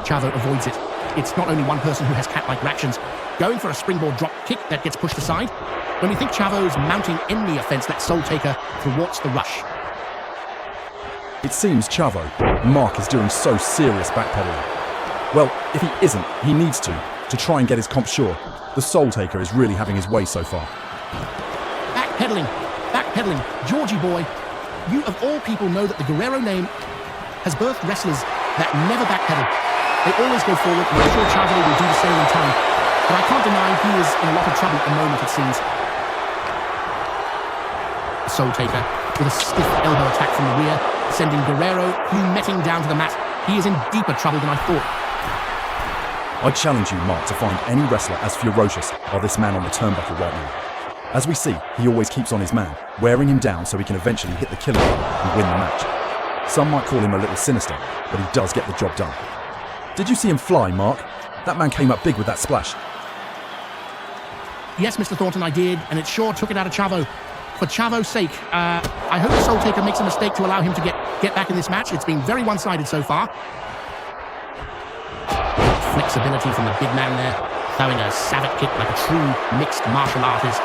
Chavo avoids it. It's not only one person who has cat-like reactions. Going for a springboard drop kick that gets pushed aside. When we think Chavo's mounting in the offense, that Soul Taker thwarts the rush. It seems Chavo, Mark, is doing so serious backpedaling. Well, if he isn't, he needs to try and get his comp sure. The Soul Taker is really having his way so far. Backpedaling. Georgie boy, you of all people know that the Guerrero name has birthed wrestlers that never backpedal. They always go forward, and I'm sure Chavo will do the same in time. But I can't deny he is in a lot of trouble at the moment, it seems. The Soul Taker with a stiff elbow attack from the rear, sending Guerrero plummeting down to the mat. He is in deeper trouble than I thought. I challenge you, Mark, to find any wrestler as ferocious as this man on the turnbuckle right now. As we see, he always keeps on his man, wearing him down so he can eventually hit the killer button and win the match. Some might call him a little sinister, but he does get the job done. Did you see him fly, Mark? That man came up big with that splash. Yes, Mr. Thornton, I did, and it sure took it out of Chavo. For Chavo's sake, I hope the Soul Taker makes a mistake to allow him to get back in this match. It's been very one-sided so far. Flexibility from the big man there, throwing a savage kick like a true mixed martial artist.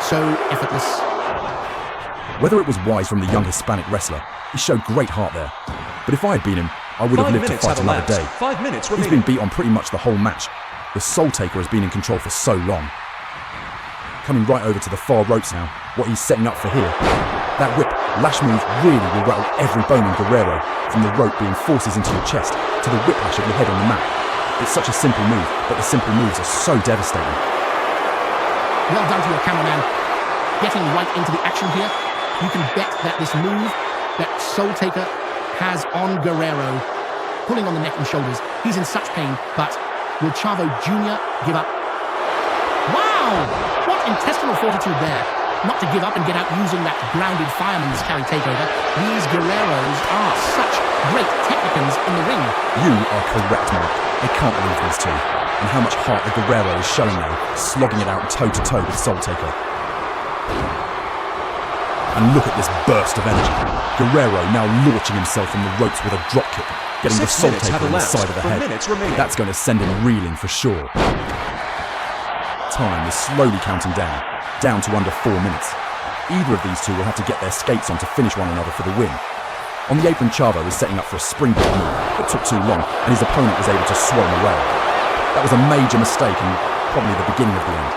So effortless. Whether it was wise from the young Hispanic wrestler, he showed great heart there. But if I had been him, I would have lived to fight another day. 5 minutes He's remaining. been beat on pretty much the whole match. The Soul Taker has been in control for so long. Coming right over to the far ropes now, what he's setting up for here. That whip, lash move really will rattle every bone in Guerrero, from the rope being forces into your chest to the whiplash of your head on the mat. It's such a simple move, but the simple moves are so devastating. Well done to your cameraman. Getting right into the action here. You can bet that this move that Soul Taker has on Guerrero, pulling on the neck and shoulders, he's in such pain, but will Chavo Jr. give up? Wow! What intestinal fortitude there. Not to give up and get out using that grounded fireman's carry takeover. These Guerreros are such great technicans in the ring. You are correct, Mark. I can't believe these two. And how much heart the Guerrero is showing now, slogging it out toe-to-toe with Soul Taker. And look at this burst of energy. Guerrero now launching himself from the ropes with a drop kick, getting the 6 Soul minutes have Taker in the elapsed side of the for head. minutes remaining. That's going to send him reeling for sure. Time is slowly counting down to under 4 minutes. Either of these two will have to get their skates on to finish one another for the win. On the apron, Chavo was setting up for a springboard move, but took too long, and his opponent was able to swat him away. That was a major mistake and probably the beginning of the end.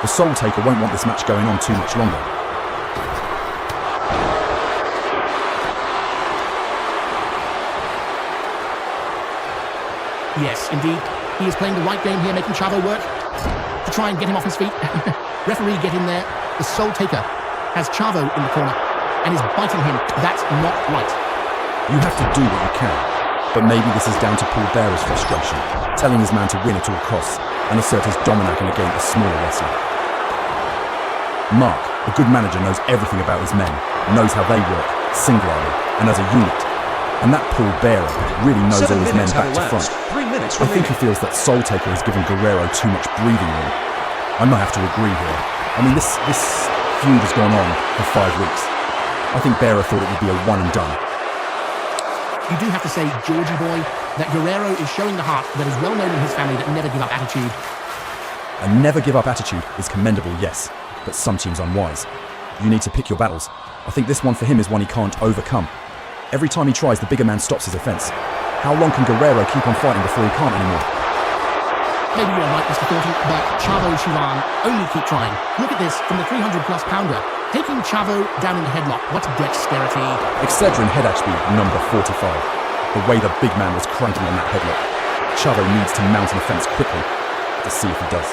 The Soul Taker won't want this match going on too much longer. Yes, indeed. He is playing the right game here, making Chavo work to try and get him off his feet. Referee, get in there. The Soul Taker has Chavo in the corner and is biting him. That's not right. You have to do what you can, but maybe this is down to Paul Bearer's frustration, telling his man to win at all costs and assert his dominance against a smaller wrestler. Mark, a good manager, knows everything about his men, knows how they work, singularly, and as a unit. And that Paul Bearer really knows all his men back to front. 3 minutes I think remaining. he feels that Soul Taker has given Guerrero too much breathing room. I might have to agree here. I mean, this feud has gone on for 5 weeks. I think Bearer thought it would be a one and done. You do have to say, Georgie boy, that Guerrero is showing the heart that is well known in his family, that never give up attitude. A never give up attitude is commendable, yes, but sometimes unwise. You need to pick your battles. I think this one for him is one he can't overcome. Every time he tries, the bigger man stops his offense. How long can Guerrero keep on fighting before he can't anymore? Maybe you're right, Mr. Thornton, but Chavo Shivan only keep trying. Look at this from the 300-plus pounder. Taking Chavo down in the headlock. What dexterity. Excedrin head speed number 45. The way the big man was cranking on that headlock. Chavo needs to mount an offense quickly to see if he does.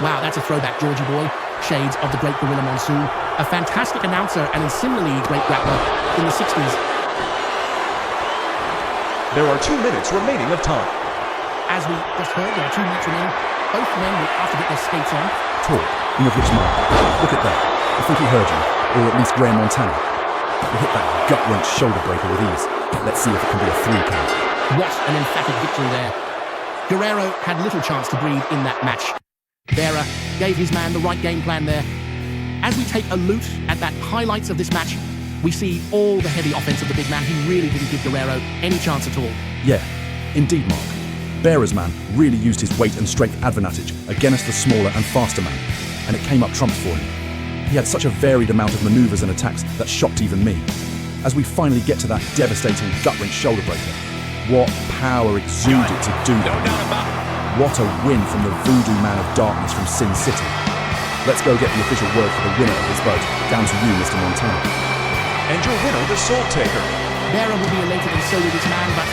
Wow, that's a throwback, Georgie boy. Shades of the great Gorilla Monsoon. A fantastic announcer and a similarly great grappler in the 60s. There are 2 minutes remaining of time. As we just heard, there are 2 minutes remaining. Both men will have to get their skates on. Talk in your which mind. Look at that. I think he heard you, or at least Graham Montana. He hit that gut-wrench shoulder breaker with ease. Let's see if it can be a 3 count. What an emphatic victory there. Guerrero had little chance to breathe in that match. Bearer gave his man the right game plan there. As we take a look at that highlights of this match, we see all the heavy offense of the big man. He really didn't give Guerrero any chance at all. Yeah, indeed, Mark. Bearer's man really used his weight and strength advantage against the smaller and faster man, and it came up trumps for him. He had such a varied amount of maneuvers and attacks that shocked even me. As we finally get to that devastating gut-wrench shoulder breaker, what power exuded to do that. What a win from the voodoo man of darkness from Sin City. Let's go get the official word for the winner of this bout. Down to you, Mr. Montana. And your winner, the Soul Taker. Bearer will be elated and so will his man, but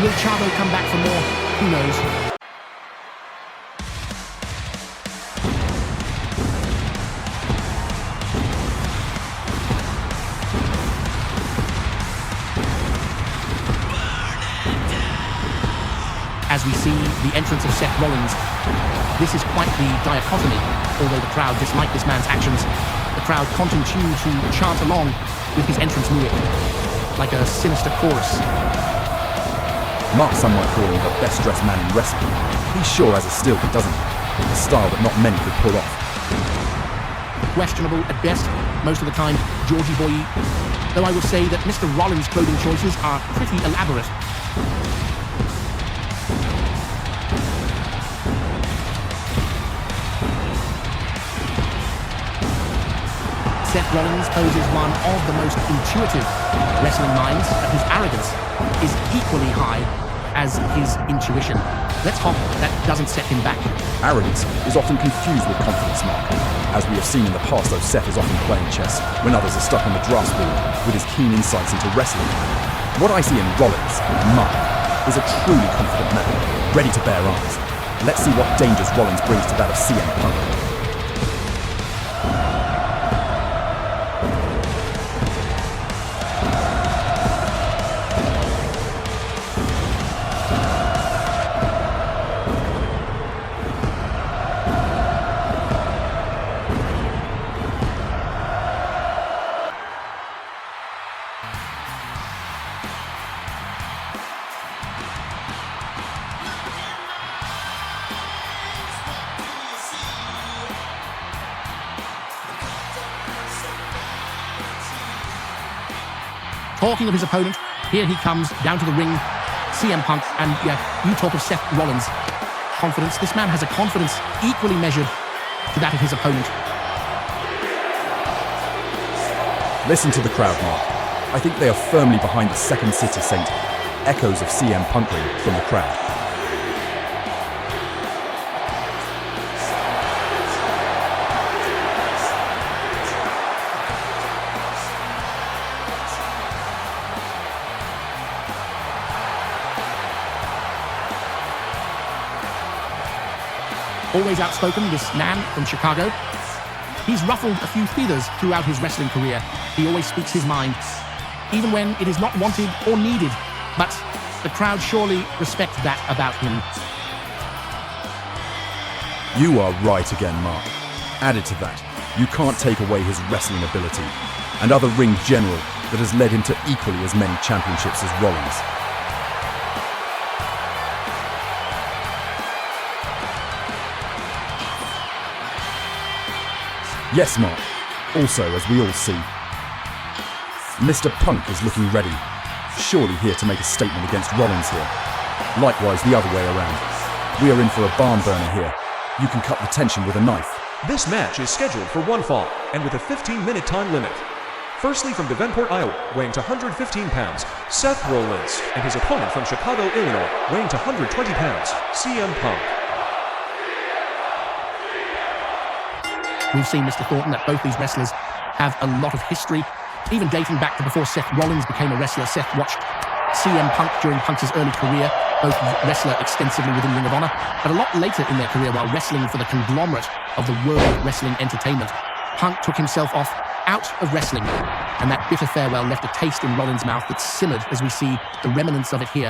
will Chavo come back for more? Who knows? As we see the entrance of Seth Rollins, this is quite the dichotomy. Although the crowd dislike this man's actions, the crowd continue to chant along with his entrance music, like a sinister chorus. Mark some might call him the best-dressed man in wrestling. He sure has a still, doesn't he? A style that not many could pull off. Questionable at best, most of the time, Georgie boy. Though I would say that Mr. Rollins' clothing choices are pretty elaborate. Seth Rollins poses one of the most intuitive wrestling minds, and whose arrogance is equally high as his intuition. Let's hope that doesn't set him back. Arrogance is often confused with confidence, Mark. As we have seen in the past, though, Seth is often playing chess when others are stuck on the drafts board with his keen insights into wrestling. What I see in Rollins, Mark, is a truly confident man, ready to bear arms. Let's see what dangers Rollins brings to that of CM Punk. Talking of his opponent, here he comes down to the ring, CM Punk, and yeah, you talk of Seth Rollins. Confidence. This man has a confidence equally measured to that of his opponent. Listen to the crowd, Mark. I think they are firmly behind the Second City Saint. Echoes of CM Punk ring from the crowd. Always outspoken, this man from Chicago. He's ruffled a few feathers throughout his wrestling career. He always speaks his mind, even when it is not wanted or needed. But the crowd surely respect that about him. You are right again, Mark. Added to that, you can't take away his wrestling ability and other ring general that has led him to equally as many championships as Rollins. Yes, Mark. Also, as we all see, Mr. Punk is looking ready. Surely here to make a statement against Rollins here. Likewise, the other way around. We are in for a barn burner here. You can cut the tension with a knife. This match is scheduled for one fall, and with a 15-minute time limit. Firstly, from Davenport, Iowa, weighing to 115 pounds, Seth Rollins, and his opponent from Chicago, Illinois, weighing to 120 pounds, CM Punk. We've seen, Mr. Thornton, that both these wrestlers have a lot of history, even dating back to before Seth Rollins became a wrestler. Seth watched CM Punk during Punk's early career, both wrestler extensively within Ring of Honor, but a lot later in their career while wrestling for the conglomerate of the World Wrestling Entertainment. Punk took himself off out of wrestling, and that bitter farewell left a taste in Rollins' mouth that simmered as we see the remnants of it here.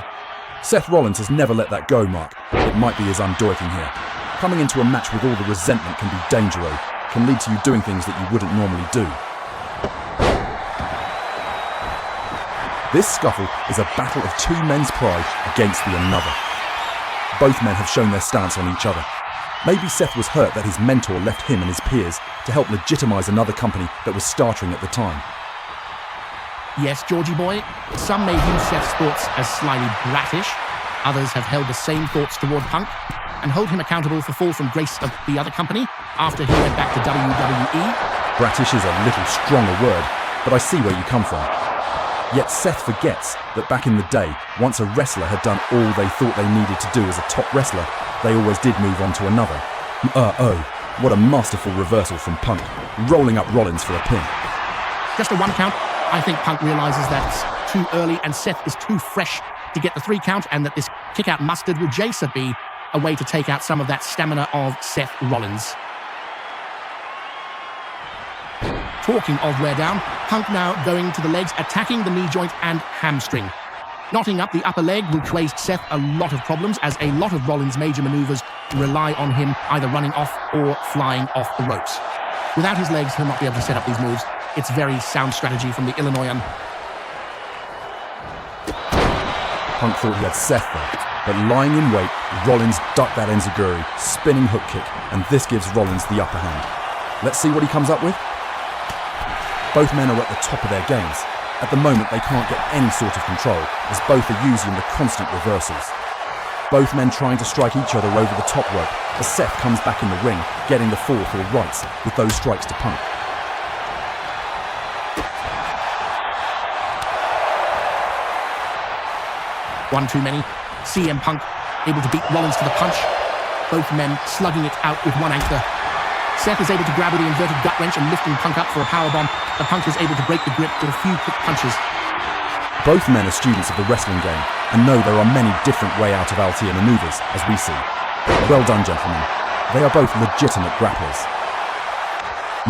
Seth Rollins has never let that go, Mark. It might be his undoing here. Coming into a match with all the resentment can be dangerous, can lead to you doing things that you wouldn't normally do. This scuffle is a battle of two men's pride against the another. Both men have shown their stance on each other. Maybe Seth was hurt that his mentor left him and his peers to help legitimize another company that was startering at the time. Yes, Georgie boy, some may view Seth's thoughts as slyly bratish. Others have held the same thoughts toward Punk and hold him accountable for fall from grace of the other company after he went back to WWE. Bratish is a little strong a word, but I see where you come from. Yet Seth forgets that back in the day, once a wrestler had done all they thought they needed to do as a top wrestler, they always did move on to another. What a masterful reversal from Punk, rolling up Rollins for a pin. Just a one count. I think Punk realizes that it's too early and Seth is too fresh to get the 3 count, and that this kick-out mustard will just be a way to take out some of that stamina of Seth Rollins. Talking of wear down, Punk now going to the legs, attacking the knee joint and hamstring. Knotting up the upper leg will cause Seth a lot of problems, as a lot of Rollins' major maneuvers rely on him either running off or flying off the ropes. Without his legs, he'll not be able to set up these moves. It's very sound strategy from the Illinoisan. Punk thought he had Seth there, but lying in wait, Rollins ducked that enziguri, spinning hook kick, and this gives Rollins the upper hand. Let's see what he comes up with. Both men are at the top of their games. At the moment, they can't get any sort of control, as both are using the constant reversals. Both men trying to strike each other over the top rope, as Seth comes back in the ring, getting the fourth or rights with those strikes to Punk. One too many. CM Punk able to beat Rollins to the punch. Both men slugging it out with one anchor. Seth is able to grab with the inverted gut wrench and lifting Punk up for a powerbomb. The Punk is able to break the grip with a few quick punches. Both men are students of the wrestling game and know there are many different way out of Altea maneuvers, as we see. Well done, gentlemen. They are both legitimate grapplers.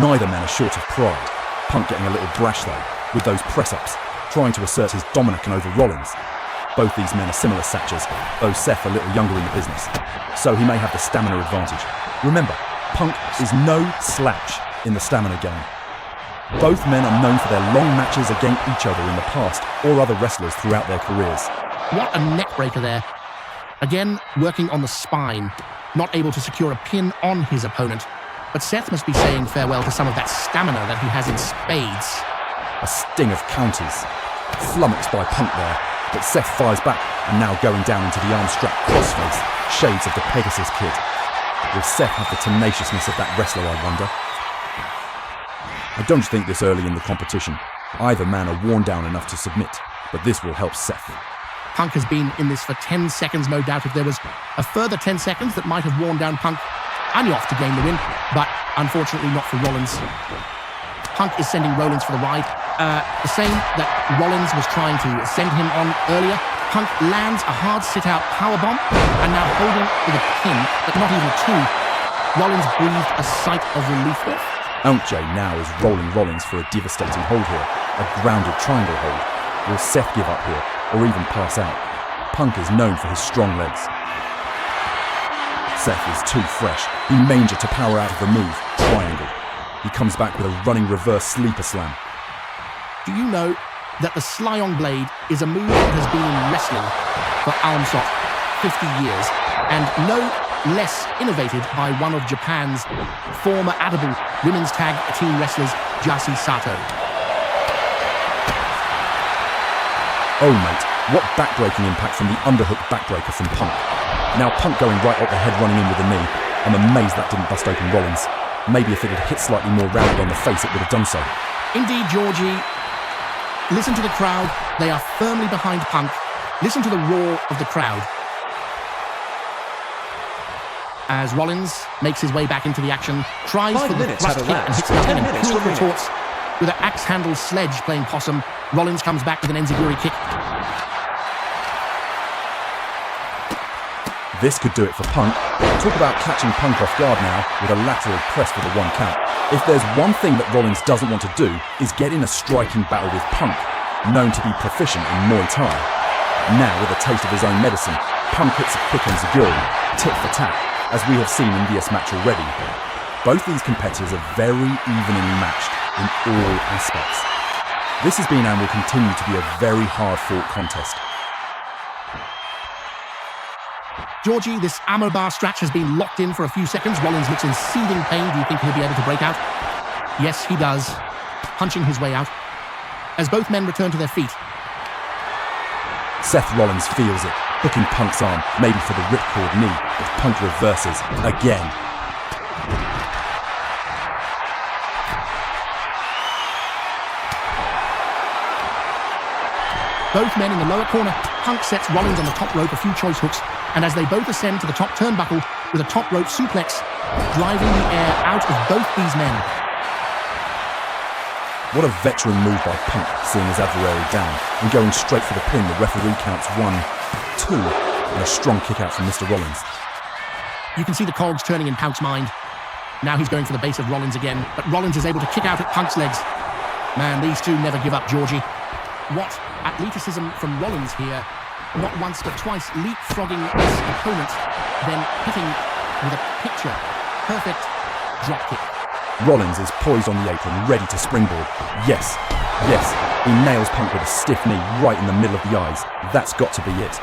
Neither man is short of pride. Punk getting a little brash though, with those press-ups, trying to assert his dominance over Rollins. Both these men are similar satchers, though Seth a little younger in the business, so he may have the stamina advantage. Remember, Punk is no slouch in the stamina game. Both men are known for their long matches against each other in the past, or other wrestlers throughout their careers. What a neck breaker there. Again, working on the spine, not able to secure a pin on his opponent. But Seth must be saying farewell to some of that stamina that he has in spades. A sting of counters. Flummoxed by Punk there, but Seth fires back and now going down into the arm-strap crossface, shades of the Pegasus Kid. Will Seth have the tenaciousness of that wrestler, I wonder? I don't think this early in the competition. Either man are worn down enough to submit, but this will help Seth. Punk has been in this for 10 seconds, no doubt. If there was a further 10 seconds that might have worn down Punk, I'm off to gain the win, but unfortunately not for Rollins. Punk is sending Rollins for the ride, the same that Rollins was trying to send him on earlier. Punk lands a hard sit-out powerbomb, and now holding with a pin, but not even two. Rollins breathed a sigh of relief there. Eent now is rolling Rollins for a devastating hold here, a grounded triangle hold. Will Seth give up here, or even pass out? Punk is known for his strong legs. Seth is too fresh. He managed to power out of the move, triangle. He comes back with a running reverse sleeper slam. Do you know that the Slyong blade is a move that has been in wrestling for Almsot 50 years, and no less innovated by one of Japan's former Adable women's tag team wrestlers, Jasi Sato. Oh mate, what backbreaking impact from the underhook backbreaker from Punk. Now Punk going right up the head, running in with a knee. I'm amazed that didn't bust open Rollins. Maybe if it had hit slightly more rounded on the face, it would have done so. Indeed, Georgie. Listen to the crowd. They are firmly behind Punk. Listen to the roar of the crowd. As Rollins makes his way back into the action, tries for the thrust kick and hits nothing, and cool retorts with an axe-handle sledge playing possum. Rollins comes back with an enziguri kick. This could do it for Punk. Talk about catching Punk off guard now with a lateral press for the 1 count. If there's one thing that Rollins doesn't want to do is get in a striking battle with Punk, known to be proficient in Muay Thai. Now with a taste of his own medicine, Punk hits a quick enziguri, tit for tat, as we have seen in this match already. Both these competitors are very evenly matched in all aspects. This has been and will continue to be a very hard-fought contest. Georgie, this armor bar stretch has been locked in for a few seconds. Rollins looks in seething pain. Do you think he'll be able to break out? Yes, he does. Punching his way out. As both men return to their feet. Seth Rollins feels it, hooking Punk's arm, maybe for the ripcord knee, but Punk reverses again. Both men in the lower corner. Punk sets Rollins on the top rope, a few choice hooks, and as they both ascend to the top turnbuckle with a top rope suplex, driving the air out of both these men. What a veteran move by Punk, seeing his adversary down, and going straight for the pin. The referee counts 1, 2, and a strong kick out from Mr. Rollins. You can see the cogs turning in Punk's mind. Now he's going for the base of Rollins again, but Rollins is able to kick out at Punk's legs. Man, these two never give up, Georgie. What athleticism from Rollins here. Not once but twice leapfrogging his opponent, then hitting with a picture perfect drop kick. Rollins is poised on the apron, ready to springboard. Yes, yes, he nails Punk with a stiff knee right in the middle of the eyes. That's got to be it.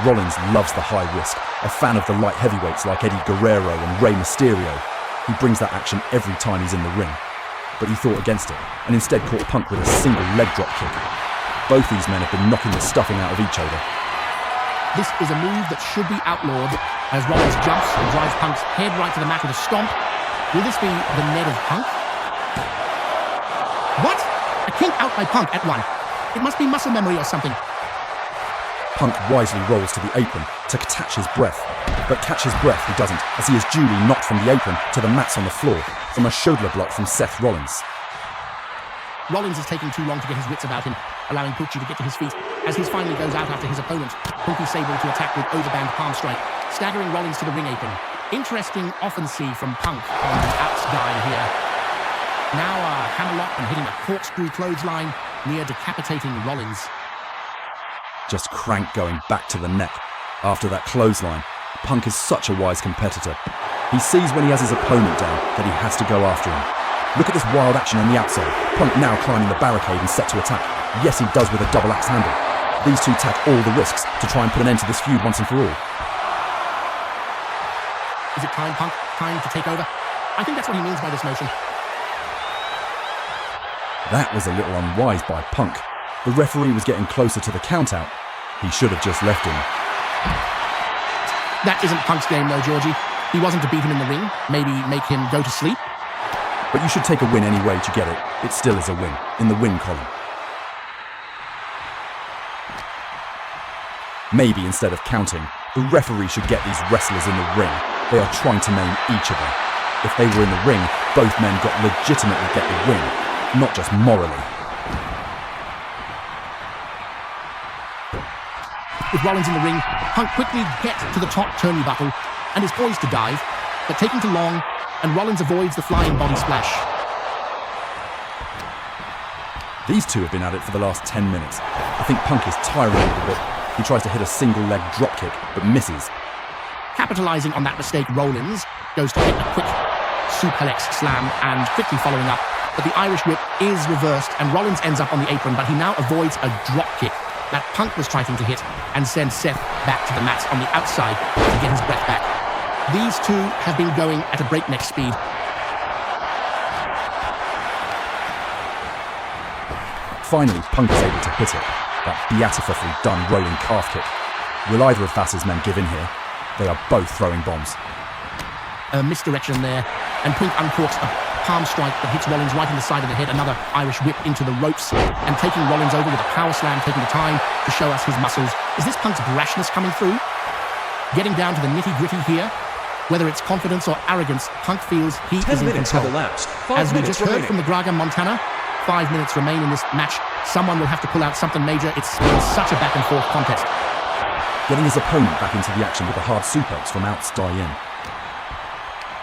Rollins loves the high risk, a fan of the light heavyweights like Eddie Guerrero and Rey Mysterio. He brings that action every time he's in the ring. But he thought against it, and instead caught Punk with a single leg drop kick. Both these men have been knocking the stuffing out of each other. This is a move that should be outlawed, as Rollins jumps and drives Punk's head right to the mat with a stomp. Will this be the Ned of Punk? What? A kick out by Punk at 1. It must be muscle memory or something. Punk wisely rolls to the apron to catch his breath. But catch his breath he doesn't, as he is duly knocked from the apron to the mats on the floor, from a shoulder block from Seth Rollins. Rollins is taking too long to get his wits about him, allowing Pucci to get to his feet, as he finally goes out after his opponent. Punky Sable to attack with overband palm strike, staggering Rollins to the ring apron. Interesting offensive from Punk on the outside here. Now a hammerlock and hitting a corkscrew clothesline, near decapitating Rollins. Just crank going back to the neck. After that clothesline, Punk is such a wise competitor. He sees when he has his opponent down that he has to go after him. Look at this wild action on the outside. Punk now climbing the barricade and set to attack. Yes, he does with a double axe handle. These two take all the risks to try and put an end to this feud once and for all. Is it time, Punk? Time to take over? I think that's what he means by this motion. That was a little unwise by Punk. The referee was getting closer to the count-out. He should have just left him. That isn't Punk's game though, Georgie. He wasn't to beat him in the ring, maybe make him go to sleep. But you should take a win any way to get it. It still is a win, in the win column. Maybe instead of counting, the referee should get these wrestlers in the ring. They are trying to maim each other. If they were in the ring, both men got legitimately get the win, not just morally. With Rollins in the ring, Punk quickly gets to the top turnbuckle and is poised to dive, but taking too long, and Rollins avoids the flying body splash. These two have been at it for the last 10 minutes. I think Punk is tiring a little bit. He tries to hit a single leg dropkick, but misses. Capitalizing on that mistake, Rollins goes to hit a quick suplex slam and quickly following up, but the Irish whip is reversed and Rollins ends up on the apron, but he now avoids a dropkick that Punk was trying to hit and sends Seth back to the mat on the outside to get his breath back. These two have been going at a breakneck speed. Finally, Punk is able to hit it. That beatifically done rolling calf kick. Will either of Vass's men give in here? They are both throwing bombs. A misdirection there, and Punk uncorks a palm strike that hits Rollins right in the side of the head, another Irish whip into the ropes, and taking Rollins over with a power slam, taking the time to show us his muscles. Is this Punk's brashness coming through? Getting down to the nitty-gritty here. Whether it's confidence or arrogance, Punk feels he is in control. As we just heard from the Graga Montana, 5 minutes remain in this match. Someone will have to pull out something major. It's been such a back-and-forth contest. Getting his opponent back into the action with a hard suplex from outside in.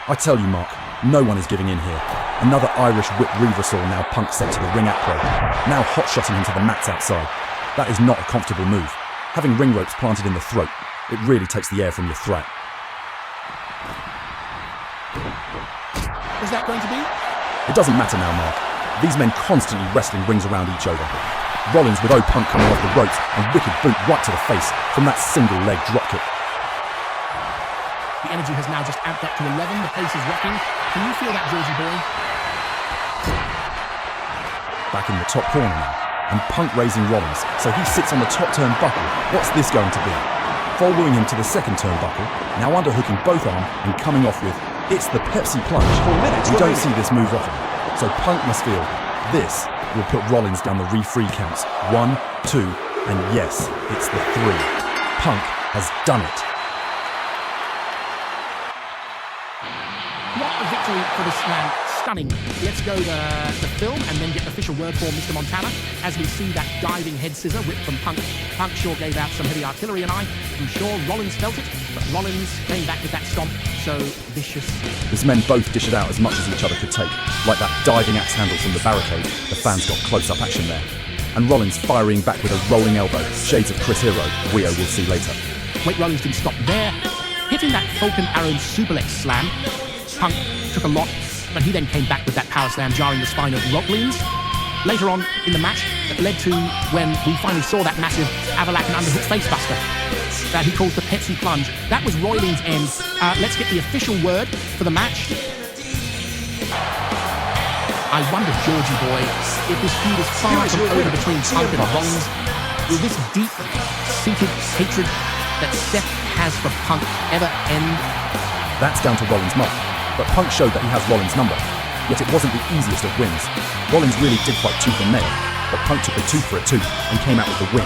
I tell you, Mark, no one is giving in here. Another Irish whip reversal now Punk set to the ring apron. Now hot-shotting him to the mats outside. That is not a comfortable move. Having ring ropes planted in the throat, it really takes the air from your throat. Is that going to be? It doesn't matter now, Mark. These men constantly wrestling rings around each other. Rollins with Punk coming off the ropes and wicked boot right to the face from that single leg dropkick. The energy has now just amped up to 11. The place is rocking. Can you feel that, Georgie boy? Back in the top corner now, and Punk raising Rollins, so he sits on the top turnbuckle. What's this going to be? Following him to the second turnbuckle, now underhooking both arms and coming off with, it's the Pepsi plunge. You don't see this move often, so Punk must feel this will put Rollins down the referee counts. 1, 2, and yes, it's the 3. Punk has done it. What a victory for this man. Stunning. Let's go to the film and then get the official word for Mr. Montana as we see that diving head scissor whipped from Punk. Punk sure gave out some heavy artillery, and I'm sure Rollins felt it, but Rollins came back with that stomp, so vicious. These men both dish it out as much as each other could take. Like that diving axe handle from the barricade, the fans got close-up action there. And Rollins firing back with a rolling elbow, shades of Chris Hero, we will see later. Wait, Rollins didn't stop there. Hitting that Falcon Arrow suplex slam, Punk took a lot, but he then came back with that power slam, jarring the spine of Rollins. Later on in the match, that led to when we finally saw that massive Avalak and underhook facebuster that he calls the Pepsi plunge. That was Rollins' end. Let's get the official word for the match. I wonder, Georgie boy, if this feud is far from over between Punk and Rollins. Will this deep-seated hatred that Seth has for Punk ever end? That's down to Rollins' mark, but Punk showed that he has Rollins' number. Yet it wasn't the easiest of wins. Rollins really did fight tooth and nail, but Punk took a tooth for a tooth and came out with the win.